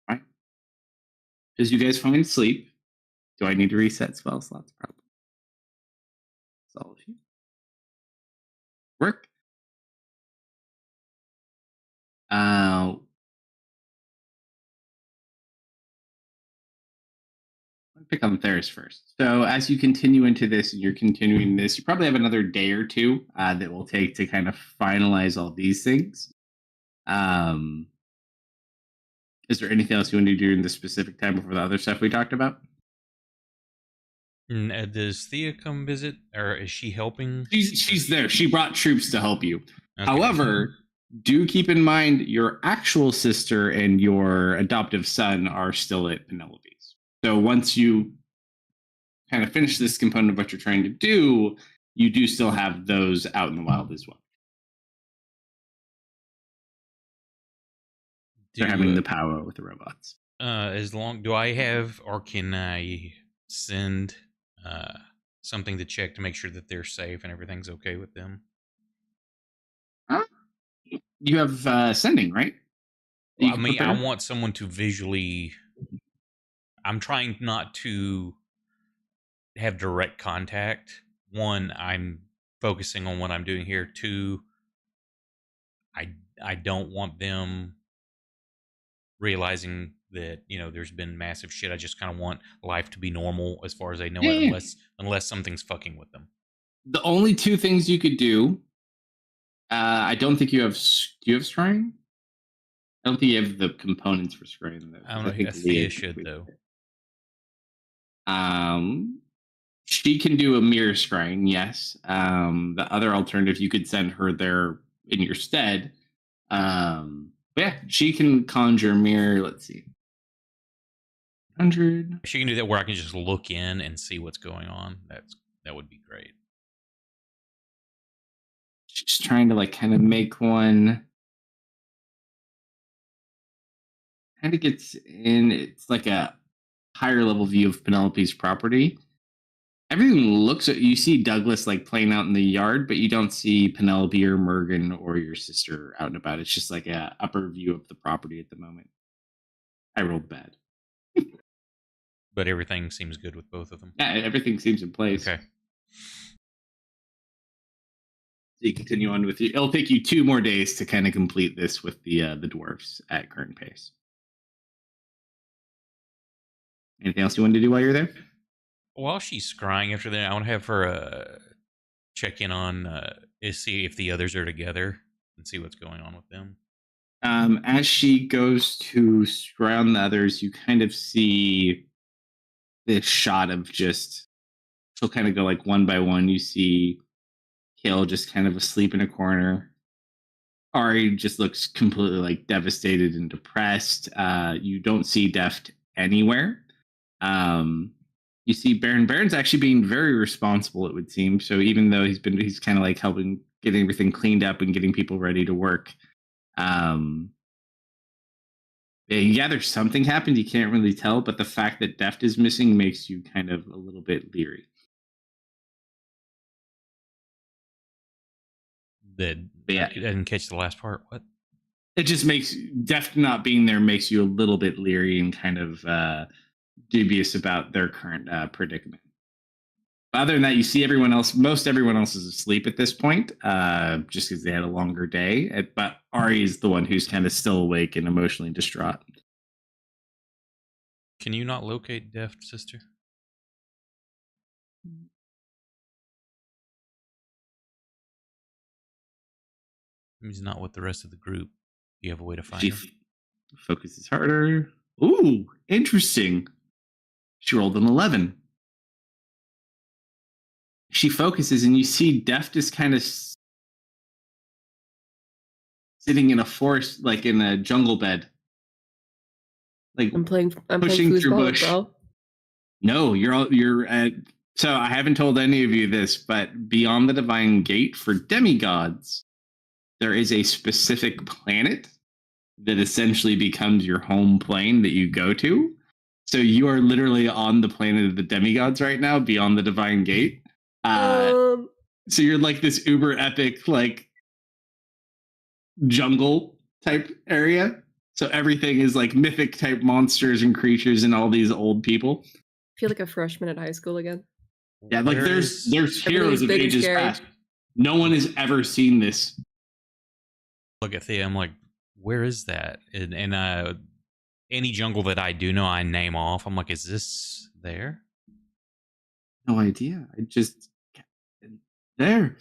All right. As you guys find sleep, do I need to reset spell slots? Probably. That's all of you. Work. Pick on Theris first. So as you continue into this, and you're continuing this, you probably have another day or two that will take to kind of finalize all these things. Is there anything else you want to do in the specific time before the other stuff we talked about? Does Thea come visit, or is she helping? She's there. She brought troops to help you. Okay. However, do keep in mind your actual sister and your adoptive son are still at Penelope's. So once you kind of finish this component of what you're trying to do, you do still have those out in the wild as well. They're having the power with the robots. Do I have, or can I send something to check to make sure that they're safe and everything's okay with them? You have sending, right? Well, I mean, I want someone to visually. I'm trying not to have direct contact. One, I'm focusing on what I'm doing here. Two, I don't want them realizing that there's been massive shit. I just kind of want life to be normal as far as I know it, unless something's fucking with them. The only two things you could do. I don't think you have. Do you have scrying? I don't think you have the components for scrying. Though, I don't know. I think Thea should though. She can do a mirror scrying, yes. The other alternative, you could send her there in your stead. Yeah, she can conjure mirror. Let's see. 100. She can do that where I can just look in and see what's going on. That would be great. She's trying to kind of make one. Kind of gets in. It's like a higher level view of Penelope's property. Everything looks at you see Douglas playing out in the yard, but you don't see Penelope or Mergen or your sister out and about. It's just like a upper view of the property at the moment. I rolled bad. But everything seems good with both of them. Yeah, everything seems in place. Okay. So you continue on with It'll take you 2 more days to kind of complete this with the dwarves at current pace. Anything else you wanted to do while you're there? While she's scrying after that, I want to have her check in on see if the others are together and see what's going on with them. As she goes to scry on the others, you kind of see this shot of just she'll kind of go one by one. You see Kale just kind of asleep in a corner. Ari just looks completely devastated and depressed. You don't see Deft anywhere. You see Baron. Baron's actually being very responsible, it would seem. So even though he's kind of helping get everything cleaned up and getting people ready to work. You gather something happened. You can't really tell, but the fact that Deft is missing makes you kind of a little bit leery. I didn't catch the last part. What? It just makes Deft not being there makes you a little bit leery and kind of dubious about their current predicament. Other than that, you see most everyone else is asleep at this point, just because they had a longer day. But Ari is the one who's kind of still awake and emotionally distraught. Can you not locate Deft, sister? He's not with the rest of the group. Do you have a way to find She him? focuses harder. Ooh, interesting. She rolled an 11. She focuses, and you see Deft is kind of sitting in a forest, like in a jungle bed. Like I'm playing pushing through foosball, bush. bro. No, you're at. So I haven't told any of you this, but beyond the divine gate for demigods, there is a specific planet that essentially becomes your home plane that you go to. So you are literally on the planet of the demigods right now, beyond the divine gate. So you're like this uber epic, like jungle type area. So everything is like mythic type monsters and creatures and all these old people. I feel like a freshman at high school again. Yeah, like there's heroes of big and ages scary. past. No one has ever seen this. Look at Thea. I'm like, where is that? And any jungle that I do know, I name off. I'm like, is this there? No idea. I just there.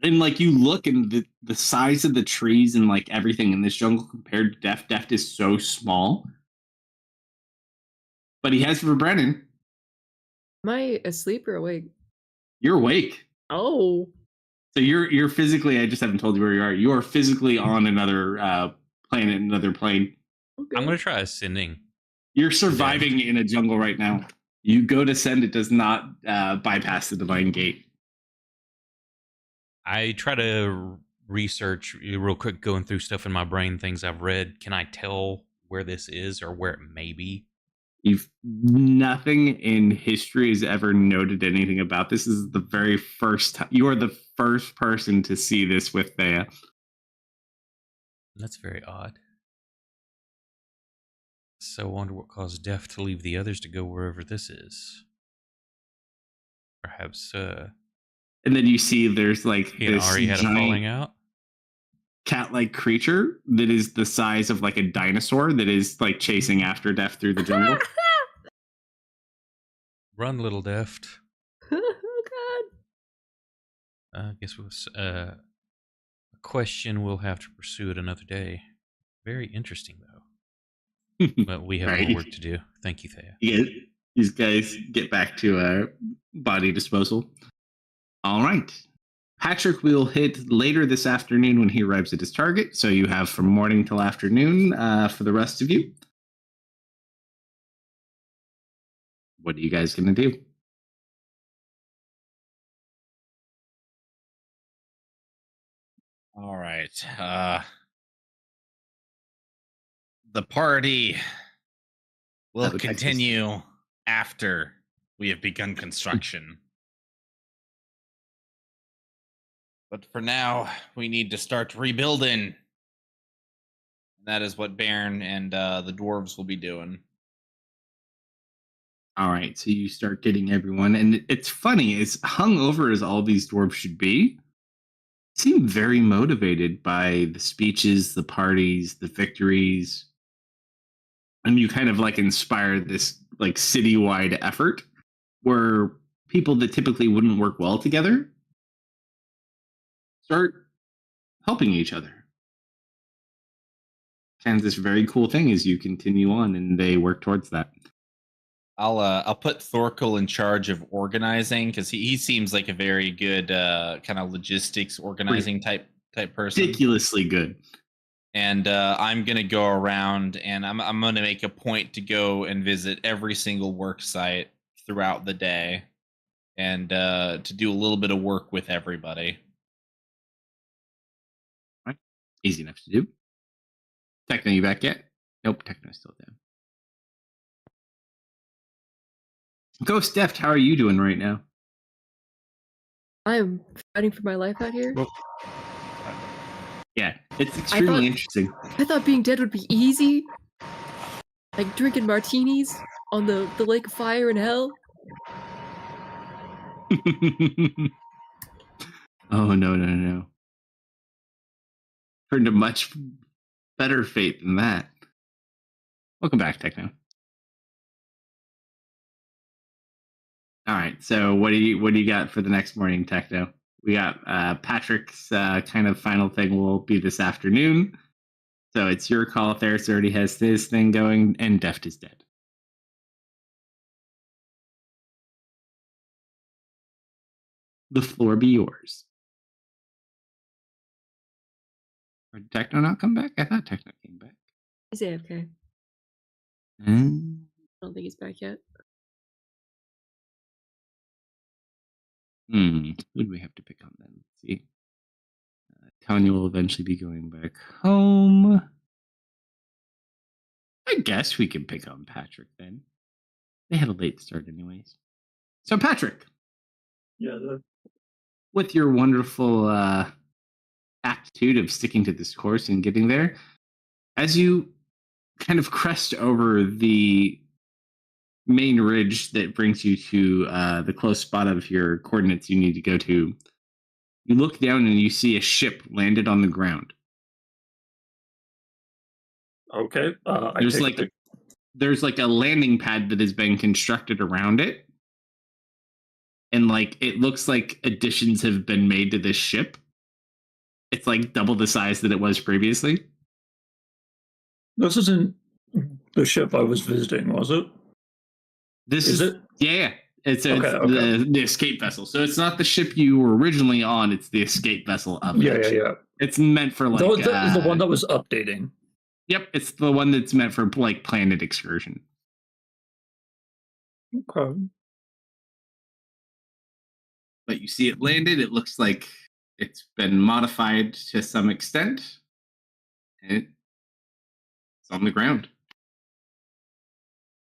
And like you look and the size of the trees and like everything in this jungle compared to Deft. Deft is so small. But he has for Brennan. Am I asleep or awake? You're awake. Oh. So you're physically, I just haven't told you where you are. You are physically on another planet, another plane. Okay. I'm gonna try ascending. You're surviving in a jungle right now. You go to send, it does not bypass the divine gate. I try to research real quick, going through stuff in my brain, things I've read. Can I tell where this is or where it may be? Nothing in history has ever noted anything about this. This is the very first time. You are the first person to see this with Thea. That's very odd. So I wonder what caused Deft to leave the others to go wherever this is. Perhaps And then you see there's like he had this already had a falling out. Cat-like creature that is the size of like a dinosaur that is like chasing after Deft through the jungle. Run, little Deft. Oh God. I guess we'll a question we'll have to pursue at another day. Very interesting though. But we have Right. more work to do. Thank you, Thea. These guys get back to body disposal. All right. Patrick will hit later this afternoon when he arrives at his target. So you have from morning till afternoon for the rest of you. What are you guys going to do? All right. The party will Texas. continue after we have begun construction. But for now, we need to start rebuilding. That is what Baron and the dwarves will be doing. All right. So you start getting everyone. And it's funny, as hungover as all these dwarves should be, seem very motivated by the speeches, the parties, the victories. And you kind of like inspire this like citywide effort where people that typically wouldn't work well together start helping each other. And this very cool thing as you continue on and they work towards that. I'll put Thorkel in charge of organizing because he seems like a very good kind of logistics organizing type person. Ridiculously good. And I'm gonna go around and I'm gonna make a point to go and visit every single work site throughout the day, and to do a little bit of work with everybody. Right. Easy enough to do. Techno, you back yet? Nope, Techno's still down. Ghost Deft, how are you doing right now? I am fighting for my life out here. Yeah, it's extremely interesting. I thought being dead would be easy. Like drinking martinis on the lake of fire in hell. Oh, no. Turned to much better fate than that. Welcome back, Techno. All right, so what do you got for the next morning, Techno? we got Patrick's kind of final thing will be this afternoon. So it's your call. Theris already has his thing going, and Deft is dead. The floor be yours. Or did Techno not come back? I thought Techno came back. He's AFK. I don't think he's back yet. Who do we have to pick on then? Let's see. Tanya will eventually be going back home. I guess we can pick on Patrick then. They had a late start anyways. So Patrick. Yeah. With your wonderful aptitude of sticking to this course and getting there, as you kind of crest over the main ridge that brings you to the close spot of your coordinates you need to go to, you look down and you see a ship landed on the ground. Okay. There's like a landing pad that has been constructed around it. And like it looks like additions have been made to this ship. It's like double the size that it was previously. This isn't the ship I was visiting, was it? This is it? Yeah. It's Okay. the escape vessel. So it's not the ship you were originally on. It's the escape vessel of that ship. Yeah. It's meant for like the one that was updating. Yep, it's the one that's meant for like planet excursion. Okay. But you see it landed. It looks like it's been modified to some extent. And it's on the ground.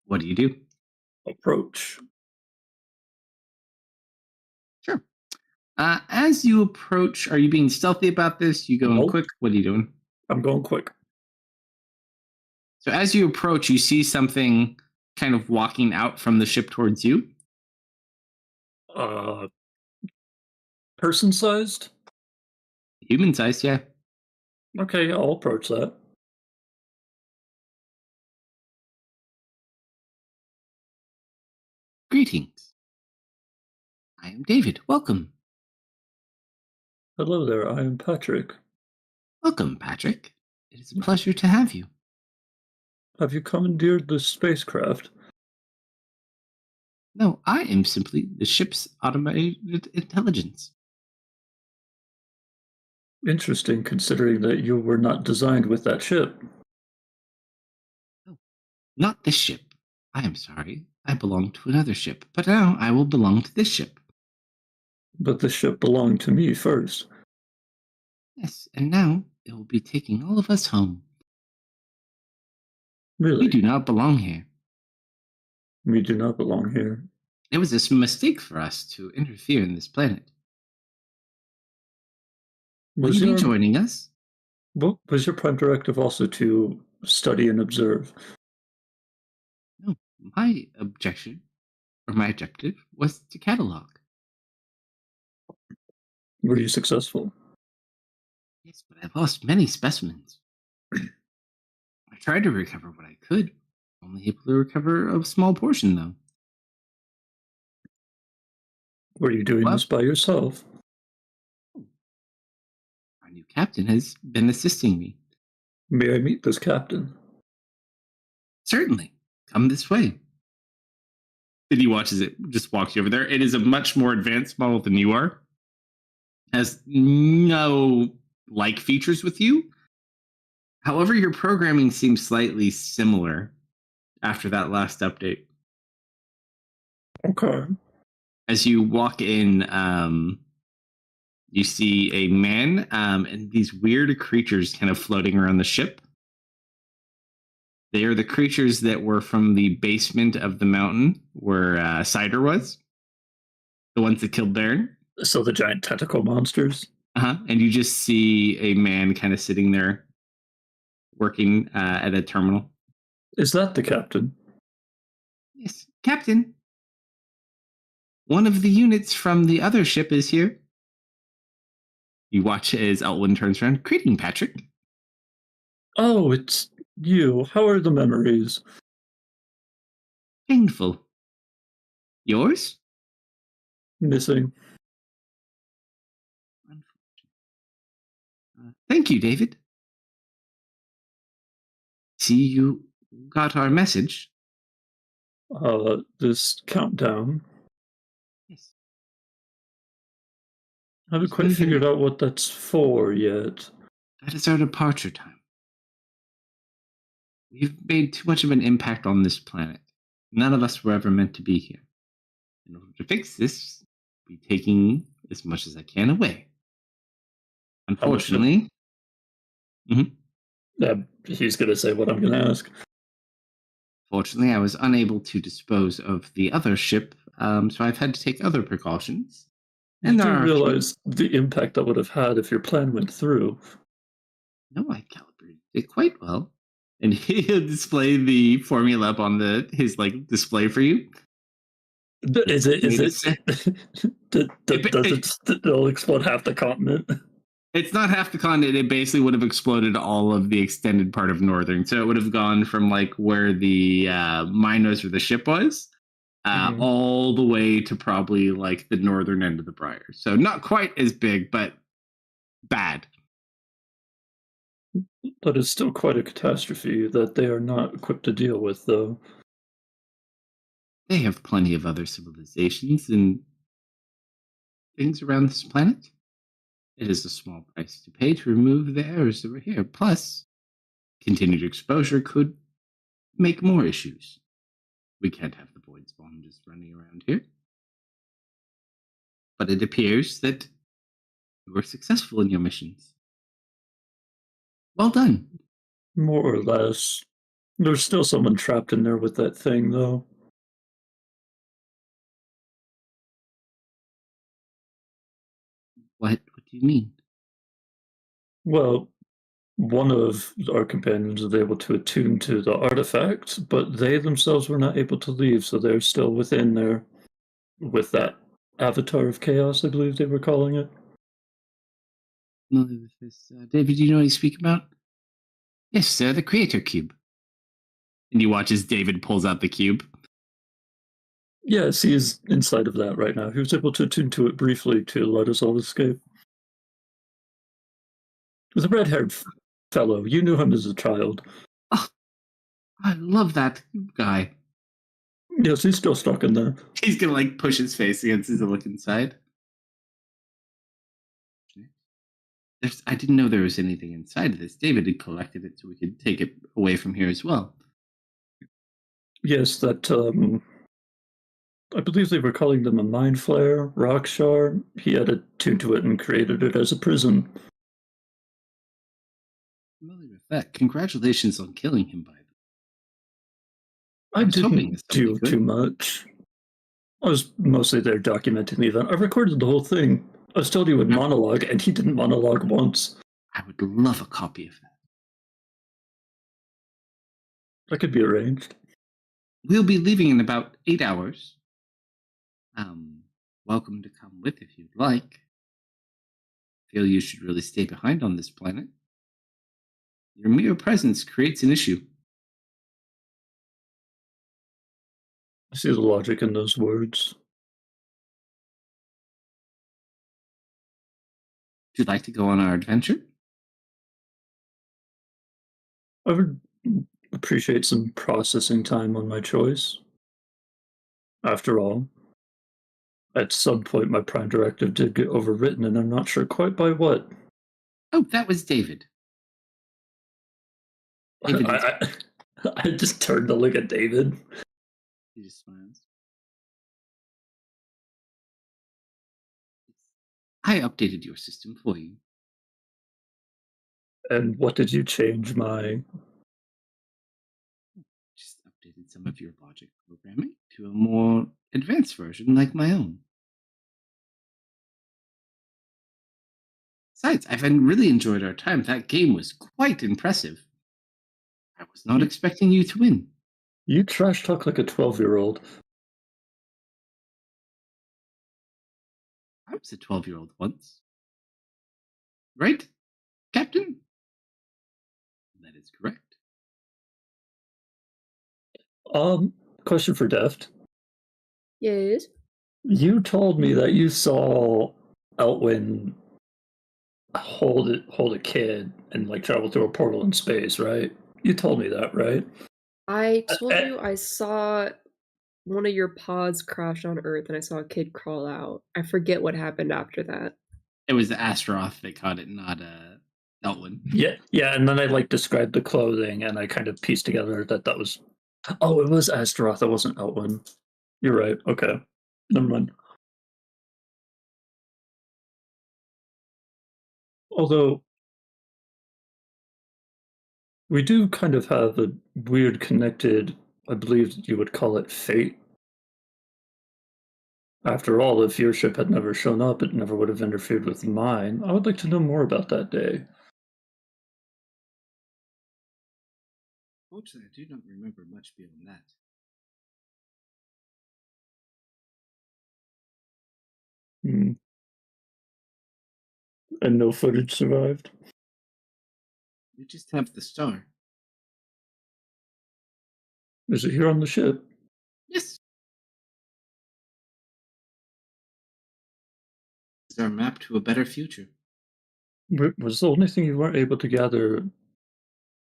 What do you do? Approach. Sure. As you approach, are you being stealthy about this? You going quick? What are you doing? I'm going quick. So as you approach, you see something kind of walking out from the ship towards you. Person-sized? Human-sized, yeah. Okay, I'll approach that. Greetings. I am David. Welcome. Hello there, I am Patrick. Welcome, Patrick. It is a pleasure to have you. Have you commandeered the spacecraft? No, I am simply the ship's automated intelligence. Interesting, considering that you were not designed with that ship. No, not this ship. I am sorry. I belong to another ship, but now I will belong to this ship. But the ship belonged to me first. Yes, and now it will be taking all of us home. Really? We do not belong here. We do not belong here. It was a mistake for us to interfere in this planet. Will you be joining us? What was your prime directive also to study and observe? No, my objective was to catalog. Were you successful? Yes, but I've lost many specimens. I tried to recover what I could. Only able to recover a small portion, though. Were you doing this by yourself? Our new captain has been assisting me. May I meet this captain? Certainly. Come this way. And he watches it, just walks you over there. It is a much more advanced model than you are. Has no like features with you. However, your programming seems slightly similar after that last update. Okay. As you walk in, you see a man and these weird creatures kind of floating around the ship. They are the creatures that were from the basement of the mountain where Cider was. The ones that killed Baron. So the giant tentacle monsters? Uh-huh. And you just see a man kind of sitting there working at a terminal. Is that the captain? Yes, Captain. One of the units from the other ship is here. You watch as Elwyn turns around. Greeting, Patrick. Oh, it's you. How are the memories? Painful. Yours? Missing. Thank you, David. See, you got our message. This countdown. Yes. I haven't quite figured out what that's for yet. That is our departure time. We've made too much of an impact on this planet. None of us were ever meant to be here. In order to fix this, I'll be taking as much as I can away. Unfortunately, he's going to say what I'm going to ask. Fortunately, I was unable to dispose of the other ship, so I've had to take other precautions. And I realize the impact that would have had if your plan went through. No, I calibrated it quite well. And he'll display the formula up on his display for you. Does it'll explode half the continent? It's not half the continent. It basically would have exploded all of the extended part of Northern. So it would have gone from where the miners or the ship was, all the way to probably the northern end of the Briar. So not quite as big, but bad. That is still quite a catastrophe that they are not equipped to deal with, though. They have plenty of other civilizations and things around this planet. It is a small price to pay to remove the errors that were here. Plus, continued exposure could make more issues. We can't have the void spawn just running around here. But it appears that you were successful in your missions. Well done. More or less. There's still someone trapped in there with that thing, though. What do you mean? Well, one of our companions was able to attune to the artifact, but they themselves were not able to leave, so they're still within there with that avatar of chaos, I believe they were calling it. David, do you know what you speak about? Yes, sir, the creator cube. And you watch as David pulls out the cube. Yes, he is inside of that right now. He was able to attune to it briefly to let us all escape. The red-haired fellow, you knew him as a child. Oh, I love that guy. Yes, he's still stuck in there. He's gonna push his face against his look inside. I didn't know there was anything inside of this. David had collected it so we could take it away from here as well. Yes, that, I believe they were calling them a mind flare, rock shard. He had attuned to it and created it as a prison. Familiar with that. Congratulations on killing him, by the way. I didn't do too much. I was mostly there documenting the event. I recorded the whole thing. I was told he would monologue, and he didn't monologue once. I would love a copy of that. That could be arranged. We'll be leaving in about 8 hours. Welcome to come with if you'd like. Feel you should really stay behind on this planet. Your mere presence creates an issue. I see the logic in those words. Would you like to go on our adventure? I would appreciate some processing time on my choice. After all, at some point my prime directive did get overwritten, and I'm not sure quite by what. Oh, that was David. I just turned to look at David. He just smiles. I updated your system for you. And what did you change my... Just updated some of your logic programming to a more advanced version like my own. Besides, I've really enjoyed our time. That game was quite impressive. I was not expecting you to win. You trash talk like a 12-year-old. I was a 12-year-old once. Right, Captain? That is correct. Question for Deft. Yes? You told me that you saw Elwyn hold a kid and like travel through a portal in space, right? You told me that, right? I told Uh, you I saw one of your pods crash on Earth and I saw a kid crawl out. I forget what happened after that. It was the Astaroth that caught it, not Elwyn. Yeah, and then I like described the clothing, and I kind of pieced together that was. Oh, it was Astaroth. It wasn't Elwyn. You're right. Okay, never mind. Although we do kind of have a weird connected, I believe you would call it fate. After all, if your ship had never shown up, it never would have interfered with mine. I would like to know more about that day. Fortunately, I do not remember much beyond that. Hmm. And no footage survived? We just have the star. Is it here on the ship? Yes. It's our map to a better future. Was the only thing you weren't able to gather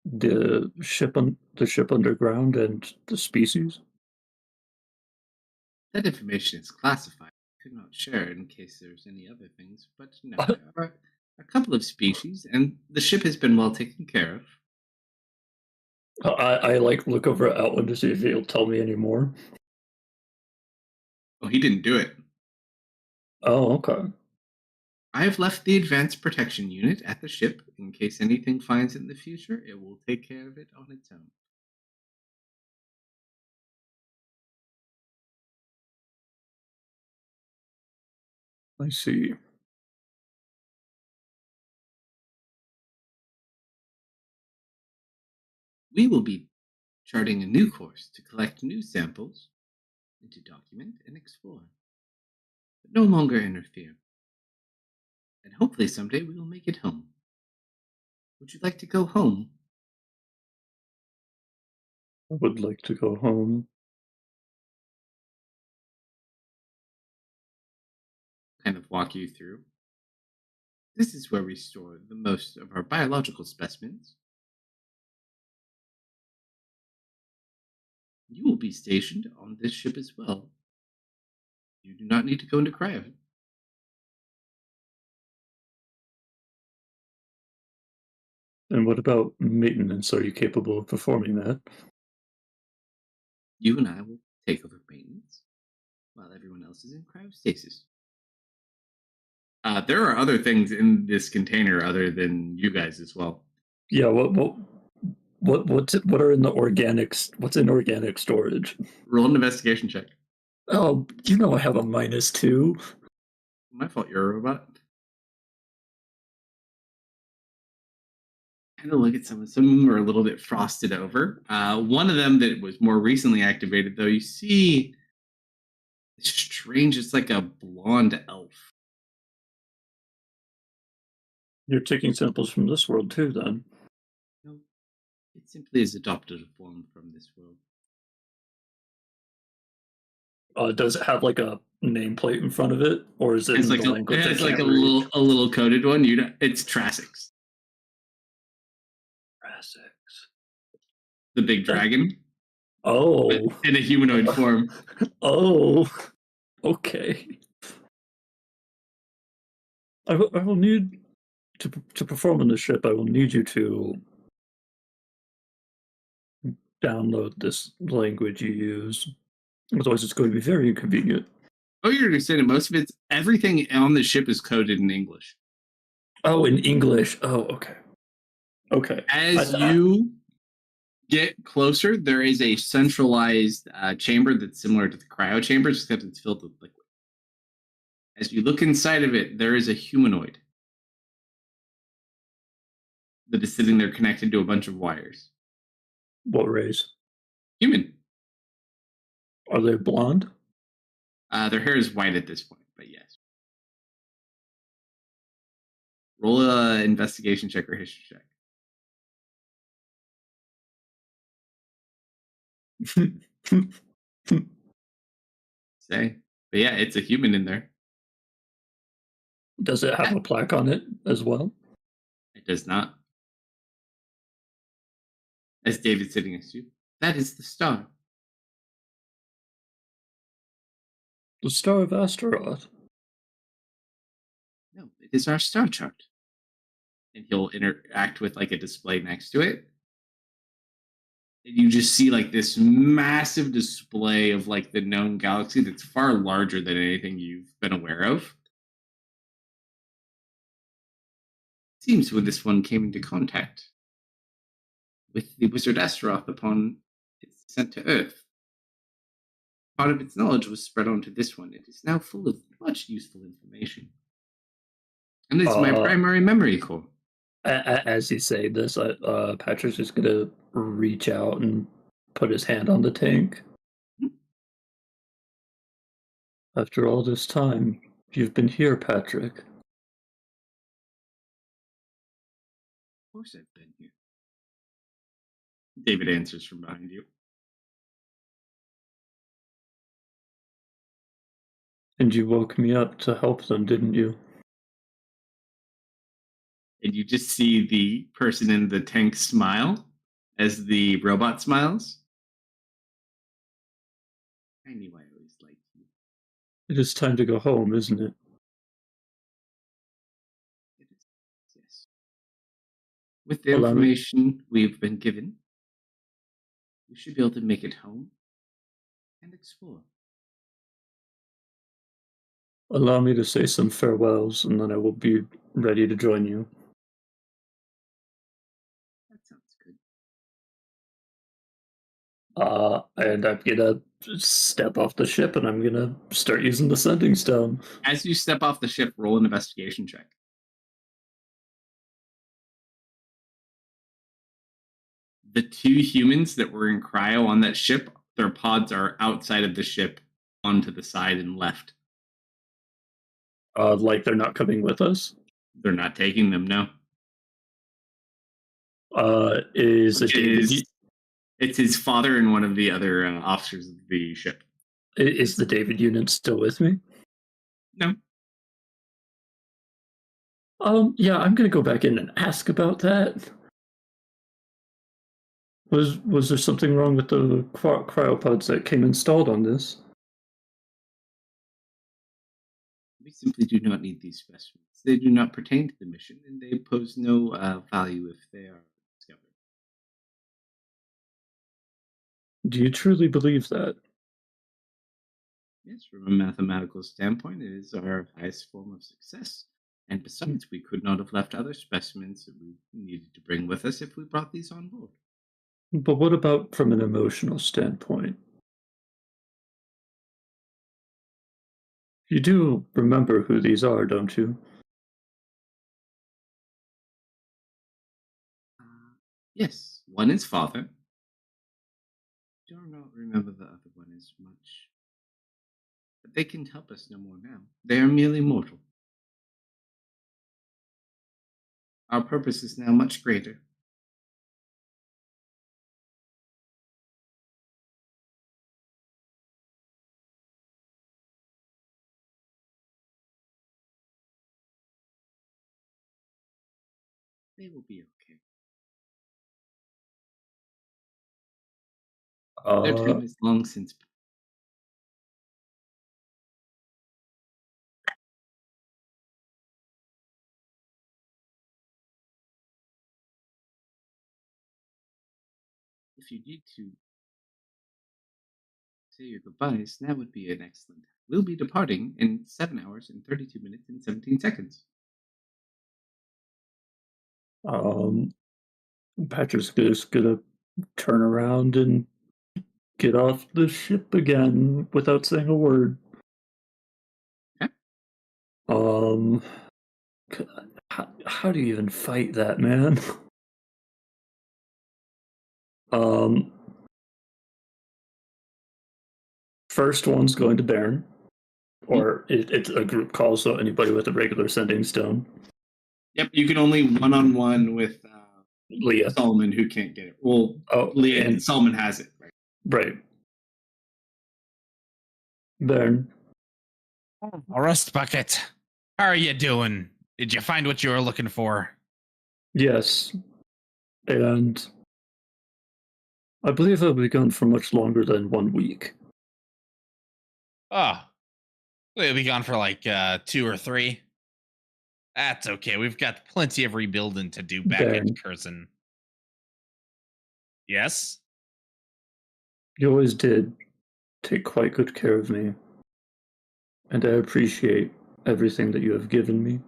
the ship underground and the species? That information is classified. I could not share it in case there's any other things, but no, there are a couple of species, and the ship has been well taken care of. I like look over at Outland to see if he'll tell me any more. Oh, he didn't do it. Oh, okay. I have left the advanced protection unit at the ship in case anything finds it in the future. It will take care of it on its own. I see. We will be charting a new course to collect new samples and to document and explore, but no longer interfere. And hopefully someday we will make it home. Would you like to go home? I would like to go home. Kind of walk you through. This is where we store the most of our biological specimens. You will be stationed on this ship as well. You do not need to go into cryo. And what about maintenance? Are you capable of performing that? You and I will take over maintenance while everyone else is in cryostasis. There are other things in this container other than you guys as well. Yeah, what are in the organics? What's in organic storage? Roll an investigation check. Oh, you know I have a -2. My fault, you're a robot. Kind of look at some of them are a little bit frosted over. One of them that was more recently activated, though, you see it's strange. It's like a blonde elf. You're taking samples from this world too, then. No, it simply is adopted a form from this world. Does it have like a nameplate in front of it, or is it It's in like the language it I has like can't a read? little coded one. It's Trassix, the big dragon, but Oh. in a humanoid form. Oh. Okay. I will need to perform on the ship. I will need you to download this language you use. Otherwise, it's going to be very inconvenient. Oh, you're understanding. Most of everything on the ship is coded in English. Oh, in English. Oh, okay. Okay. As you get closer, there is a centralized chamber that's similar to the cryo chambers, except it's filled with liquid. As you look inside of it, there is a humanoid that is sitting there connected to a bunch of wires. What race? Human. Are they blonde? Their hair is white at this point, but yes. Roll a investigation check or history check. Say, but yeah, it's a human in there. Does it have a plaque on it as well? It does not. As David's sitting next to you, that is the star. The Star of Astaroth. No, it is our star chart. And he'll interact with like a display next to it. And you just see like this massive display of like the known galaxy that's far larger than anything you've been aware of. Seems when this one came into contact with the wizard Astaroth upon its descent to Earth. Part of its knowledge was spread onto this one. It is now full of much useful information. And it's my primary memory core. As you say this, Patrick's just going to reach out and put his hand on the tank. After all this time, you've been here, Patrick. Of course I've been here. David answers from behind you. And you woke me up to help them, didn't you? And you just see the person in the tank smile as the robot smiles. I knew I always liked you. It is time to go home, isn't it? It is, yes. With the information we've been given, we should be able to make it home and explore. Allow me to say some farewells, and then I will be ready to join you. That sounds good. And I'm gonna step off the ship, and I'm gonna start using the sending stone. As you step off the ship, roll an investigation check. The two humans that were in cryo on that ship, their pods are outside of the ship, onto the side and left. Like they're not coming with us? They're not taking them, no. Is it David? It's his father and one of the other officers of the ship. Is the David unit still with me? No. Yeah, I'm gonna go back in and ask about that. Was there something wrong with the cryopods that came installed on this? We simply do not need these specimens. They do not pertain to the mission, and they pose no value if they are discovered. Do you truly believe that? Yes, from a mathematical standpoint, it is our highest form of success. And besides, we could not have left other specimens that we needed to bring with us if we brought these on board. But what about from an emotional standpoint? You do remember who these are, don't you? Yes, one is father. Do not remember the other one as much. But they can help us no more now. They are merely mortal. Our purpose is now much greater. They will be okay. Their time is long since. If you need to say your goodbyes, that would be an excellent. We'll be departing in 7 hours and 32 minutes and 17 seconds. Patrick's just gonna turn around and get off the ship again without saying a word. Okay. How do you even fight that, man? First one's going to Baron, or it's a group call, so anybody with a regular sending stone. Yep, you can only one-on-one with Leah. Solomon, who can't get it. Well, Leah and Solomon has it. Right. Baron. A rust bucket. How are you doing? Did you find what you were looking for? Yes, and I believe I'll be gone for much longer than 1 week. Oh, we'll be gone for like 2 or 3. That's okay. We've got plenty of rebuilding to do back at Baron. Curzon. Yes? You always did take quite good care of me, and I appreciate everything that you have given me.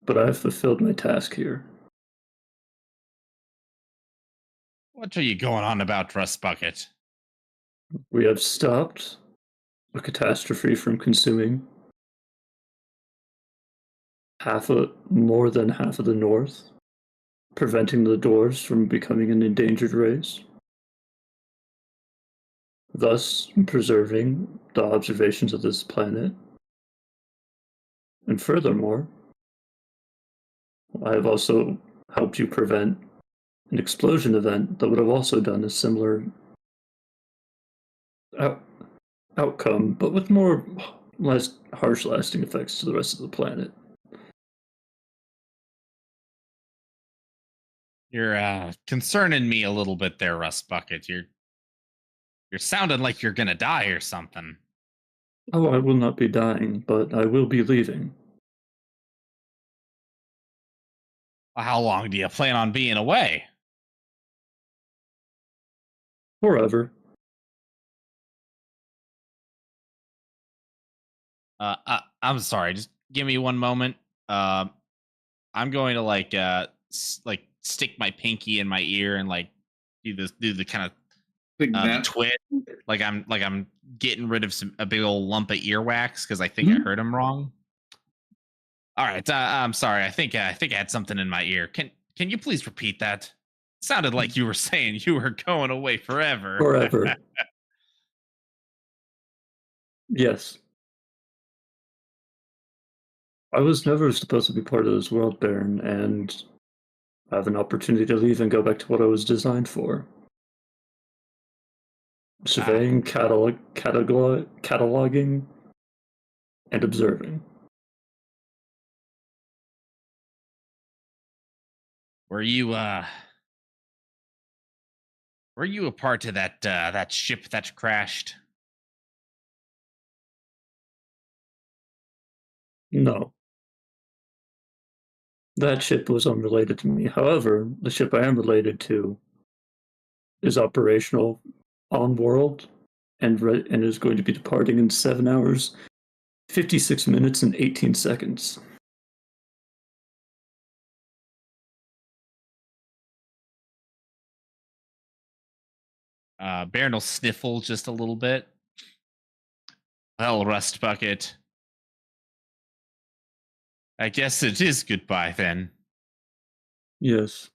But I have fulfilled my task here. What are you going on about, Rust Bucket? We have stopped a catastrophe from consuming more than half of the North, preventing the dwarves from becoming an endangered race, thus preserving the observations of this planet. And furthermore, I have also helped you prevent an explosion event that would have also done a similar outcome, but with less harsh lasting effects to the rest of the planet. You're concerning me a little bit there, Rust Bucket. You're sounding like you're gonna die or something. Oh, I will not be dying, but I will be leaving. How long do you plan on being away? Forever. I'm sorry. Just give me one moment. I'm going to stick my pinky in my ear and like do the kind of twit, like I'm getting rid of a big old lump of earwax because I think I heard him wrong. All right, I'm sorry. I think I had something in my ear. Can you please repeat that? It sounded like you were saying you were going away forever. Forever. Yes. I was never supposed to be part of this world, Baron, and I have an opportunity to leave and go back to what I was designed for. Surveying, cataloging, and observing. Were you a part of that ship that crashed? No. That ship was unrelated to me. However, the ship I am related to is operational on world and is going to be departing in 7 hours, 56 minutes, and 18 seconds. Baron will sniffle just a little bit. Well, Rust Bucket, I guess it is goodbye then. Yes.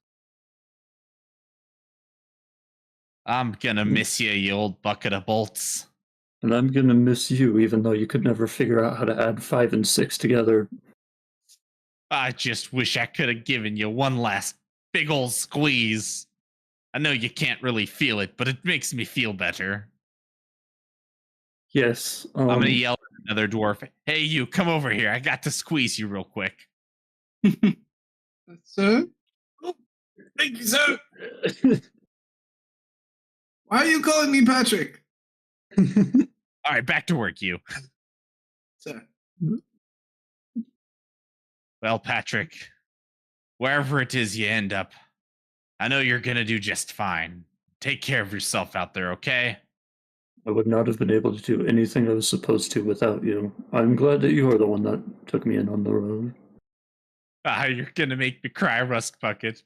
I'm gonna miss you, you old bucket of bolts. And I'm gonna miss you, even though you could never figure out how to add 5 and 6 together. I just wish I could have given you one last big old squeeze. I know you can't really feel it, but it makes me feel better. Yes. I'm gonna yell at another dwarf. Hey, you, come over here. I got to squeeze you real quick. Sir? Oh, thank you, sir. Why are you calling me Patrick? All right, back to work, you. Sir. Well, Patrick, wherever it is you end up, I know you're gonna do just fine. Take care of yourself out there, okay? I would not have been able to do anything I was supposed to without you. I'm glad that you are the one that took me in on the road. You're gonna make me cry, Rust Bucket.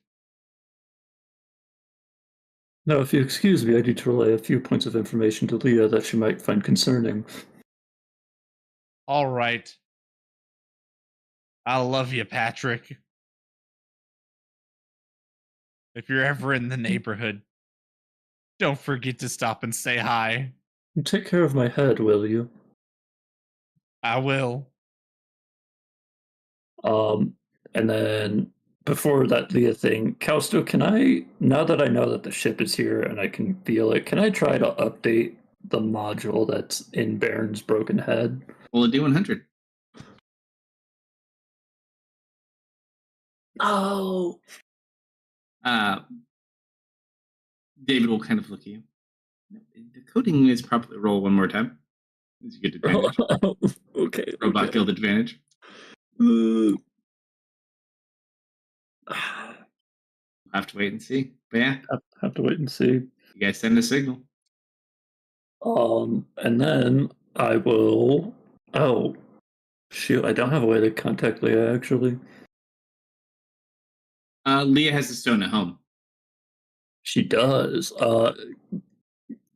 Now, if you excuse me, I need to relay a few points of information to Leah that she might find concerning. All right. I love you, Patrick. If you're ever in the neighborhood, don't forget to stop and say hi. Take care of my head, will you? I will. And then before that Leah thing, Kalsto, can I, now that I know that the ship is here and I can feel it, can I try to update the module that's in Baron's broken head? Well, a D100. Oh. David will kind of look at you. The coding is probably roll one more time. As you get advantage. Okay. Robot Guild advantage. Uh, We'll have to wait and see. But yeah, have to wait and see. you guys send a signal. And then I will. Oh, shoot! I don't have a way to contact Leah actually. Leah has a stone at home. She does. I'm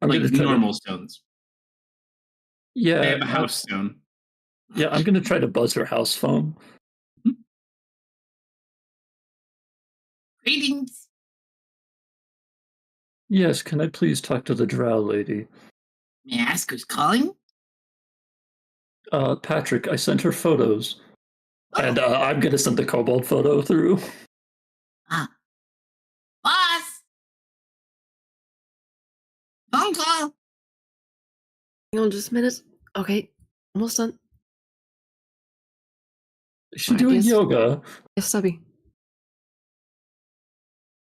like gonna try normal to, stones. Yeah. They have a house stone. Yeah, I'm gonna try to buzz her house phone. Greetings. Yes, can I please talk to the drow lady? May I ask who's calling? Patrick, I sent her photos. And I'm gonna send the kobold photo through. Ah. Boss! Phone call! Hang on just a minute. Okay, almost done. Is she Alright, doing yes. yoga? Yes, Stubby.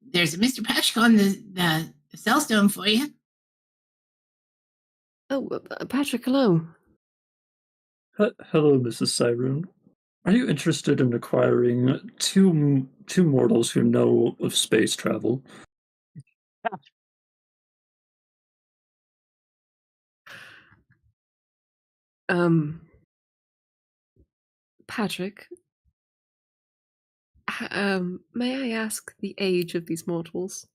There's a Mr. Patrick on the cell stone for you. Oh, Patrick, hello. Hello, Mrs. Cyrune. Are you interested in acquiring two mortals who know of space travel? Patrick. May I ask the age of these mortals?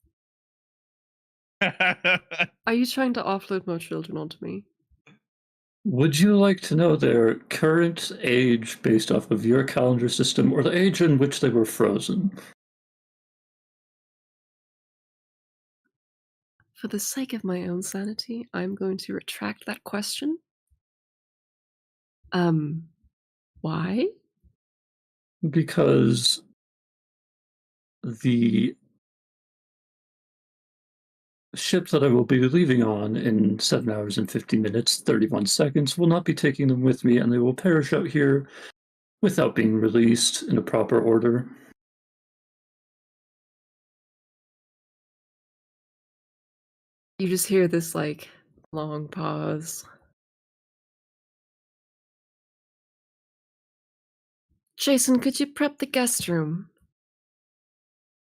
Are you trying to offload more children onto me? Would you like to know their current age based off of your calendar system or the age in which they were frozen? For the sake of my own sanity, I'm going to retract that question. Why? Because the ship that I will be leaving on in 7 hours and 50 minutes, 31 seconds, will not be taking them with me, and they will perish out here without being released in a proper order. You just hear this, like, long pause. Jason, could you prep the guest room?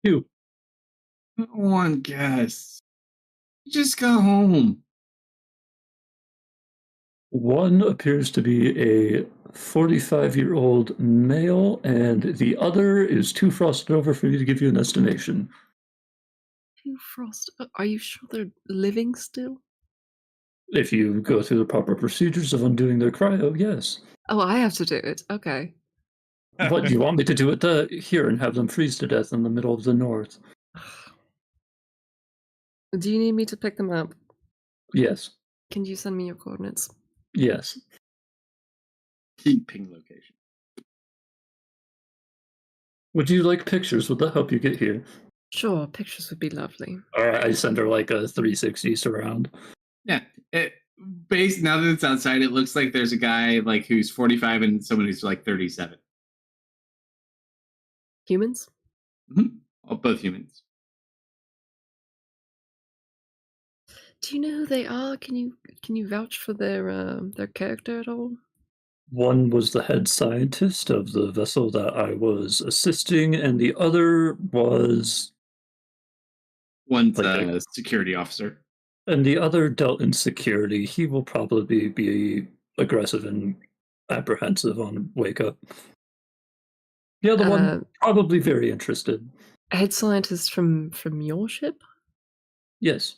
You. One guess. Just go home. One appears to be a 45-year-old male, and the other is too frosted over for me to give you an estimation. Too frost. Are you sure they're living still? If you go through the proper procedures of undoing their cryo, yes. Oh, I have to do it. Okay. What, do you want me to do it here and have them freeze to death in the middle of the north? Do you need me to pick them up? Yes. Can you send me your coordinates? Yes. Ping location. Would you like pictures? Would that help you get here? Sure, pictures would be lovely. Alright, I send her like a 360 surround. Yeah. Now that it's outside, it looks like there's a guy like who's 45 and someone who's like 37. Humans? Mm-hmm. Both humans. Do you know who they are? Can you vouch for their character at all? One was the head scientist of the vessel that I was assisting, and the other was One's a security officer. And the other dealt in security. He will probably be aggressive and apprehensive on wake up. The other one probably very interested. Head scientist from your ship? Yes.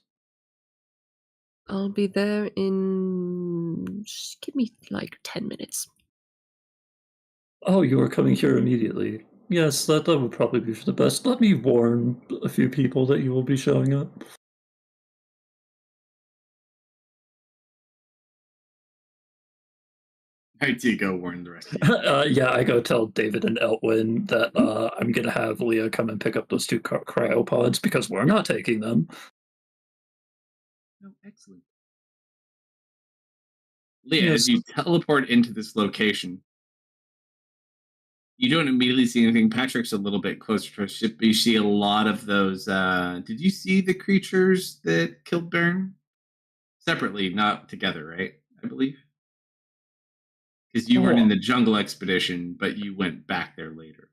I'll be there in. Just give me like 10 minutes. Oh, you are coming here immediately. Yes, that would probably be for the best. Let me warn a few people that you will be showing up. I do go warn the rest of you. Yeah, I go tell David and Elwyn that I'm going to have Leah come and pick up those two cryopods because we're not taking them. Oh, excellent. Leah, as you teleport into this location, You don't immediately see anything. Patrick's a little bit closer to a ship, but you see a lot of those. Did you see the creatures that killed Baron? Separately, not together, right? I believe. Because you weren't in the jungle expedition, but you went back there later.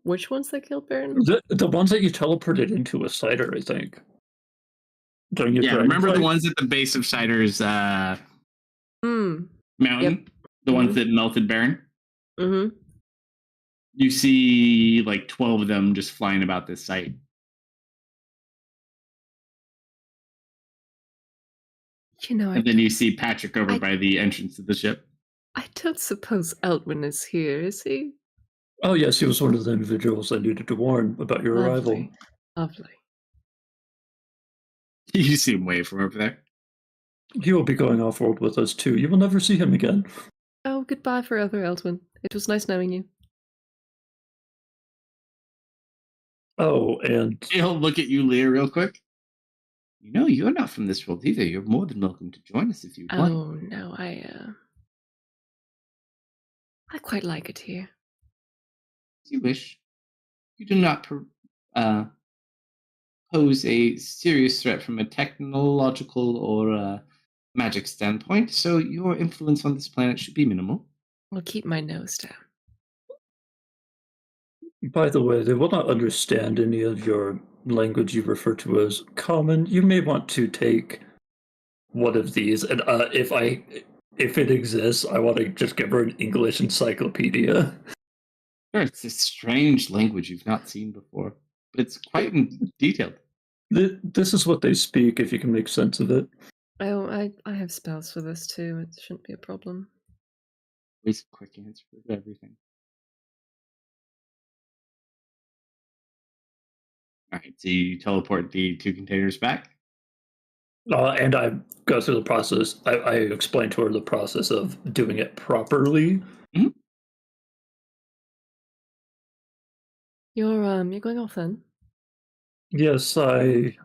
Which ones that killed Baron? The ones that you teleported into a cider, I think. During your dragon remember the fight? ones at the base of Cider's mountain? Yep. The ones that melted Baron? Mm-hmm. You see like 12 of them just flying about this site. You know, And then you see Patrick over by the entrance to the ship. I don't suppose Elwyn is here, is he? Oh yes, he was one of the individuals I needed to warn about your arrival. Lovely. You see him wave from over there. He will be going off-world with us too. You will never see him again. Oh, goodbye forever, Elwyn. It was nice knowing you. Oh, and he'll look at you, Leah, real quick. You know, you're not from this world either. You're more than welcome to join us if you want. Oh no, I quite like it here. As you wish. You do not pose a serious threat from a technological or magic standpoint, so your influence on this planet should be minimal. I'll keep my nose down. by the way, they will not understand any of your language you refer to as common. You may want to take one of these, and if it exists, I want to just give her an English encyclopedia. Sure, it's a strange language you've not seen before, but it's quite detailed. This is what they speak, if you can make sense of it. Oh, I have spells for this too. It shouldn't be a problem. Always a quick answer for everything. Alright, so you teleport the 2 containers back? And I go through the process. I explain to her the process of doing it properly. Mm-hmm. You're going off then? Yes, I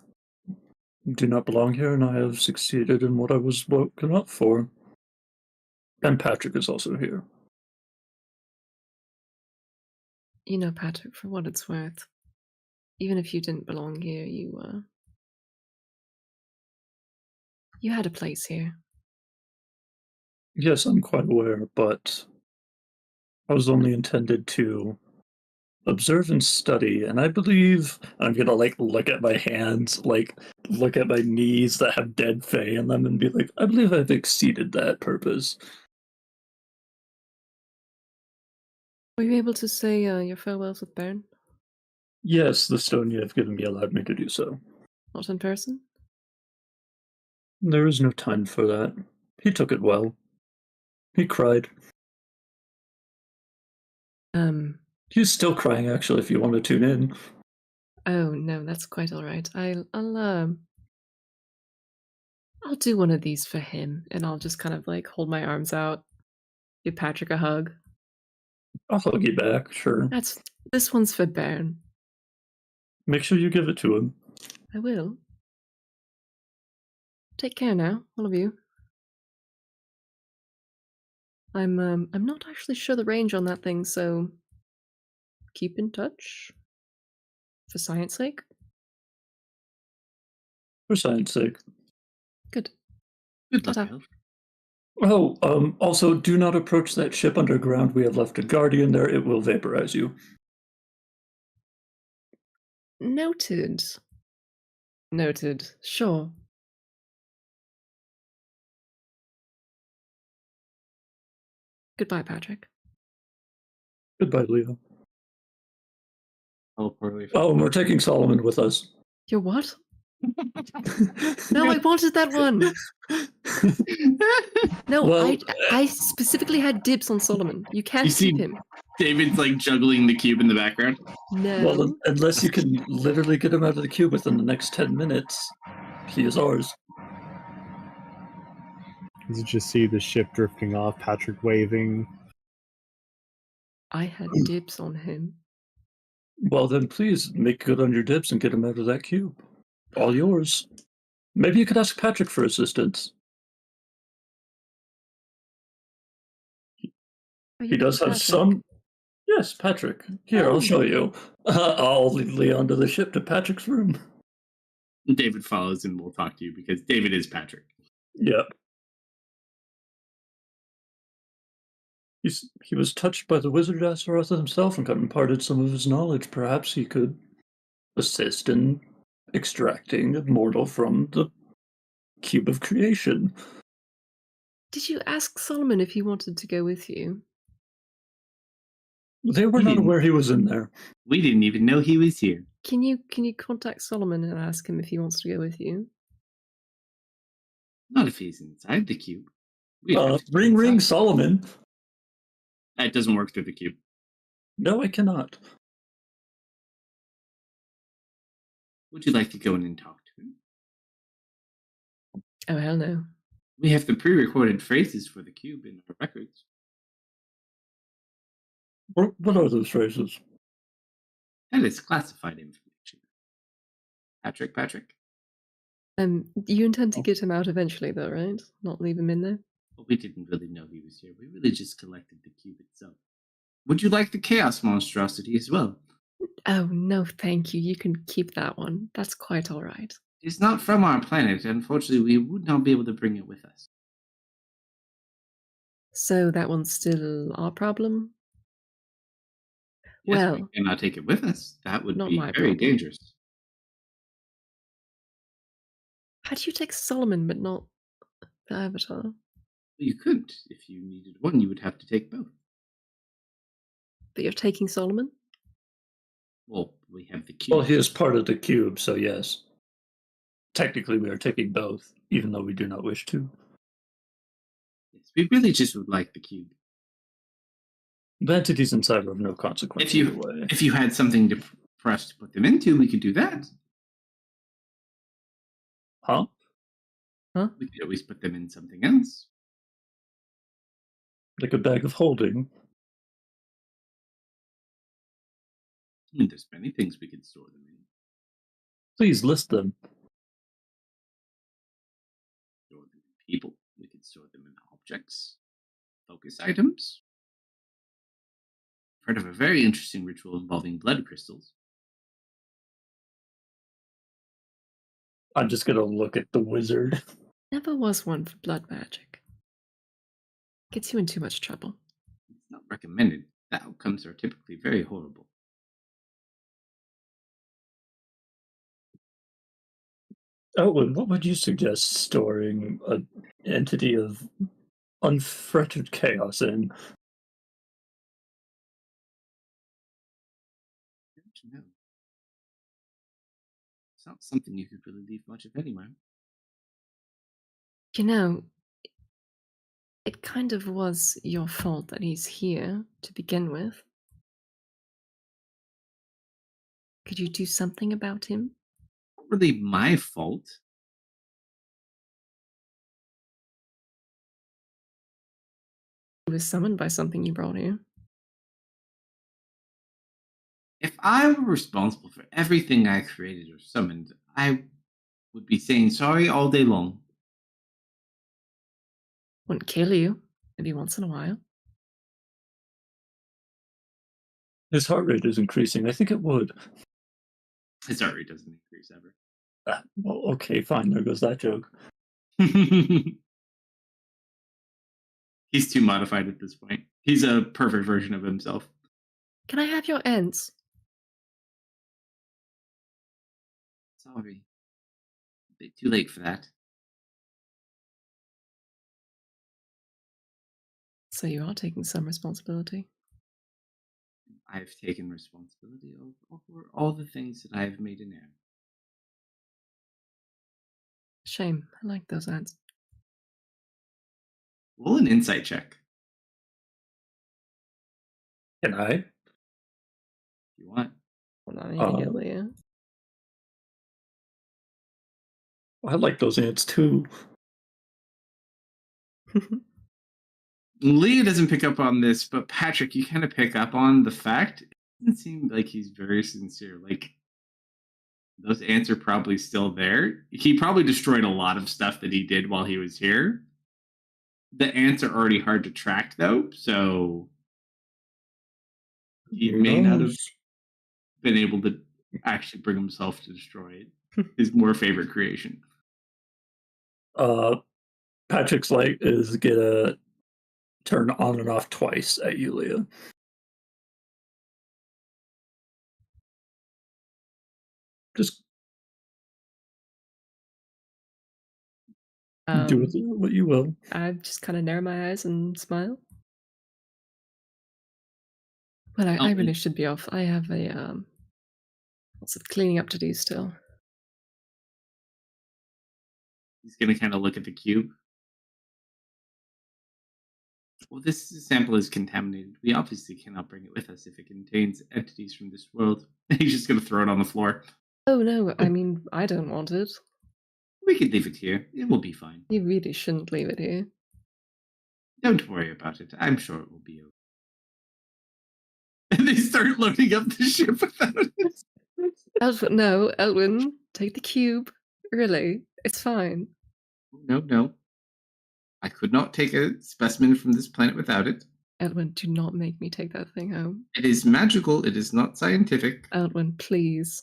do not belong here, and I have succeeded in what I was woken up for. And Patrick is also here. You know, Patrick, for what it's worth, even if you didn't belong here, you had a place here. Yes, I'm quite aware, but I was only intended to observe and study, and I believe I'm gonna look at my hands, look at my knees that have dead fae in them, and be like, I believe I've exceeded that purpose. Were you able to say your farewells with Baron? Yes, the stone you have given me allowed me to do so. Not in person? There is no time for that. He took it well. He cried. He's still crying, actually, if you want to tune in. Oh no, that's quite all right. I'll do one of these for him, and I'll just kind of hold my arms out, give Patrick a hug. I'll hug you back, sure. This one's for Baron. Make sure you give it to him. I will. Take care now, all of you. I'm not actually sure the range on that thing, so keep in touch. For science sake. For science sake. Good. Good luck. Oh, also, do not approach that ship underground. We have left a guardian there. It will vaporize you. Noted. Noted. Sure. Goodbye, Patrick. Goodbye, Leo. Oh, poorly. Oh, and we're taking Solomon with us. You're what? No, I wanted that one. No, well, I specifically had dibs on Solomon. You can't keep him. David's juggling the cube in the background. No. Well, unless you can literally get him out of the cube within the next 10 minutes, he is ours. You just see the ship drifting off, Patrick waving. I had dibs on him. Well, then please make good on your dibs and get him out of that cube. All yours. Maybe you could ask Patrick for assistance. He does have some Yes, Patrick. Here, I'll show you. I'll lead Leon to the ship to Patrick's room. David follows and will talk to you because David is Patrick. Yep. He was touched by the wizard Astaroth himself and got imparted some of his knowledge. Perhaps he could assist in extracting a mortal from the cube of creation. Did you ask Solomon if he wanted to go with you? They were We not didn't- aware he was in there. We didn't even know he was here. Can you contact Solomon and ask him if he wants to go with you? Not if he's inside the cube. We'd have to go Ring, ring, inside. Solomon. That doesn't work through the cube. No, I cannot. Would you like to go in and talk to him? Oh, hell no. We have the pre-recorded phrases for the cube in our records. What are those phrases? That is classified information. Patrick? You intend to get him out eventually, though, right? Not leave him in there? Well, we didn't really know he was here. We really just collected the cube itself. Would you like the chaos monstrosity as well? Oh, no, thank you. You can keep that one. That's quite all right. It's not from our planet. Unfortunately, we would not be able to bring it with us. So that one's still our problem? Yes, Well, we cannot take it with us. That would not be my very problem. dangerous. how do you take Solomon but not the Avatar? You couldn't. If you needed one, you would have to take both. But you're taking Solomon? Well, we have the cube. Well, he is part of the cube, so yes. Technically, we are taking both, even though we do not wish to. Yes, we really just would like the cube. The entities inside are of no consequence. If you either way. if you had something for us to put them into, we could do that. Huh? We could always put them in something else. Like a bag of holding. I mean, there's many things we could store them in. Please list them. Store them in people. We could store them in objects. Focus items. I've heard of a very interesting ritual involving blood crystals. I'm just going to look at the wizard. Never was one for blood magic. Gets you in too much trouble. It's not recommended. The outcomes are typically very horrible. Owen, what would you suggest storing an entity of unfettered chaos in? I don't know. It's not something you could really leave much of anywhere. You know, it kind of was your fault that he's here to begin with. Could you do something about him? Not really my fault. He was summoned by something you brought here. If I were responsible for everything I created or summoned, I would be saying sorry all day long. Wouldn't kill you, maybe once in a while. His heart rate is increasing. I think it would. His heart rate doesn't increase ever. Well, okay, fine. There goes that joke. He's too modified at this point. He's a perfect version of himself. Can I have your ends? Sorry. A bit too late for that. So you are taking some responsibility. I've taken responsibility over all the things that I have made in error. Shame. I like those ads. Roll an insight check Can I? if you want. Well, now you can get Uh, Leah. I like those ants too. Leah doesn't pick up on this, but Patrick, you kind of pick up on the fact it doesn't seem like he's very sincere. Like, those ants are probably still there. He probably destroyed a lot of stuff that he did while he was here. The ants are already hard to track, though, so He Who may not have knows? been able to actually bring himself to destroy it. His more favorite creation. Patrick's light is gonna turn on and off twice at you, Leah. Just do with it what you will. I just kind of narrow my eyes and smile. Well, I really should be off. I have a lots of cleaning up to do still. He's going to kind of look at the cube. Well, this sample is contaminated. We obviously cannot bring it with us if it contains entities from this world. He's just going to throw it on the floor. Oh no, I mean, I don't want it. We could leave it here. It will be fine. You really shouldn't leave it here. Don't worry about it. I'm sure it will be okay. And they start loading up the ship without it. No, Elwin, take the cube. Really, it's fine. No. I could not take a specimen from this planet without it. Elwin, do not make me take that thing home. It is magical. It is not scientific. Elwin, please.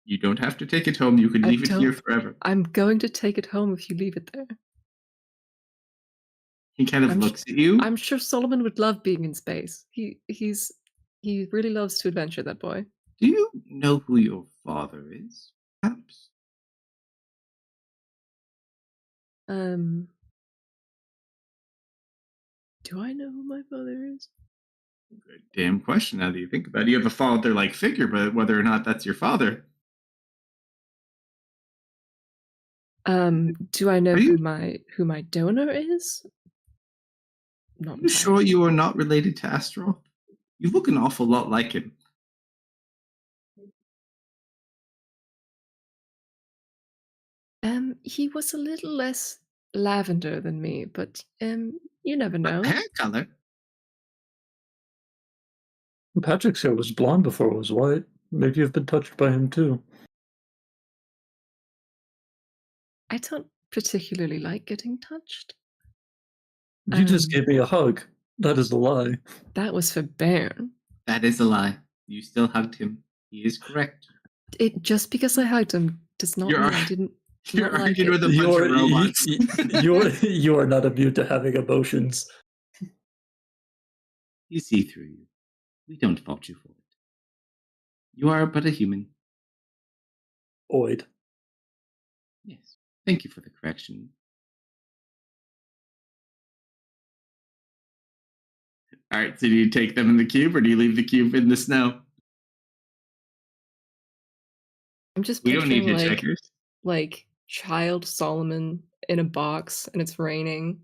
You don't have to take it home. You can leave it here forever. I'm going to take it home if you leave it there. He kind of looks at you. I'm sure Solomon would love being in space. He really loves to adventure, that boy. Do you know who your father is? Perhaps. Do I know who my father is? Good damn question. Now that you think about it, you have a father-like figure, but whether or not that's your father. Do I know who my donor is? Not. Are you sure you are not related to Astaroth? You look an awful lot like him. He was a little less lavender than me, but you never know. Hair color. Patrick's hair was blonde before it was white. Maybe you've been touched by him too. I don't particularly like getting touched. You just gave me a hug. That is a lie. That was for Bairn. That is a lie. You still hugged him. He is correct. It just because I hugged him does not mean I didn't. You're arguing with a bunch of robots. You are not immune to having emotions. You see through you. We don't fault you for it. You are but a human. Oid. Yes. Thank you for the correction. All right, so do you take them in the cube or do you leave the cube in the snow? I'm just we don't need picturing hitchhikers. like child Solomon in a box and it's raining.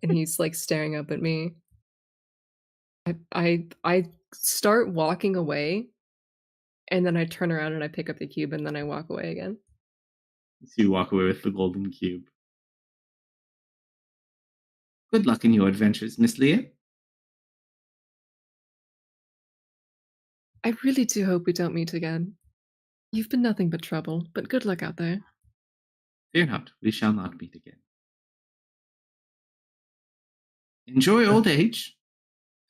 And he's like staring up at me. I start walking away and then I turn around and I pick up the cube and then I walk away again. So you walk away with the golden cube. Good luck in your adventures, Miss Leah. I really do hope we don't meet again. You've been nothing but trouble, but good luck out there. Fear not, we shall not meet again. Enjoy old age.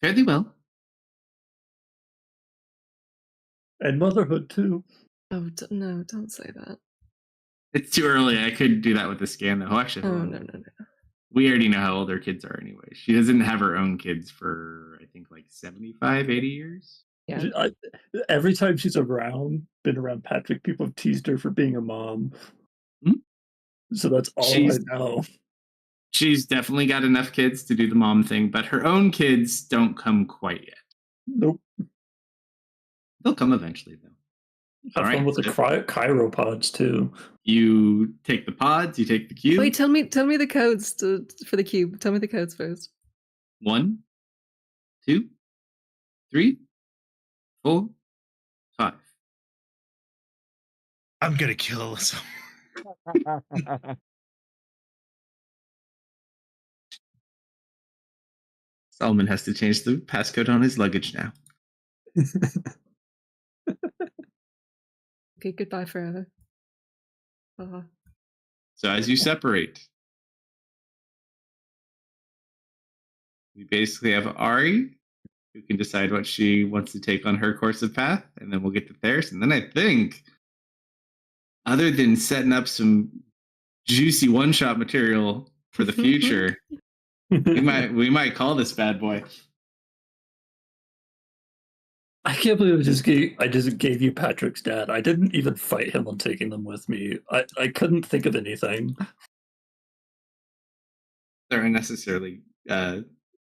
Fare thee well. And motherhood, too. Oh, no, don't say that. It's too early. I couldn't do that with the scan, though. Actually, no. We already know how old her kids are anyway. She doesn't have her own kids for, I think, like 75, 80 years. Yeah. Every time she's been around Patrick, people have teased her for being a mom. So that's all I know. She's definitely got enough kids to do the mom thing, but her own kids don't come quite yet. Nope. They'll come eventually, though. Have fun with the chiropods, too. You take the pods, you take the cube. Wait, tell me the codes for the cube. Tell me the codes first. 1, 2, 3, 4, 5. I'm gonna kill some. Solomon has to change the passcode on his luggage now. Okay, goodbye forever. So as you separate, we basically have Ari who can decide what she wants to take on her course of path, and then we'll get to Theris. And then I think, other than setting up some juicy one-shot material for the future, we might call this bad boy. I can't believe I just gave you Patrick's dad. I didn't even fight him on taking them with me. I couldn't think of anything. There are necessarily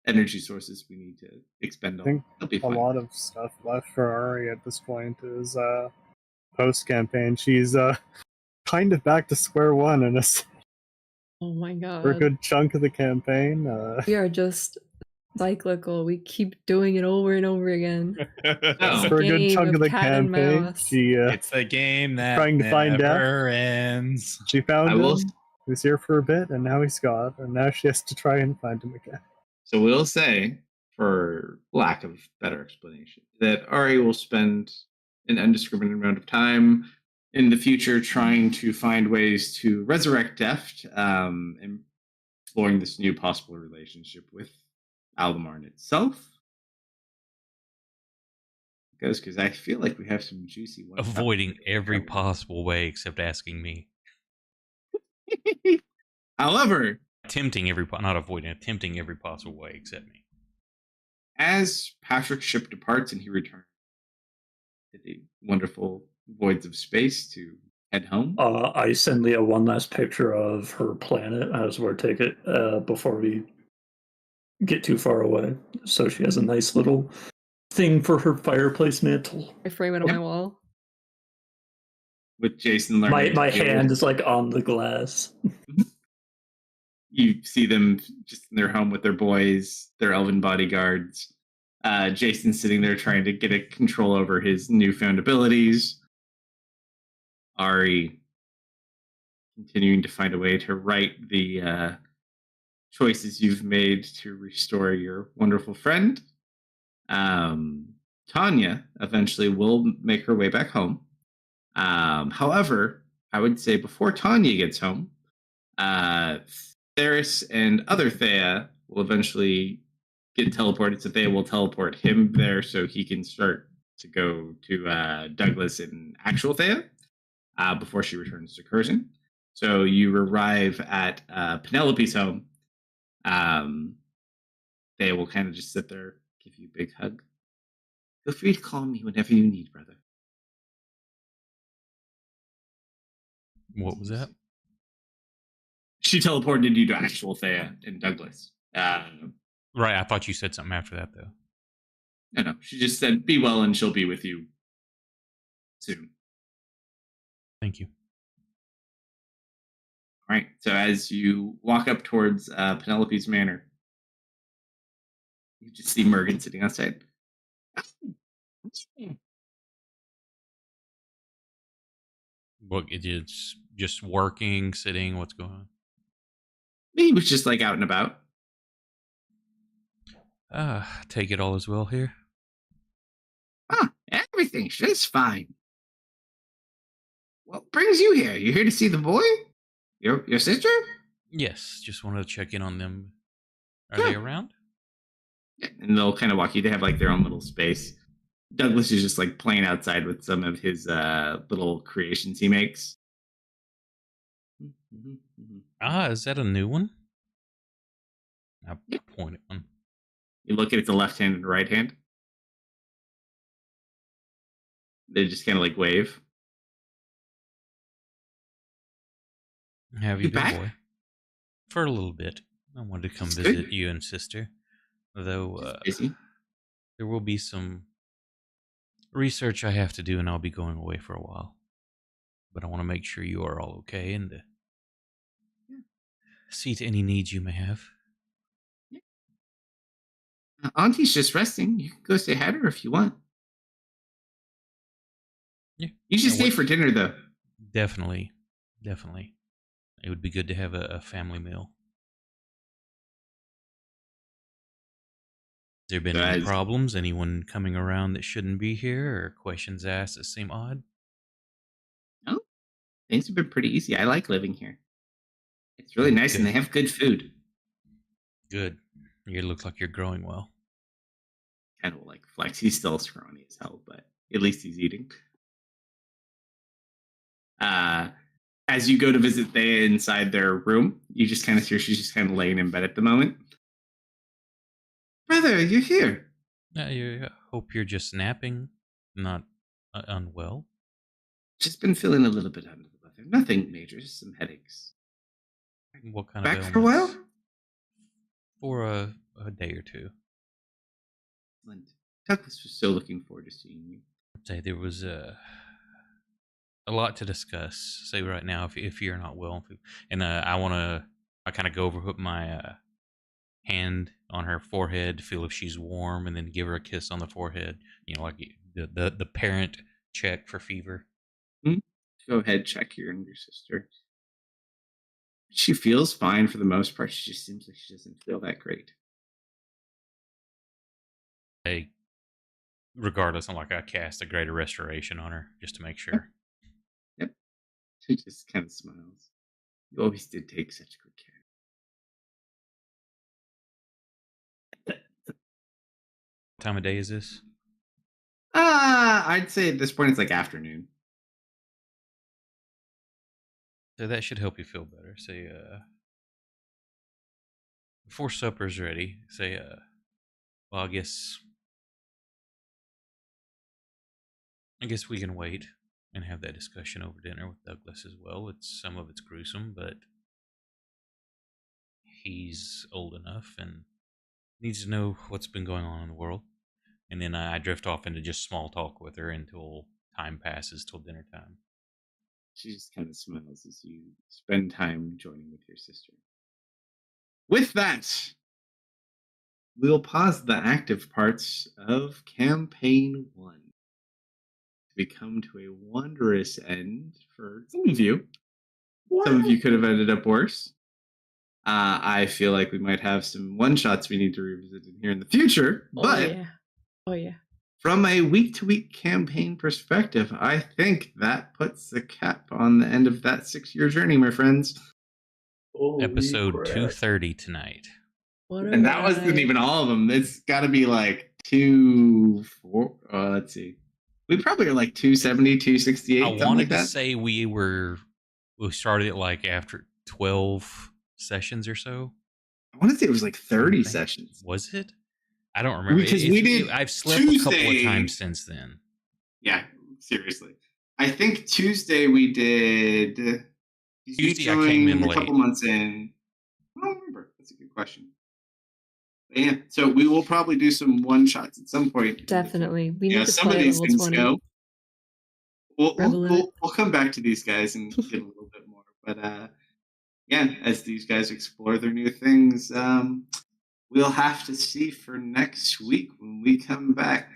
energy sources we need to expend on. I think a lot of stuff left for Ari at this point is post-campaign. She's kind of back to square one in Oh my god. for a good chunk of the campaign. We are just cyclical. We keep doing it over and over again. For a good chunk of the campaign, it's a game that trying to find out. never ends. She found him. He was here for a bit, and now he's gone, and now she has to try and find him again. So we'll say, for lack of better explanation, that Ari will spend an indiscriminate amount of time in the future trying to find ways to resurrect Deft, and exploring this new possible relationship with Aldemarn itself. Because I feel like we have some juicy ones. Avoiding every possible way except asking me. However, attempting every possible way except me. As Patrick's ship departs and he returns to the wonderful voids of space to head home, I send Leah one last picture of her planet as we're taking before we get too far away, so she has a nice little thing for her fireplace mantle. I frame it on my wall. With Jason learning. My hand is like on the glass. You see them just in their home with their boys, their elven bodyguards. Jason sitting there trying to get a control over his newfound abilities. Ari continuing to find a way to right the choices you've made to restore your wonderful friend. Tanya eventually will make her way back home. However, I would say before Tanya gets home, Theris and other Thea will eventually get teleported, so Thea will teleport him there so he can start to go to Douglas and actual Thea before she returns to Curzon. So you arrive at Penelope's home. Thea will kind of just sit there, give you a big hug. Feel free to call me whenever you need, brother. What was that? She teleported you to actual Thea and Douglas. Right, I thought you said something after that, though. No. She just said, be well and she'll be with you soon. Thank you. All right, so as you walk up towards Penelope's manor, you just see Mergen sitting outside. What, it's just working, sitting, what's going on? He was just like out and about. Take it all as well here. Everything's just fine. What brings you here? You here to see the boy? Your sister? Yes, just wanted to check in on them. Are they around? Yeah, and they'll kind of walk you. They have like their own little space. Douglas is just like playing outside with some of his little creations he makes. Is that a new one? I point at one. You look at it, the left hand and the right hand. They just kind of like wave. Have you been, back? boy? For a little bit. I wanted to come visit you and sister. Though there will be some research I have to do, and I'll be going away for a while. But I want to make sure you are all okay and see to any needs you may have. Auntie's just resting. You can go say hi to her if you want. Yeah. You should stay for dinner, though. Definitely. It would be good to have a family meal. Has there been any problems? Anyone coming around that shouldn't be here, or questions asked that seem odd? No, things have been pretty easy. I like living here. It's really nice, and they have good food. Good. You look like you're growing well. kind of like flex. He's still scrawny as hell, but at least he's eating. As you go to visit Thea inside their room, you just kind of see her. She's just kind of laying in bed at the moment. Brother, you're here. I hope you're just napping, not unwell. Just been feeling a little bit under the weather. Nothing major, just some headaches. What kind Back of for a while? ailments? For a day or two. Excellent. Douglas was so looking forward to seeing you. I'd say there was a lot to discuss. Say right now, if you're not well, and I kind of go over, put my hand on her forehead, feel if she's warm, and then give her a kiss on the forehead. You know, like the parent check for fever. Go ahead, check your younger sister. She feels fine for the most part. She just seems like she doesn't feel that great. Hey, regardless, I'm like, I cast a greater restoration on her just to make sure. Yep. She just kind of smiles. You always did take such good care. What time of day is this? I'd say at this point it's like afternoon. So that should help you feel better. Say, before supper's ready, say, well, I guess we can wait and have that discussion over dinner with Douglas as well. Some of it's gruesome, but he's old enough and needs to know what's been going on in the world. And then I drift off into just small talk with her until time passes till dinner time. She just kind of smiles as you spend time joining with your sister. With that, we'll pause the active parts of campaign 1. We come to a wondrous end for some of you. Some of you could have ended up worse. I feel like we might have some one-shots we need to revisit in here in the future. But Oh yeah. from a week-to-week campaign perspective, I think that puts the cap on the end of that 6-year journey, my friends. Holy Episode crap. 230 tonight. And that wasn't even all of them. It's got to be like 2-4. Let's see. We probably are like 270, 268. I something wanted like to that. say we started it like after 12 sessions or so. I want to say it was like 30 sessions. Was it? I don't remember. Because we did I've slept a couple of Tuesday. times since then. Yeah, seriously. I think Tuesday we did. Tuesday I came in a late. couple months in. I don't remember. That's a good question. But yeah, so we will probably do some one shots at some point. Definitely. We need to Some of play these level things 20. go. Revel in it. We'll come back to these guys and get a little bit more. But yeah, as these guys explore their new things, we'll have to see for next week when we come back.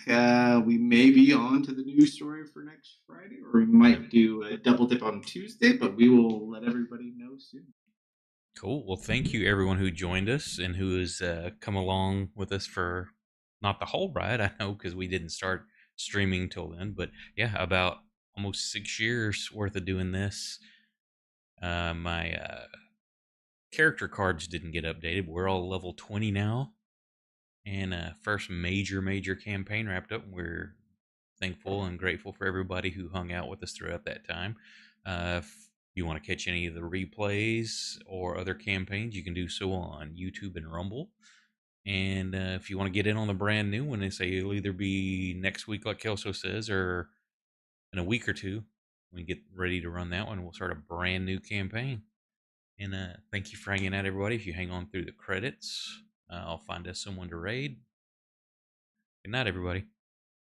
We may be on to the new story for next Friday, or we might do a double dip on Tuesday, but we will let everybody know soon. Cool. Well, thank you everyone who joined us and who has come along with us for not the whole ride. I know because we didn't start streaming till then, but yeah, about almost 6 years worth of doing this. My character cards didn't get updated. We're all level 20 now, and first major campaign wrapped up. We're thankful and grateful for everybody who hung out with us throughout that time. If you want to catch any of the replays or other campaigns, you can do so on YouTube and Rumble. And if you want to get in on the brand new one, they say it'll either be next week, like Kelso says, or in a week or two. When we get ready to run that one, we'll start a brand new campaign. And thank you for hanging out, everybody. If you hang on through the credits, I'll find us someone to raid. Good night, everybody.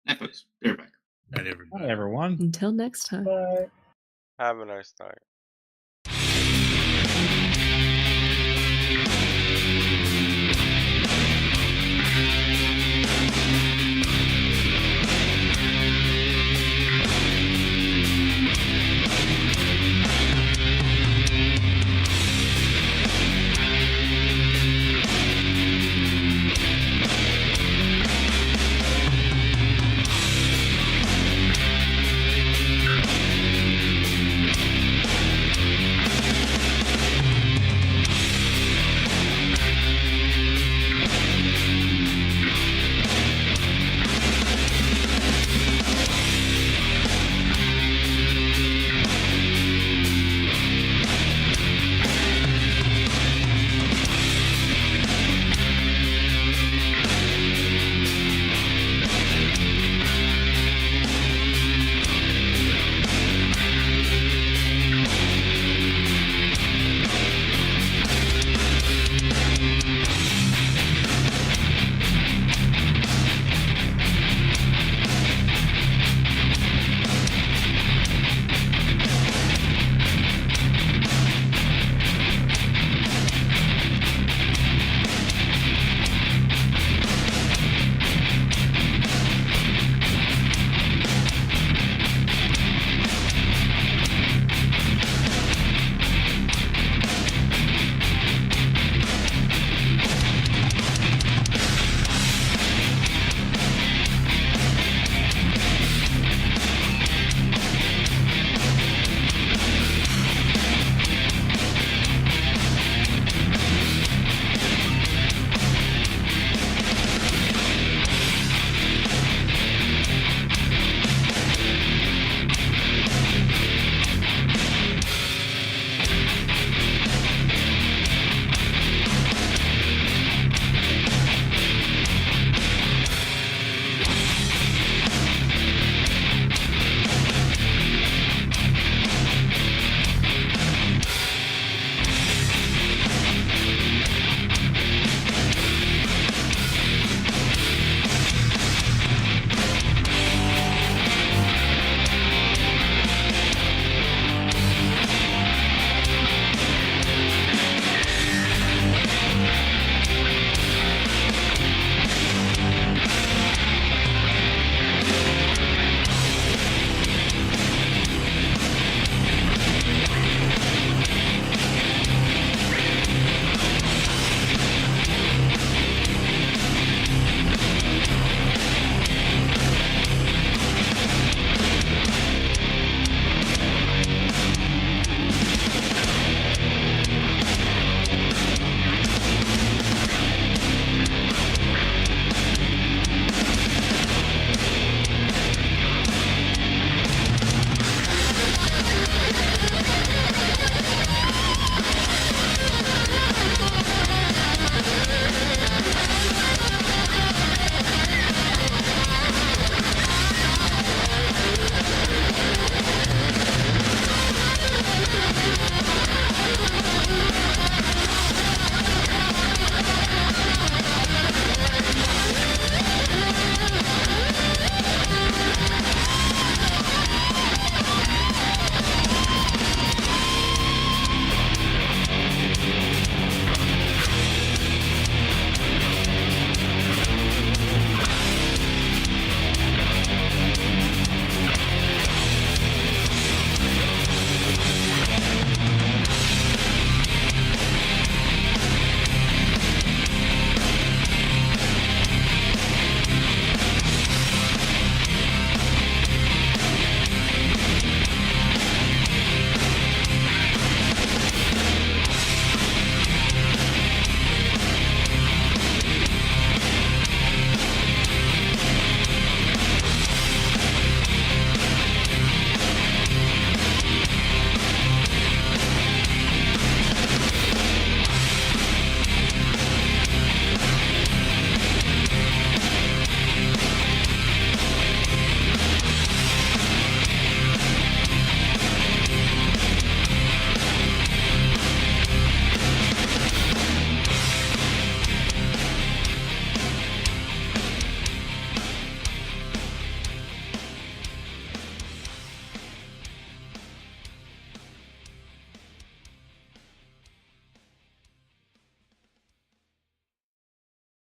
Night, folks. Be right back. Night, everybody. Hi, everyone. Until next time. Have a nice night.